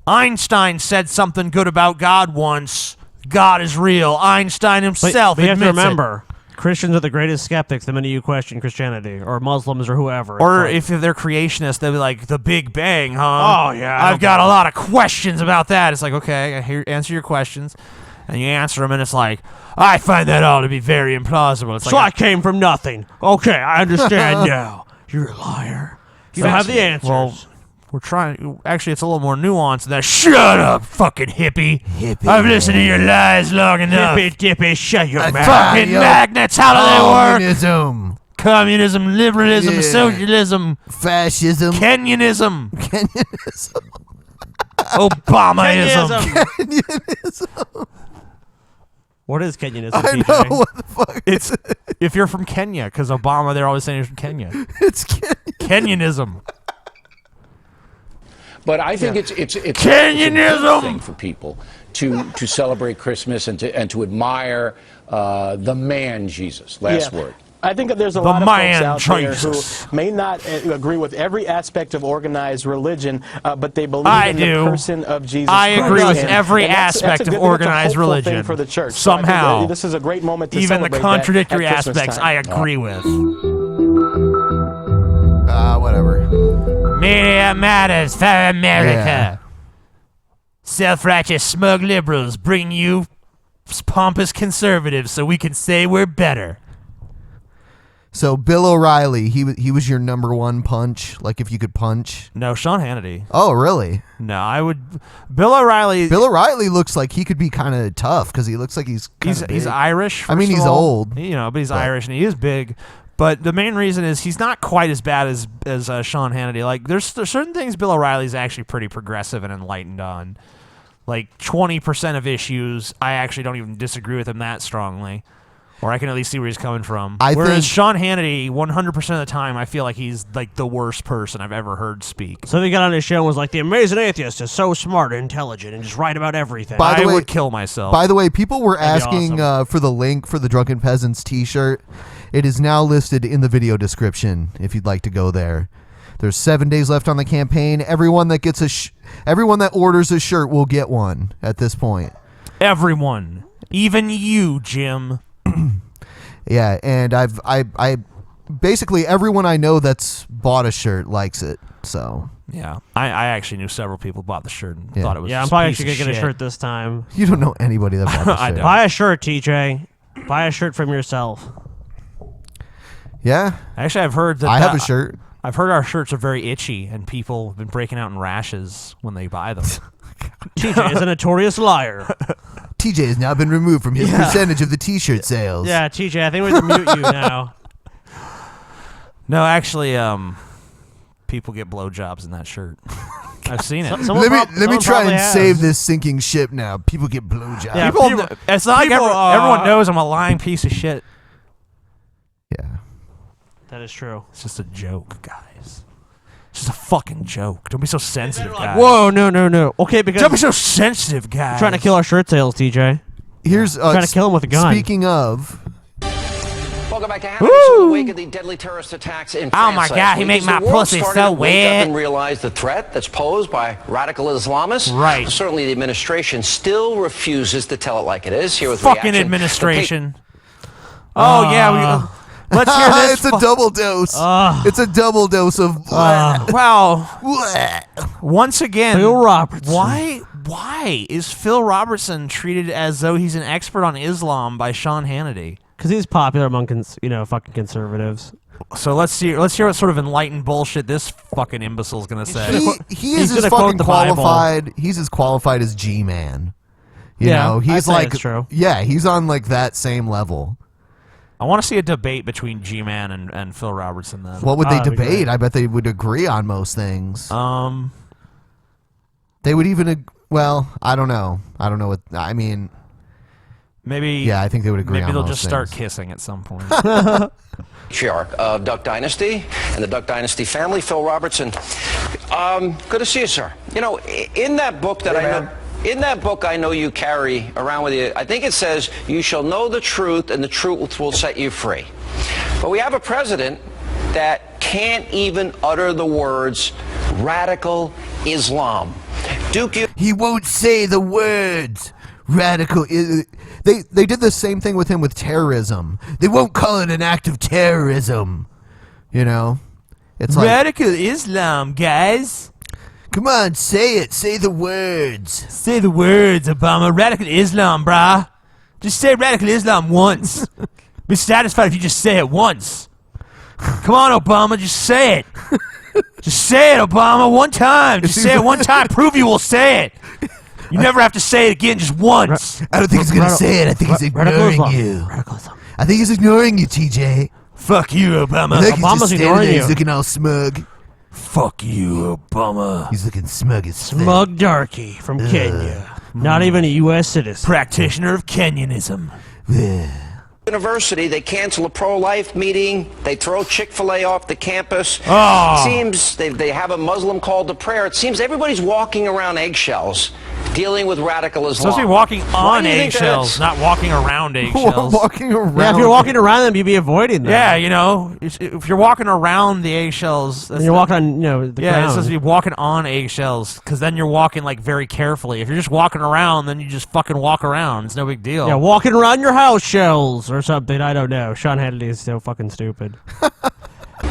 Einstein said something good about God once. God is real. Einstein himself but you have to admits remember, Christians are the greatest skeptics the minute you question Christianity, or Muslims, or whoever. Or if they're creationists, they'll be like, the Big Bang, huh? Oh, yeah. I've got a lot of questions about that. It's like, okay, answer your questions. And you answer them, and it's like, I find that all to be very implausible. It's So like, I came from nothing. Okay, I understand now. You're a liar. You don't have the answers. Well, we're trying. Actually, it's a little more nuanced than that. Shut up, fucking hippie. I've listened to your lies long enough. Hippie dippy, shut your mouth. Fucking magnets, how do they work? Communism. Communism, liberalism, Yeah. Socialism, Fascism. Kenyanism, Kenyanism. Obamaism. Kenyanism. What is Kenyanism? I TJ? know what the fuck. It's if you're from Kenya, because Obama, they're always saying he's from Kenya. It's Kenyanism. But I think it's a Kenyanism! good thing for people to celebrate Christmas and to admire the man Jesus. Last word. I think that there's a The lot of man folks out there Jesus. who may not agree with every aspect of organized religion, but they believe I in do. the person of Jesus I Christ. agree with And- every and that's a aspect good of thing. It's a organized hopeful religion. thing for the church. So I think Somehow. that this is a great moment to Even the celebrate contradictory that at Christmas aspects, time. I agree with. whatever. Media matters for America. Yeah. Self-righteous, smug liberals bring you pompous conservatives so we can say we're better. So Bill O'Reilly, he was your number one punch, like if you could punch. No, Sean Hannity. Oh, really? No, I would. Bill O'Reilly. Bill O'Reilly looks like he could be kind of tough because he looks like he's He's Irish. I mean, first of he's all. old, but he's Irish and he is big. But the main reason is he's not quite as bad as Sean Hannity. Like there's certain things Bill O'Reilly's actually pretty progressive and enlightened on. Like 20% of issues, I actually don't even disagree with him that strongly. Or I can at least see where he's coming from. I Whereas think- Sean Hannity, 100% of the time, I feel like he's like the worst person I've ever heard speak. So he got on his show and was like, the amazing atheist is so smart and intelligent and just right about everything. By the I way- would kill myself. By the way, people were That'd be asking awesome. for the link for the Drunken Peasants t-shirt. It is now listed in the video description if you'd like to go there. There's 7 days left on the campaign. Everyone that gets everyone that orders a shirt will get one at this point. Everyone, even you, Jim. Yeah, and I basically everyone I know that's bought a shirt likes it. So Yeah, I actually knew several people bought the shirt and Yeah. thought it was. Yeah, I'm just probably piece actually of going to get a shit. shirt this time. you don't know anybody that bought the I shirt. don't. Buy a shirt, TJ. Buy a shirt from yourself. Yeah, Actually, I've heard that I have a shirt. I've heard our shirts are very itchy, and people have been breaking out in rashes when they buy them. TJ is a notorious liar. TJ has now been removed from his percentage of the t-shirt sales. Yeah, TJ, I think we have to mute you now. No, actually, people get blowjobs in that shirt. I've seen it. Let me try and save this sinking ship now. People get blowjobs. Yeah, People, it's not like people, everyone knows I'm a lying piece of shit. Yeah. That is true. It's just a joke, guys. It's just a fucking joke. Don't be so sensitive, guys. Whoa, no. Okay, because Don't be so sensitive, guys. you're trying to kill our shirt sales, TJ. Here's trying to kill him with a gun. Speaking of, Welcome back to Hannity. So in the wake of the deadly terrorist attacks in France my last God, he week, make as my the world pussy started so to wake up wet. and realize the threat that's posed by radical Islamists. Right. Certainly, the administration still refuses to tell it like it is. Here with Fucking reaction. administration. Yeah. Let's hear this. it's a double dose. It's a double dose of. Wow. Once again, Phil Robertson. Why is Phil Robertson treated as though he's an expert on Islam by Sean Hannity? Because he's popular among fucking conservatives. So let's hear what sort of enlightened bullshit this fucking imbecile's gonna say. He is as fucking qualified. He's as qualified as G-Man. You know, he's I'd say like, it's true. yeah, he's on like that same level. I want to see a debate between G-Man and Phil Robertson then. What would they that'd be debate? great. I bet they would agree on most things. They would even. Well, I don't know. I don't know what. I mean, maybe. Yeah, I think they would agree. Maybe on they'll most just start things. kissing at some point. Patriarch of Duck Dynasty and the Duck Dynasty family, Phil Robertson. Good to see you, sir. You know, in that book that I know you carry around with you, I think it says, "You shall know the truth, and the truth will set you free." But we have a president that can't even utter the words "radical Islam." He won't say the words. Radical. They did the same thing with him with terrorism. They won't call it an act of terrorism. You know, it's like Radical Islam, guys. Come on, say it. Say the words. Say the words, Obama. Radical Islam, brah. Just say radical Islam once. Be satisfied if you just say it once. Come on, Obama, just say it. Just say it, Obama, one time. Just say it one time. Prove you will say it. You never have to say it again, just once. I don't think he's gonna say it. I think he's ignoring you. I think he's ignoring you, TJ. Fuck you, Obama. Look, he's Obama's just standing ignoring there. you. He's looking all smug. Fuck you, Obama. He's looking smug as fuck. Smug darky from Kenya. Not even a U.S. citizen. Practitioner of Kenyanism. University, they cancel a pro-life meeting. They throw Chick-fil-A off the campus. Oh. Seems they have a Muslim call to prayer. It seems everybody's walking around eggshells, dealing with radical Islam. Supposed to be walking Why on do you think that eggshells, is? not walking around eggshells. Walking around. Yeah, if you're walking around them, you'd be avoiding them. Yeah, you know, if you're walking around the eggshells, And you're walking on, the yeah, ground. it's supposed to be walking on eggshells, because then you're walking like very carefully. If you're just walking around, then you just fucking walk around. It's no big deal. Yeah, walking around your house shells or something. I don't know. Sean Hannity is so fucking stupid.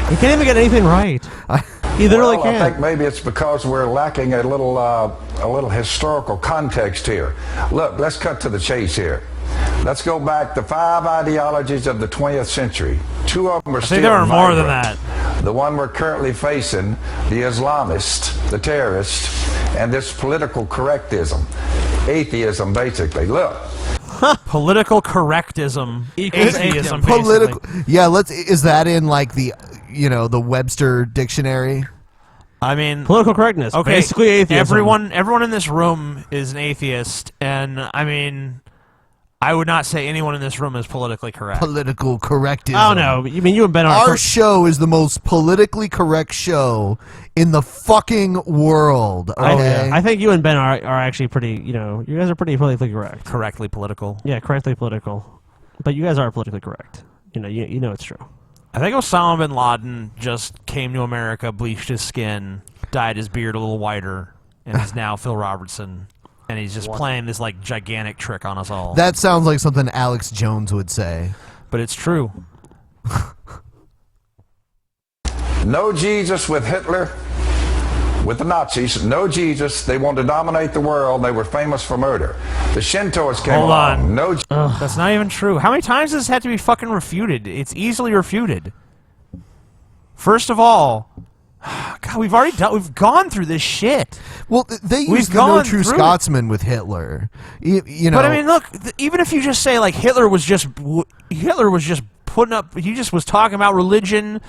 He can't even get anything right. He literally I can't. think maybe it's because we're lacking a little historical context here. Look, let's cut to the chase here. Let's go back to 5 ideologies of the 20th century. 2 of them are still there are more than vibrant. The one we're currently facing, the Islamist, the terrorist, and this political correctism, atheism, basically. Look. Political correctism equals atheism. Political. Basically. Yeah, is that in like the the Webster dictionary? I mean, political correctness. Okay, Basically atheism. Everyone in this room is an atheist, and I mean, I would not say anyone in this room is politically correct. Political correctism. Oh no, you mean you and Ben are. Our show is the most politically correct show in the fucking world. Okay? I think you and Ben are actually pretty. You know, you guys are pretty politically correct. Correctly political. Yeah, correctly political. But you guys are politically correct. You know it's true. I think Osama bin Laden just came to America, bleached his skin, dyed his beard a little whiter, and is now Phil Robertson. And he's just playing this like gigantic trick on us all. That sounds like something Alex Jones would say. But it's true. No Jesus with Hitler, with the Nazis. No Jesus. They wanted to dominate the world. They were famous for murder. The Shintoists came Hold along. on. No. That's not even true. How many times does this have to be fucking refuted? It's easily refuted. First of all, God, we've gone through this shit. Well, they used the no true Scotsman with Hitler. You know. But I mean, look, even if you just say like Hitler was just putting up, he just was talking about religion,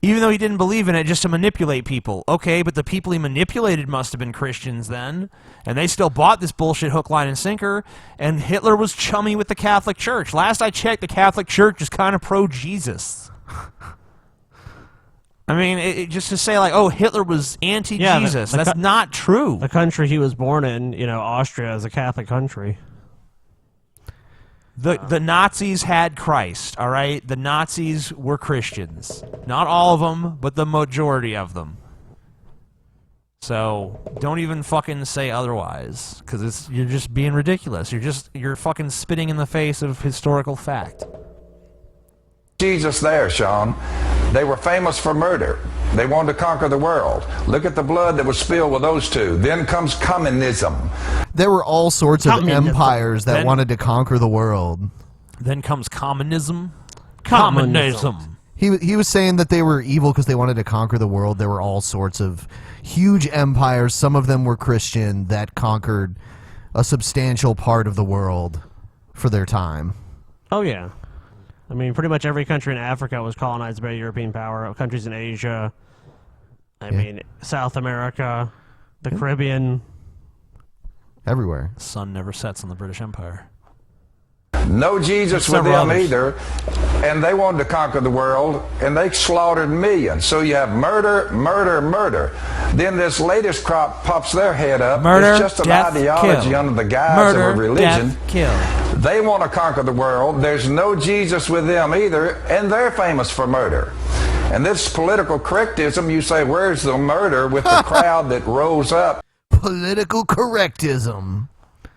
even though he didn't believe in it, just to manipulate people. Okay, but the people he manipulated must have been Christians then, and they still bought this bullshit hook, line, and sinker. And Hitler was chummy with the Catholic Church. Last I checked, the Catholic Church is kind of pro-Jesus. I mean, just to say like, oh, Hitler was anti-Jesus, that's not true. The country he was born in, Austria, is a Catholic country. The Nazis had Christ, all right? The Nazis were Christians. Not all of them, but the majority of them. So don't even fucking say otherwise, because you're just being ridiculous. You're fucking spitting in the face of historical fact. Jesus there, Sean. They were famous for murder. They wanted to conquer the world. Look at the blood that was spilled with those two. Then comes communism. There were all sorts of empires that wanted to conquer the world. Then comes communism. Communism. He was saying that they were evil because they wanted to conquer the world. There were all sorts of huge empires. Some of them were Christian that conquered a substantial part of the world for their time. Oh, yeah. I mean, pretty much every country in Africa was colonized by a European power. Countries in Asia, I mean, South America, the Caribbean. Everywhere. The sun never sets on the British Empire. No Jesus with them either. And they wanted to conquer the world, and they slaughtered millions. So you have murder, murder, murder. Then this latest crop pops their head up. Murder, it's just an death, ideology kill. under the guise Murder, of a religion. Death, kill. They want to conquer the world. There's no Jesus with them either, and they're famous for murder. And this political correctism, you say, where's the murder with the crowd that rose up? Political correctism.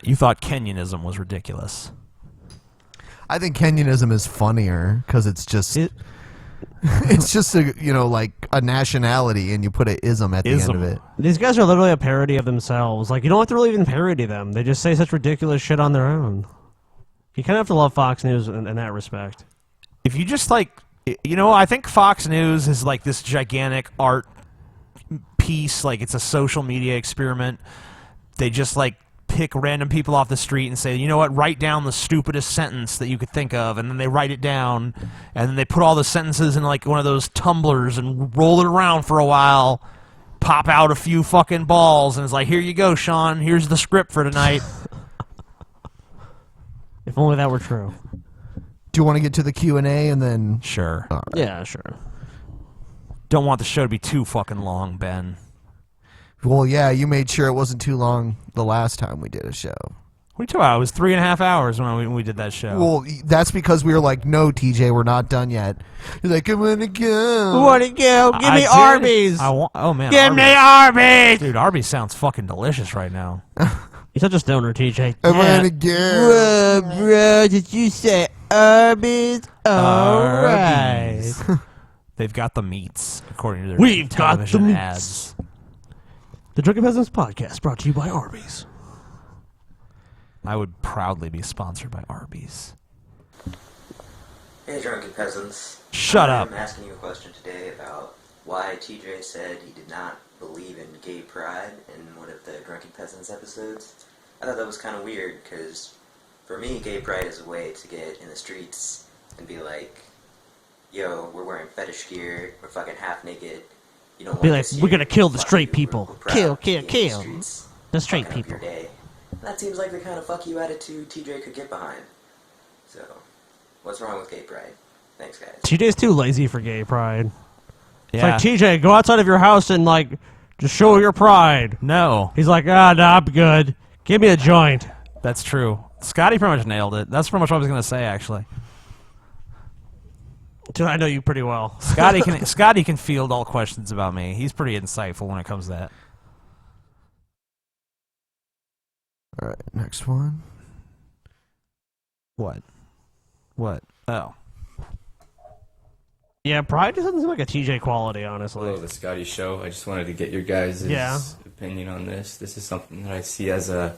You thought Kenyanism was ridiculous. I think Kenyanism is funnier because it's just it's just a like a nationality and you put an ism at the end of it. These guys are literally a parody of themselves. Like, you don't have to really even parody them. They just say such ridiculous shit on their own. You kind of have to love Fox News in that respect. If you just I think Fox News is like this gigantic art piece. Like, it's a social media experiment. They just pick random people off the street and say, you know what, write down the stupidest sentence that you could think of, and then they write it down, and then they put all the sentences in one of those tumblers and roll it around for a while, pop out a few fucking balls, and it's like, here you go, Sean, here's the script for tonight. If only that were true. Do you want to get to the Q&A and then... Sure. All right. Yeah, sure. Don't want the show to be too fucking long, Ben. Well, yeah, you made sure it wasn't too long the last time we did a show. What are you talking about? It was 3.5 hours when we did that show. Well, that's because we were like, no, TJ, we're not done yet. You're like, I want to go. I want to go. Give me Arby's. Oh, man. Give me Arby's. Dude, Arby's sounds fucking delicious right now. You're such a stoner, TJ. I want to go. Bro, did you say Arby's? All right. They've got the meats, according to their We've got the television meats. ads. The Drunken Peasants podcast brought to you by Arby's. I would proudly be sponsored by Arby's. Hey, Drunken Peasants. Shut up. I'm asking you a question today about why TJ said he did not believe in gay pride in one of the Drunken Peasants episodes. I thought that was kind of weird, because for me, gay pride is a way to get in the streets and be like, yo, we're wearing fetish gear, we're fucking half naked. You don't Be want like, this we're here. gonna kill the Fuck straight you. people. We're proud Kill, to be kill, in the kill. streets, The straight fucking up people. your day. That seems like the kind of fuck you attitude TJ could get behind. So, what's wrong with gay pride? Thanks, guys. TJ's too lazy for gay pride. It's Yeah. like, TJ, go outside of your house and, like, just show your pride. No. He's like, nah, I'm good. Give me a joint. That's true. Scotty pretty much nailed it. That's pretty much what I was going to say, actually. Dude, I know you pretty well. Scotty can field all questions about me. He's pretty insightful when it comes to that. All right, next one. What? Oh. Yeah, pride just doesn't seem like a TJ quality, honestly. Hello, the Scotty Show. I just wanted to get your guys' opinion on this. This is something that I see as a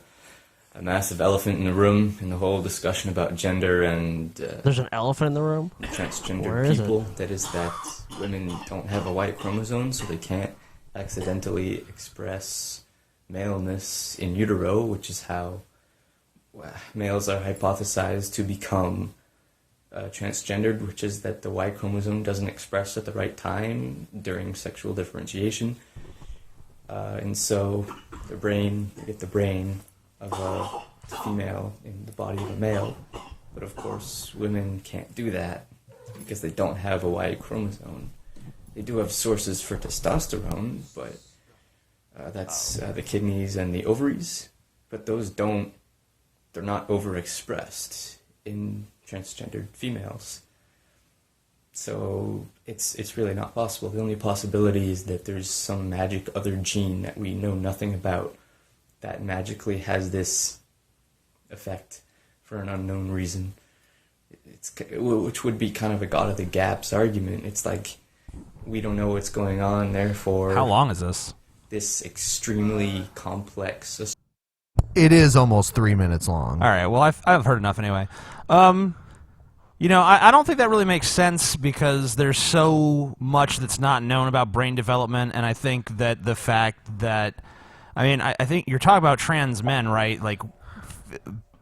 massive elephant in the room in the whole discussion about gender and There's an elephant in the room? transgender Where is people. it? That is that women don't have a Y chromosome, so they can't accidentally express maleness in utero, which is how males are hypothesized to become transgendered, which is that the Y chromosome doesn't express at the right time during sexual differentiation. And so you get the brain of a female in the body of a male. But of course, women can't do that because they don't have a Y chromosome. They do have sources for testosterone, but that's the kidneys and the ovaries. But they're not overexpressed in transgendered females. So it's really not possible. The only possibility is that there's some magic other gene that we know nothing about that magically has this effect for an unknown reason. Which would be kind of a God of the Gaps argument. It's like, we don't know what's going on, therefore... How long is this? This extremely complex... It is almost 3 minutes long. All right. Well, I've heard enough anyway. You know, I don't think that really makes sense because there's so much that's not known about brain development, and I think that the fact that, I think you're talking about trans men, right? Like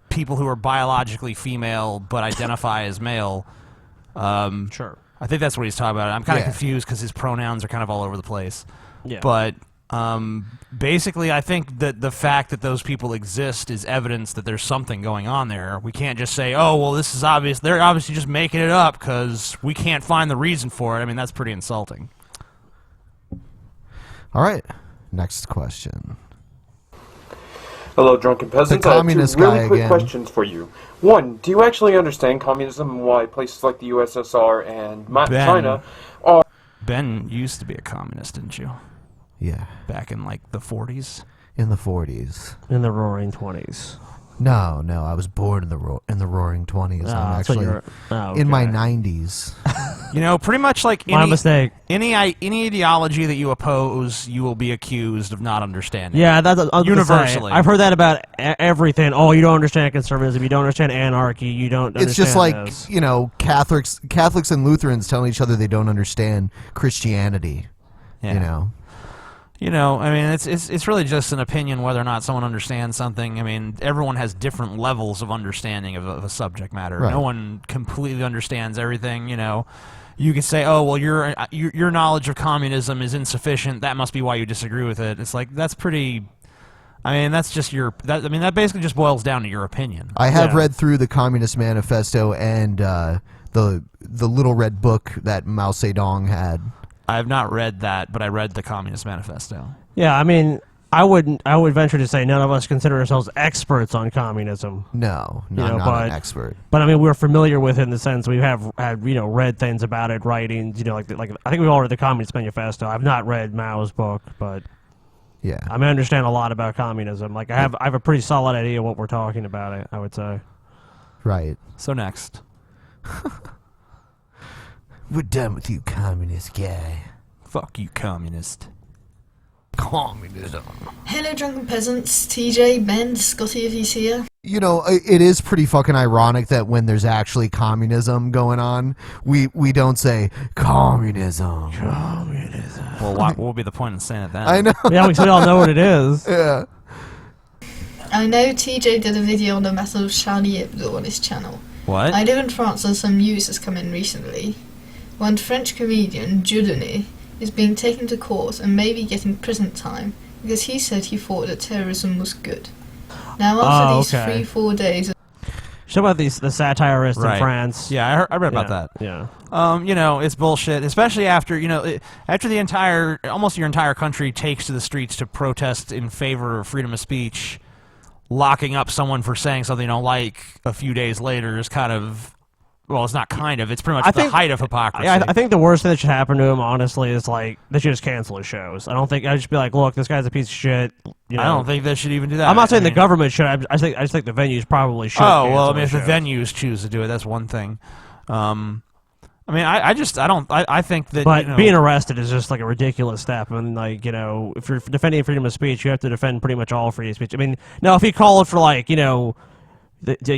people who are biologically female but identify as male. Sure. I think that's what he's talking about. I'm kind of confused because his pronouns are kind of all over the place. Yeah. But basically, I think that the fact that those people exist is evidence that there's something going on there. We can't just say, oh, well, this is obvious. They're obviously just making it up because we can't find the reason for it. I mean, that's pretty insulting. All right, next question. Hello, Drunken Peasants. I have two really quick questions for you. One, do you actually understand communism and why places like the USSR and China are... Ben used to be a communist, didn't you? Yeah. Back in, like, the 40s? In the 40s. In the Roaring 20s. No, I was born in the Roaring 20s. I'm actually in my 90s. You know, pretty much like My mistake. Any ideology that you oppose, you will be accused of not understanding. Yeah, that's universally. I've heard that about everything. Oh, you don't understand conservatism. You don't understand anarchy. You don't. It's just like this. You know, Catholics and Lutherans telling each other they don't understand Christianity. Yeah. You know, I mean, it's really just an opinion whether or not someone understands something. I mean, everyone has different levels of understanding of a subject matter. Right. No one completely understands everything. You know, you can say, "Oh, well, your knowledge of communism is insufficient. That must be why you disagree with it." It's like that's pretty. I mean, that's just that basically just boils down to your opinion. I have read through the Communist Manifesto and the little red book that Mao Zedong had. I have not read that, but I read the Communist Manifesto. Yeah, I mean, I would venture to say none of us consider ourselves experts on communism. No, not an expert. But I mean, we're familiar with it in the sense we have read things about it, writings. Like I think we've all read the Communist Manifesto. I've not read Mao's book, but yeah, I mean, I understand a lot about communism. Like I have a pretty solid idea what we're talking about. I would say. Right. So next. We're done with you, communist guy. Fuck you, communist. Communism. Hello, Drunken Peasants. TJ, Ben, Scotty, if he's here. You know, it is pretty fucking ironic that when there's actually communism going on, we don't say communism. Communism. Well, what will be the point in saying it then? I know. Yeah, we all know what it is. Yeah. I know TJ did a video on the Battle of Charlie Hebdo on his channel. What? I live in France and some news has come in recently. One French comedian, Dieudonné, is being taken to court and may be getting prison time because he said he thought that terrorism was good. Now after these 3-4 days... So about the satirists Right. in France. Yeah, I read about that. Yeah. You know, it's bullshit, especially after, you know, after almost your entire country takes to the streets to protest in favor of freedom of speech, locking up someone for saying something you don't like a few days later is kind of, well, it's not kind of, it's pretty much the height of hypocrisy. Yeah, I think the worst thing that should happen to him, honestly, is like they should just cancel his shows. I'd just be like, look, this guy's a piece of shit. You know? I don't think they should even do that. I'm not saying the government should. I just think the venues probably should. Oh well, I mean, if cancel the shows. venues choose to do it, that's one thing. I mean, I think that. But you know, being arrested is just like a ridiculous step, and like, you know, if you're defending freedom of speech, you have to defend pretty much all freedom of speech. I mean, now if he called for like, you know,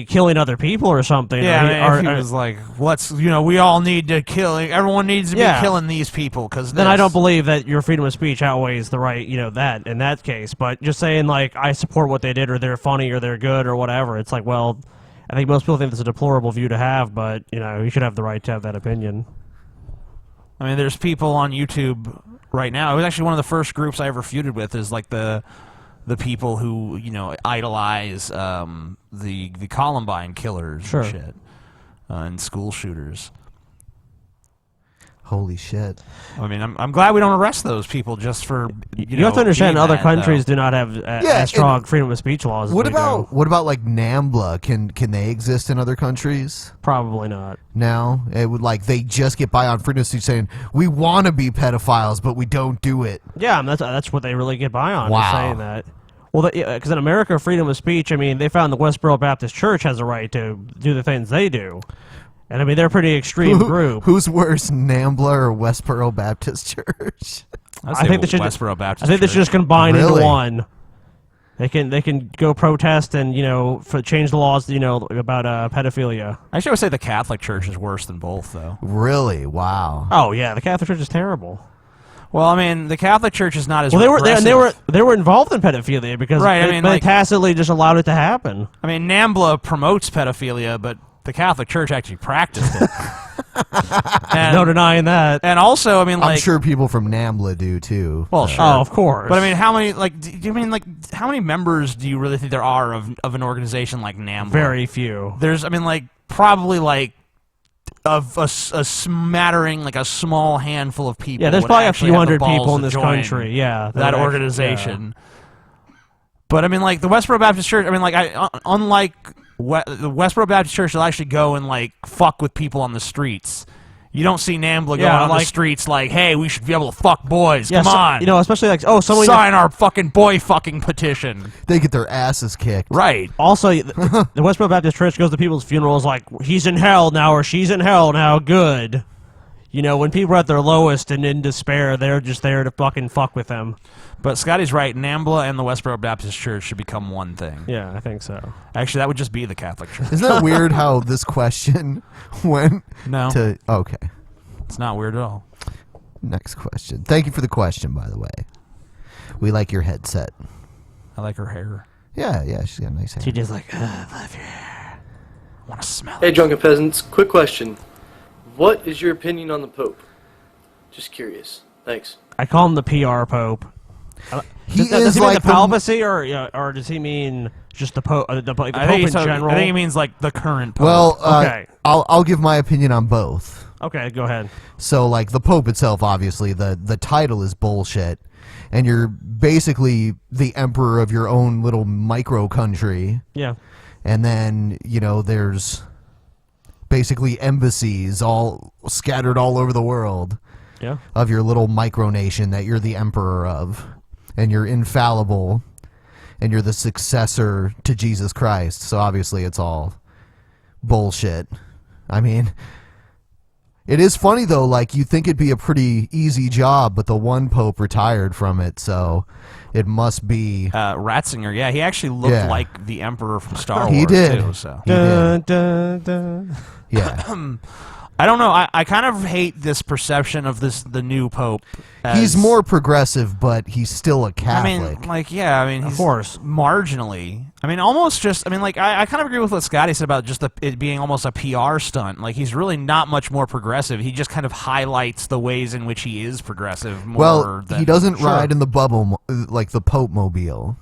killing other people or something, yeah, if he was like, we all need to kill. Everyone needs to be killing these people because then I don't believe that your freedom of speech outweighs the right, you know, that in that case. But just saying like I support what they did, or they're funny, or they're good, or whatever, it's like, well, I think most people think that's a deplorable view to have, but you know, you should have the right to have that opinion. I mean, there's people on YouTube right now. It was actually one of the first groups I ever feuded with. Is like the people who, you know, idolize the Columbine killers and shit, and school shooters. Holy shit! I mean, I'm glad we don't arrest those people just for you have to understand other countries do not have as strong freedom of speech laws. What about like NAMBLA? Can they exist in other countries? Probably not. No, it would like they just get by on freedom of speech saying we want to be pedophiles, but we don't do it. Yeah, and that's what they really get by on. Wow. Is saying that. Well, because in America, freedom of speech, I mean, they found the Westboro Baptist Church has a right to do the things they do. And I mean, they're a pretty extreme group. Who's worse, NAMBLA or Westboro Baptist Church? I think they should Westboro Baptist. I think they should just combine Really? into one. They can go protest and, you know, change the laws, you know, about pedophilia. Actually, I would say the Catholic Church is worse than both, though. Really? Wow. Oh yeah, the Catholic Church is terrible. Well, I mean, the Catholic Church is not as well. They regressive. were involved in pedophilia because they tacitly just allowed it to happen. I mean, NAMBLA promotes pedophilia, but the Catholic Church actually practiced it. No denying that. And also, I mean, like, I'm sure people from NAMBLA do too. Well, sure. Oh, of course. But I mean, how many how many members do you really think there are of an organization like NAMBLA? Very few. There's, I mean, like probably like of a smattering, like a small handful of people. Yeah, there's would probably a actually few have the hundred balls people in to this join country. Yeah, that organization. But I mean, like the Westboro Baptist Church. I mean, like unlike the Westboro Baptist Church, will actually go and like fuck with people on the streets. You don't see NAMBLA going on the streets like, "Hey, we should be able to fuck boys. Yeah, Come on, you know, especially like, someone sign our fucking boy fucking petition." They get their asses kicked. Right. Also, the Westboro Baptist Church goes to people's funerals like, "He's in hell now," or "She's in hell now." Good. You know, when people are at their lowest and in despair, they're just there to fucking fuck with them. But Scotty's right. NAMBLA and the Westboro Baptist Church should become one thing. Yeah, I think so. Actually, that would just be the Catholic Church. Isn't that weird how this question went No. to... Okay. It's not weird at all. Next question. Thank you for the question, by the way. We like your headset. I like her hair. Yeah, she's got nice hair. She just like, I love your hair. I want to smell Hey, it. Drunken Peasants, quick question. What is your opinion on the Pope? Just curious. Thanks. I call him the PR Pope. Does he mean the papacy, or does he mean just the Pope? The Pope in general. I think he means like the current Pope. Well, okay. I'll give my opinion on both. Okay, go ahead. So, like, the Pope itself, obviously, the title is bullshit. And you're basically the emperor of your own little micro country. Yeah. And then, you know, there's basically embassies all scattered all over the world. Yeah. Of your little micronation that you're the emperor of. And you're infallible. And you're the successor to Jesus Christ. So, obviously, it's all bullshit. I mean... It is funny, though, like, you'd think it'd be a pretty easy job, but the one pope retired from it, so it must be... Ratzinger, yeah, he actually looked like the Emperor from Star Wars, he did. too, so... He did. Dun, dun. Yeah. I don't know, I kind of hate this perception of the new pope. He's more progressive, but he's still a Catholic. I mean, like, yeah, I mean, he's of course. Marginally. I mean, almost just, I mean, like, I kind of agree with what Scotty said about just it being almost a PR stunt. Like, he's really not much more progressive. He just kind of highlights the ways in which he is progressive more than... he doesn't ride in the bubble, like the Pope mobile.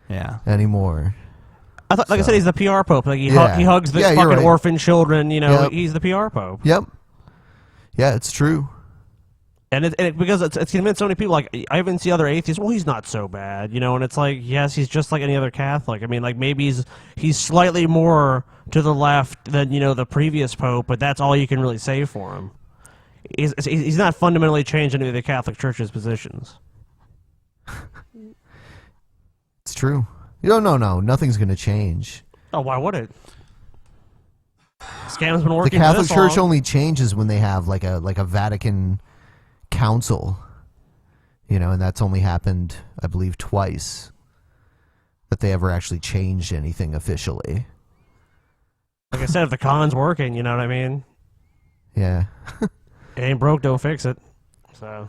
Yeah. Anymore. I thought, like I said, he's the PR pope. Like he hugs the Yeah, you're fucking right. orphan children. You know, Yep. he's the PR pope. Yep. Yeah, it's true. And because it's convinced so many people. Like I even see other atheists. Well, he's not so bad, you know. And it's like, yes, he's just like any other Catholic. I mean, like maybe he's slightly more to the left than the previous pope, but that's all you can really say for him. He's not fundamentally changed any of the Catholic Church's positions. It's true. No, nothing's going to change. Oh, why would it? Scam's been working. The Catholic for this Church long. only changes when they have like a Vatican council, and that's only happened, I believe, twice that they ever actually changed anything officially. Like I said, if the con's working, you know what I mean? Yeah. It ain't broke, don't fix it. So.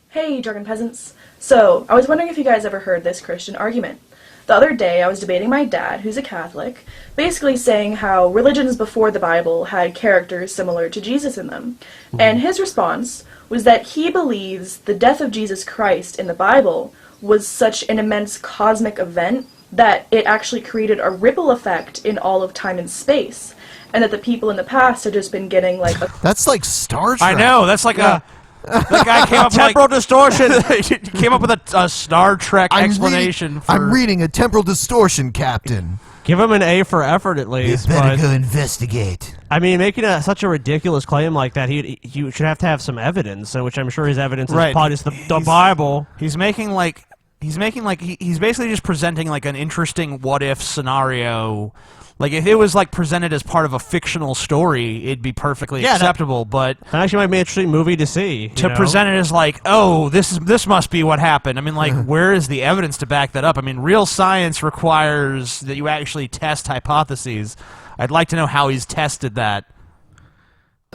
Hey, Drunken Peasants. So, I was wondering if you guys ever heard this Christian argument. The other day, I was debating my dad, who's a Catholic, basically saying how religions before the Bible had characters similar to Jesus in them. And his response was that he believes the death of Jesus Christ in the Bible was such an immense cosmic event that it actually created a ripple effect in all of time and space. And that the people in the past had just been getting like That's like Star Trek. I know. That's like that guy came up with temporal distortion. He came up with a Star Trek explanation. I'm reading a temporal distortion, Captain. Give him an A for effort at least. You better but, go investigate. I mean, making such a ridiculous claim like that, you should have to have some evidence, which I'm sure his evidence is probably just the Bible. He's basically just presenting like an interesting what if scenario. Like if it was like presented as part of a fictional story, it'd be perfectly acceptable. But that actually might be an interesting movie to see. To present it as like, oh, this must be what happened. I mean, like, where is the evidence to back that up? I mean, real science requires that you actually test hypotheses. I'd like to know how he's tested that.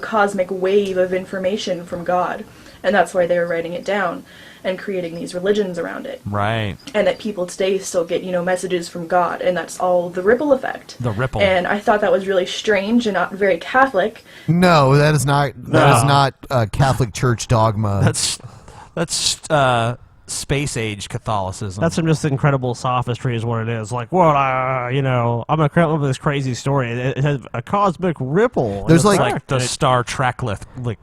cosmic wave of information from God, and that's why they were writing it down and creating these religions around it. Right. And that people today still get, messages from God, and that's all the ripple effect. The ripple. And I thought that was really strange and not very Catholic. No, that is not. That is not Catholic Church dogma. That's space age Catholicism. That's some just incredible sophistry, is what it is. Like, well, I'm gonna come up with this crazy story. It has a cosmic ripple. There's like the Star Trek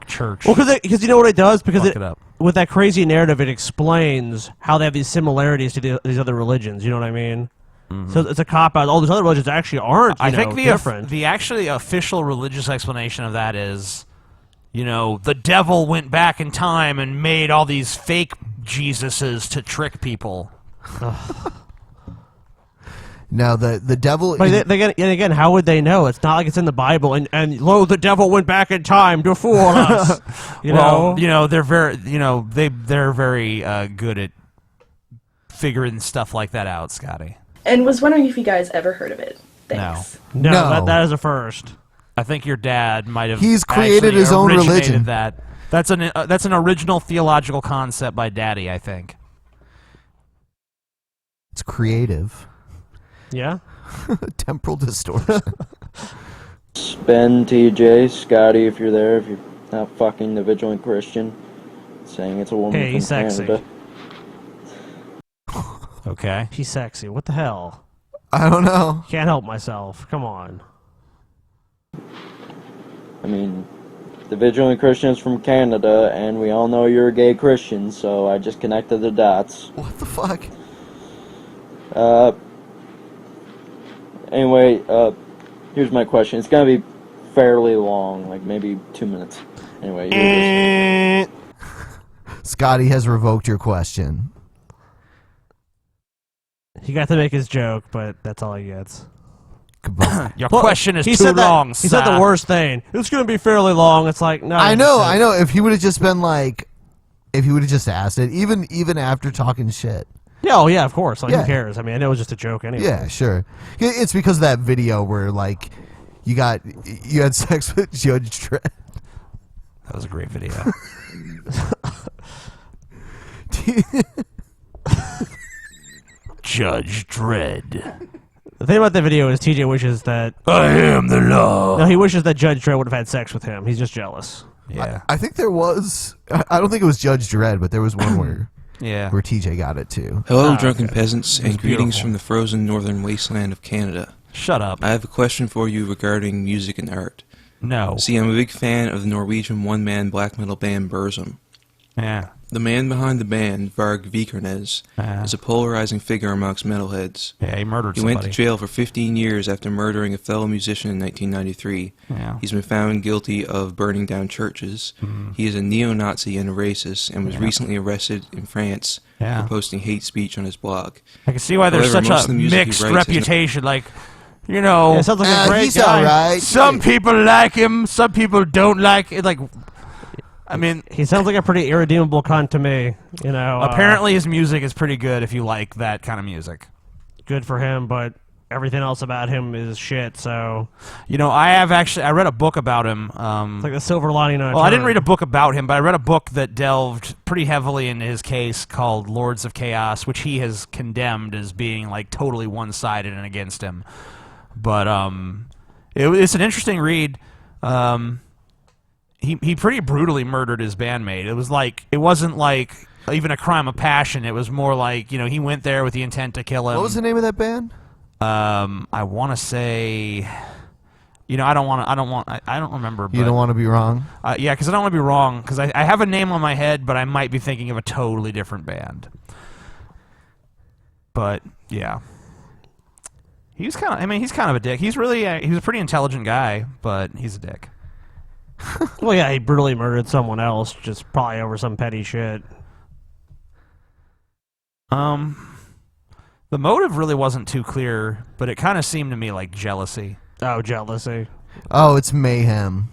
church. Well, because you know what it does? Because Look it up. With that crazy narrative, it explains how they have these similarities to these other religions. You know what I mean? So it's a cop out. All these other religions actually aren't. I think different. The actually official religious explanation of that is, the devil went back in time and made all these fake Jesuses to trick people. Now the devil. But again, how would they know? It's not like it's in the Bible. And lo, the devil went back in time to fool us. They're very, they're very good at figuring stuff like that out, Scotty. And was wondering if you guys ever heard of it. Thanks. No. That is a first. I think your dad might have. He's created his own religion. That's an original theological concept by Daddy, I think. It's creative. Yeah. Temporal distortion. Ben, TJ, Scotty, if you're there, if you're not fucking the vigilant Christian, saying it's a woman hey, from he's sexy. Canada. Okay. He's sexy. What the hell? I don't know. Can't help myself. Come on. I mean, the vigilant Christian is from Canada, and we all know you're a gay Christian, so I just connected the dots. What the fuck? Anyway, here's my question. It's gonna be fairly long, like maybe 2 minutes. Anyway, here it is. Scotty has revoked your question. He got to make his joke, but that's all he gets. Goodbye. Your question is too long, He said the worst thing. It's going to be fairly long. It's like, no. I know. If he would have just been like, if he would have just asked it, even after talking shit. Yeah, oh yeah, of course. Like, who cares? I mean, I know it was just a joke anyway. Yeah, sure. It's because of that video where, like, you had sex with Judge Dredd. That was a great video. Judge Dredd. The thing about the video is TJ wishes that... I am the law. No, he wishes that Judge Dredd would have had sex with him. He's just jealous. Yeah. I think there was... I don't think it was Judge Dredd, but there was one where Yeah. Where TJ got it too. Hello, drunken peasants, It was and greetings beautiful. from the frozen northern wasteland of Canada. Shut up. I have a question for you regarding music and art. No. See, I'm a big fan of the Norwegian one-man black metal band Burzum. Yeah. The man behind the band, Varg Vikernes, is a polarizing figure amongst metalheads. Yeah, he murdered He went to somebody. jail for 15 years after murdering a fellow musician in 1993. Yeah. He's been found guilty of burning down churches. He is a neo-Nazi and a racist, and was recently arrested in France Yeah. for posting hate speech on his blog. I can see why there's However, most such of a the music he mixed writes has no- reputation. Like, you know, Yeah, sounds like a great he's guy. alright. some people like him, some people don't like it. Like, I mean, He sounds like a pretty irredeemable cunt to me. You know. apparently his music is pretty good if you like that kind of music. Good for him, but everything else about him is shit. So You know, I read a book about him. it's like the silver lining on a Well, I didn't turd. read a book about him, but I read a book that delved pretty heavily into his case called Lords of Chaos, which he has condemned as being like totally one-sided and against him. But it's an interesting read. He pretty brutally murdered his bandmate. It wasn't like even a crime of passion. It was more like, you know, he went there with the intent to kill him. What was the name of that band? I want to say, you know, I don't remember. You don't want to be wrong. Yeah, because I don't want to be wrong, because I have a name on my head, but I might be thinking of a totally different band. But, yeah. He's kind of a dick. He's a pretty intelligent guy, but he's a dick. Well, yeah, he brutally murdered someone else, just probably over some petty shit. The motive really wasn't too clear, but it kind of seemed to me like jealousy. Oh, jealousy. Oh, it's Mayhem.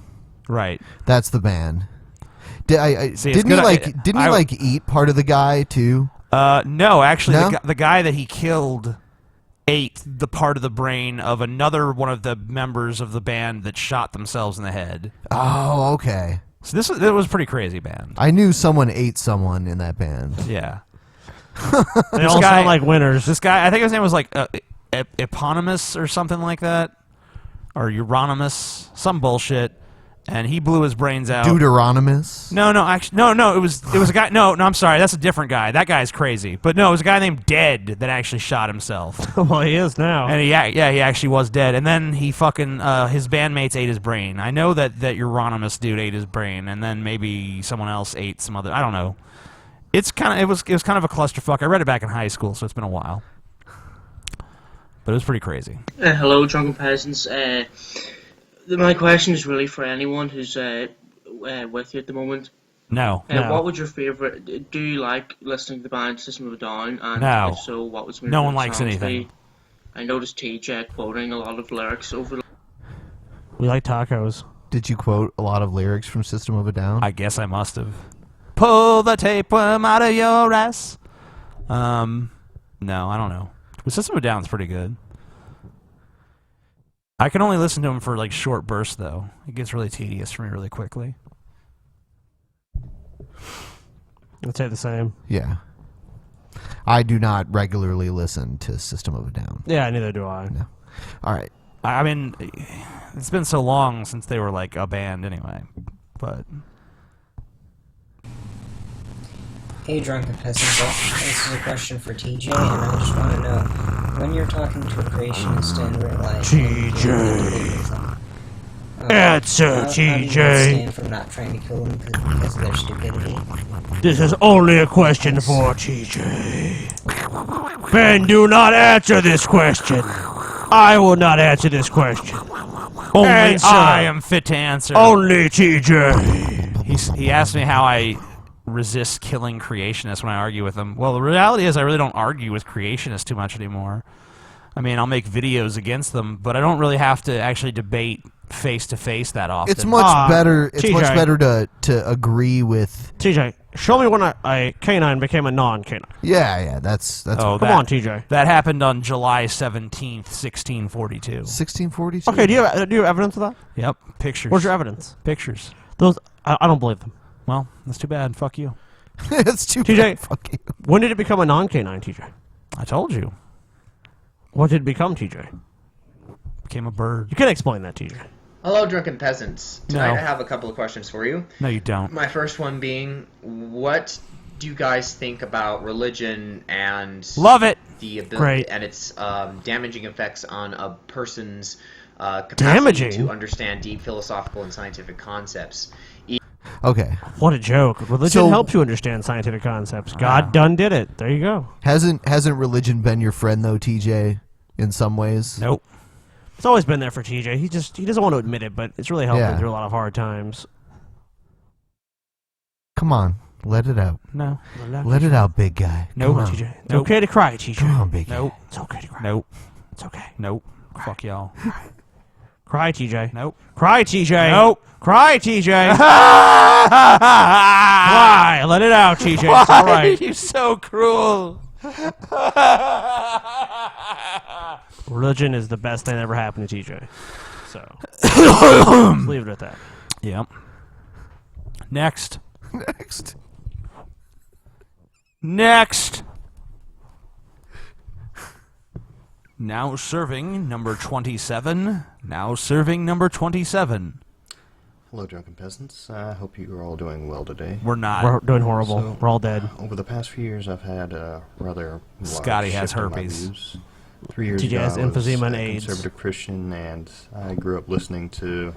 Right. That's the band. See, it's Didn't he good- eat part of the guy too? No, actually, No? the guy that he killed ate the part of the brain of another one of the members of the band that shot themselves in the head. Oh, okay. So it was a pretty ccrazy band. I knew someone ate someone in that band. Yeah. They all sound like winners. This guy, I think his name was like Eponymous or something like that, or Euronymous, some bullshit. And he blew his brains out. Deuteronomous? No, it was a guy. No, I'm sorry, that's a different guy. That guy's crazy. But no, it was a guy named Dead that actually shot himself. Well, he is now. And he actually was dead. And then he fucking his bandmates ate his brain. I know that Euronymous dude ate his brain, and then maybe someone else ate some other. I don't know. It was kind of a clusterfuck. I read it back in high school, so it's been a while. But it was pretty crazy. Hello, Drunken Peasants. My question is really for anyone who's with you at the moment. No. What was your favorite? Do you like listening to the band System of a Down? And No. if so, what was No one likes anything. I noticed TJ quoting a lot of lyrics over. We like tacos. Did you quote a lot of lyrics from System of a Down? I guess I must have. Pull the tapeworm out of your ass. No, I don't know. The System of a Down's pretty good. I can only listen to him for like short bursts, though. It gets really tedious for me really quickly. I'd say the same. Yeah. I do not regularly listen to System of a Down. Yeah, neither do I. No. All right. I mean, it's been so long since they were like a band anyway. But Hey, Drunken Peasants. This is a question for TJ, and I just want to know, when you're talking to a creationist in real life... TJ. Answer, how do you TJ. stand from not trying to kill them because of their stupidity? This is only a question for TJ. Ben, do not answer this question. I will not answer this question. only Answer. I am fit to answer. Only TJ. He asked me how I resist killing creationists when I argue with them. Well, the reality is I really don't argue with creationists too much anymore. I mean, I'll make videos against them, but I don't really have to actually debate face to face that often. It's much better. It's TJ. much better to agree with. TJ, show me when a canine became a non-canine. Yeah, that's. Oh, Come on, TJ. That happened on July 17th, 1642. 1642. Okay, do you have evidence of that? Yep, pictures. Where's your evidence? Pictures. Those I don't believe them. Well, that's too bad. Fuck you. It's too TJ, bad. Fuck you. when did it become a non-canine, TJ? I told you. What did it become, TJ? Became a bird. You can't explain that, TJ. Hello, Drunken Peasants. Tonight No. I have a couple of questions for you. No, you don't. My first one being, what do you guys think about religion and love it? The ability Great. and its damaging effects on a person's capacity to understand deep philosophical and scientific concepts. Okay. What a joke. Religion helps you understand scientific concepts. God done did it. There you go. Hasn't religion been your friend though, TJ, in some ways? Nope. It's always been there for TJ. He doesn't want to admit it, but it's really helped him Yeah. through a lot of hard times. Come on, let it out. No. Let it out, big guy. Nope, Come on. TJ. It's okay to cry, TJ. Come on, big guy. Nope. It's okay to cry. Nope. It's okay. Nope. Fuck y'all. Cry, TJ. Nope. Cry, TJ. Nope. Cry, TJ. Cry. Let it out, TJ. Why It's all right. are you so cruel? Religion is the best thing that ever happened to TJ. So, let's leave it at that. Yep. Next. Next. Now serving number 27. Now serving number 27. Hello, Drunken Peasants. I hope you are all doing well today. We're not. We're doing horrible. So, We're all dead. Over the past few years, I've had a rather large Scotty has shift in my herpes. views. 3 years TJ ago, has I was emphysema and a AIDS. conservative Christian, and I grew up listening to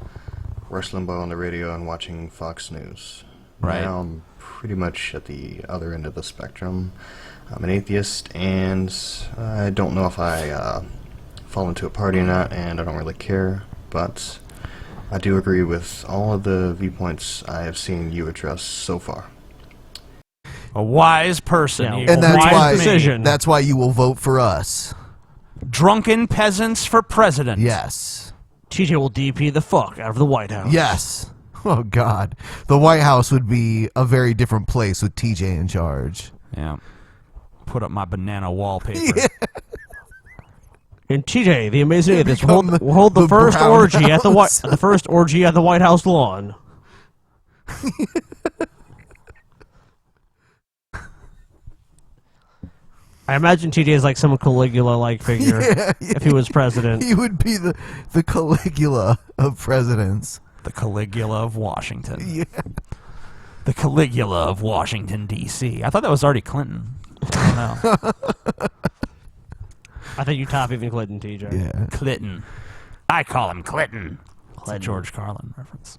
Rush Limbaugh on the radio and watching Fox News. Right. Now I'm pretty much at the other end of the spectrum. I'm an atheist, and I don't know if I fall into a party or not, and I don't really care, but I do agree with all of the viewpoints I have seen you address so far. A wise person. Yeah, And that's wise why decision. that's why you will vote for us. Drunken Peasants for president. Yes. TJ will DP the fuck out of the White House. Yes. Oh God, the White House would be a very different place with TJ in charge. Yeah. Put up my banana wallpaper. And TJ, the amazing It this become we'll hold the the first Brown orgy at the House. the first orgy at the White House lawn. I imagine TJ is like some Caligula-like figure if he was president. He would be the Caligula of presidents. The Caligula of Washington. Yeah. The Caligula of Washington, D.C. I thought that was already Clinton. I don't know. I think you top even Clinton, TJ. Yeah. Clinton. I call him Clinton. It's a George Carlin reference.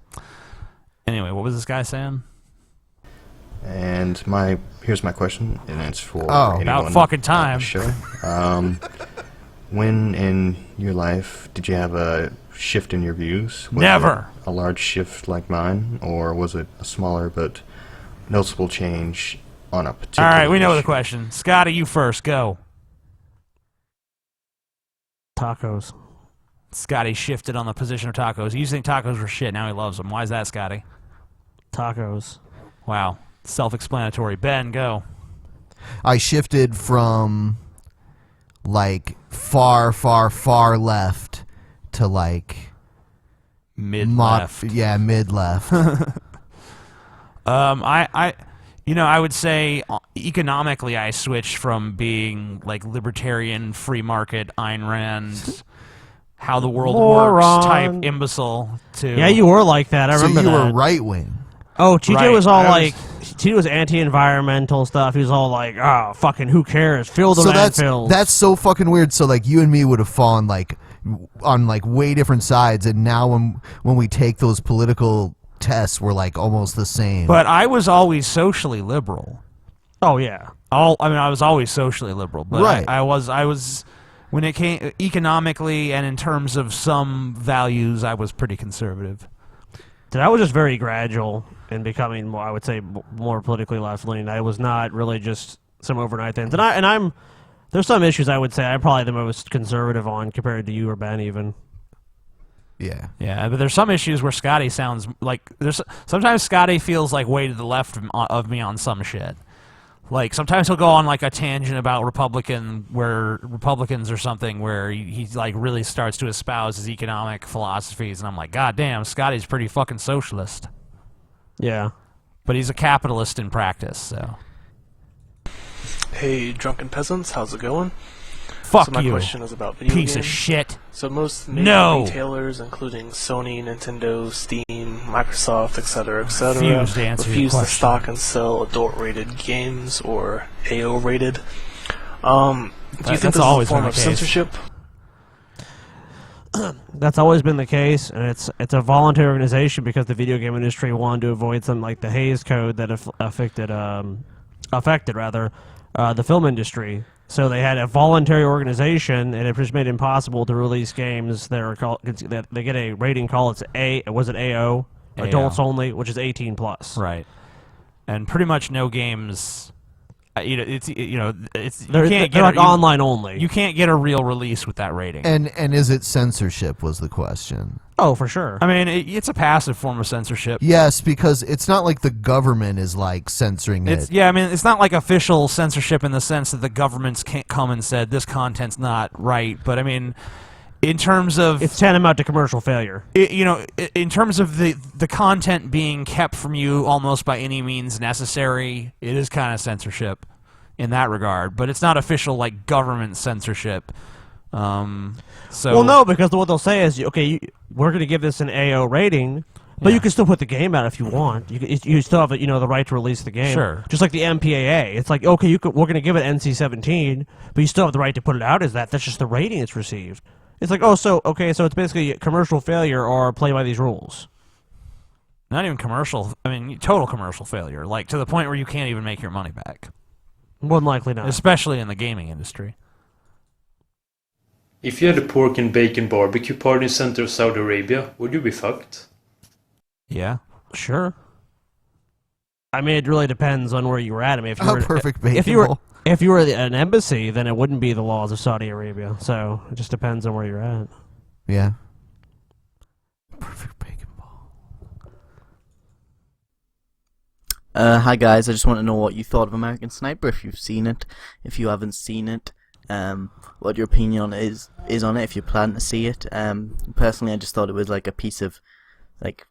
Anyway, what was this guy saying? And here's my question, and it's for anyone about fucking time. on the show. When in your life did you have a shift in your views? Was Never. it a large shift like mine, or was it a smaller but noticeable change on a particular All right, we know the issue? question. Scotty, you first. Go. Tacos. Scotty shifted on the position of tacos. He used to think tacos were shit. Now he loves them. Why is that, Scotty? Tacos. Wow. Self-explanatory. Ben, go. I shifted from like far left to like mid-left. Yeah, mid-left. I would say economically I switched from being like libertarian, free market, Ayn Rand, how the world works type imbecile to... Yeah, you were like that. I remember so you that. were right-wing. Oh, TJ Right. was all TJ was anti-environmental stuff. He was all like, "Oh, fucking who cares? Fill the So landfills." that's so fucking weird. So like you and me would have fallen like on like way different sides, and now when we take those political tests, we're like almost the same. But I was always socially liberal. Oh yeah. I was always socially liberal, but Right. I was when it came economically and in terms of some values, I was pretty conservative. Dude, I was just very gradual in becoming more, I would say, more politically left-leaning. I was not really just some overnight things. And I'm there's some issues I would say I'm probably the most conservative on compared to you or Ben even. Yeah. Yeah, but there's some issues where Scotty sounds like sometimes Scotty feels like way to the left of me on some shit. Like sometimes he'll go on like a tangent about Republicans or something where he like really starts to espouse his economic philosophies, and I'm like, God damn, Scotty's pretty fucking socialist. Yeah. But he's a capitalist in practice, so. Hey, Drunken Peasants, how's it going? Fuck so my you, question is about video piece games. of shit. So most major retailers, including Sony, Nintendo, Steam, Microsoft, etc., Refuse to answer your refuse to question. stock and sell adult-rated games or AO-rated. Do you think this is a form of censorship? That's always been the case, and it's a voluntary organization because the video game industry wanted to avoid something like the Hays Code that affected the film industry. So they had a voluntary organization, and it just made it impossible to release games that are called that they get a rating called AO, adults only, which is 18 plus. Right, and pretty much no games. They're like online only. You can't get a real release with that rating. And is it censorship was the question. Oh, for sure. I mean, it's a passive form of censorship. Yes, because it's not like the government is like censoring it. Yeah, I mean, it's not like official censorship in the sense that the governments can't come and said this content's not right. But I mean, in terms of it's tantamount to commercial failure. In terms of the content being kept from you almost by any means necessary, it is kind of censorship in that regard. But it's not official like government censorship. Well, no, because what they'll say is, okay, we're going to give this an AO rating, but you can still put the game out if you want. You still have the right to release the game. Sure. Just like the MPAA, it's like, okay, we're going to give it NC-17, but you still have the right to put it out as that. That's just the rating it's received. It's like, so it's basically commercial failure or play by these rules. Not even commercial. I mean, total commercial failure, like to the point where you can't even make your money back. More than likely not. Especially in the gaming industry. If you had a pork and bacon barbecue party in the center of Saudi Arabia, would you be fucked? Yeah. Sure. I mean, it really depends on where you were at. I mean, if you were perfect bacon if you were an embassy, then it wouldn't be the laws of Saudi Arabia. So it just depends on where you're at. Yeah. Perfect bacon ball. Hi guys, I just want to know what you thought of American Sniper. If you've seen it, if you haven't seen it, what your opinion on it is on it. If you plan to see it, personally, I just thought it was like a piece of like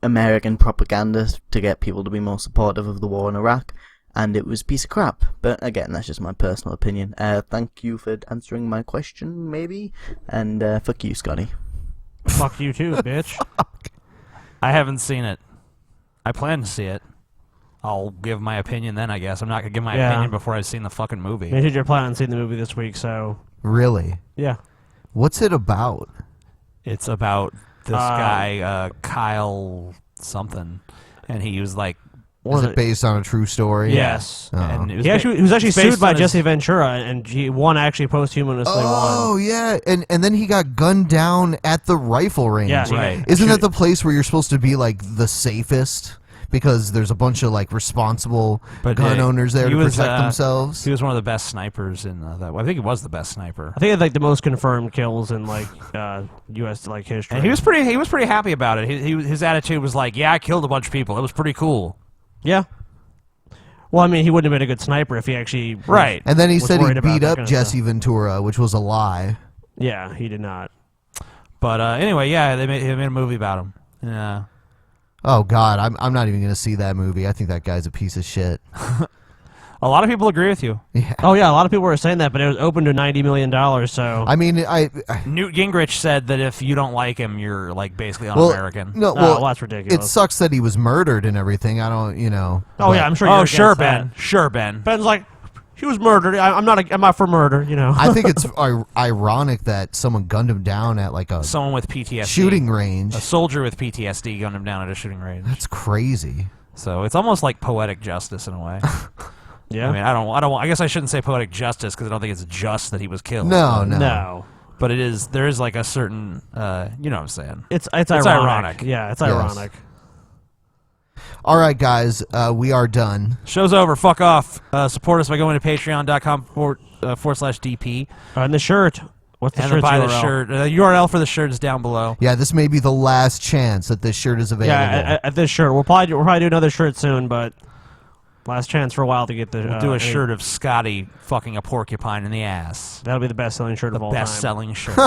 American propaganda to get people to be more supportive of the war in Iraq. And it was a piece of crap. But again, that's just my personal opinion. Thank you for answering my question, maybe. And fuck you, Scotty. Fuck you too, bitch. I haven't seen it. I plan to see it. I'll give my opinion then, I guess. I'm not going to give my opinion before I've seen the fucking movie. You said you're planning on seeing the movie this week, so... Really? Yeah. What's it about? It's about this guy, Kyle something. And he was like... Is it based on a true story? Yes. Oh. And it was he was actually based sued by on his- Jesse Ventura, and he won actually posthumously won. Oh, yeah. And then he got gunned down at the rifle range. Yeah, right. Isn't that the place where you're supposed to be, like, the safest? Because there's a bunch of, like, responsible gun owners there to protect themselves. He was one of the best snipers in that. I think he was the best sniper. I think he had like the most confirmed kills in like U.S. like history. And he was pretty happy about it. His attitude was like, "Yeah, I killed a bunch of people. It was pretty cool." Yeah. Well, I mean, he wouldn't have been a good sniper if he actually right. And then he was said he worried about beat that up kind of Jesse stuff. Ventura, which was a lie. Yeah, he did not. But anyway, yeah, they made a movie about him. Yeah. Oh God, I'm not even going to see that movie. I think that guy's a piece of shit. A lot of people agree with you. Yeah. Oh yeah, a lot of people were saying that, but it was open to $90 million. So I mean, Newt Gingrich said that if you don't like him, you're like basically un-American. No, well, that's ridiculous. It sucks that he was murdered and everything. I don't, Oh yeah, I'm sure. Oh You're sure, against Ben. that. Sure, Ben. Ben's like, he was murdered. I'm not for murder. I think it's ironic that someone gunned him down at like a someone with PTSD shooting range. A soldier with PTSD gunned him down at a shooting range. That's crazy. So it's almost like poetic justice in a way. Yeah. I mean, I don't. I guess I shouldn't say poetic justice because I don't think it's just that he was killed. No. But it is. There is like a certain. You know what I'm saying? It's ironic. Yeah, it's ironic. All right, guys, we are done. Show's over. Fuck off. Support us by going to patreon.com/DP. And the shirt. What's the and shirt's buy URL? the shirt. The URL for the shirt is down below. Yeah, this may be the last chance that this shirt is available. Yeah, at this shirt. We'll probably do another shirt soon, but last chance for a while to get the. We'll do a shirt of Scotty fucking a porcupine in the ass. That'll be the best-selling shirt of all time. Best-selling shirt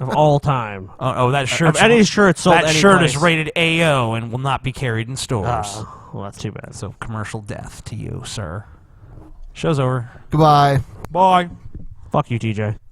of all time. Oh, that shirt. Of any shirt sold. That any shirt place. is rated AO and will not be carried in stores. Well, that's too bad. So commercial death to you, sir. Show's over. Goodbye. Bye. Fuck you, TJ.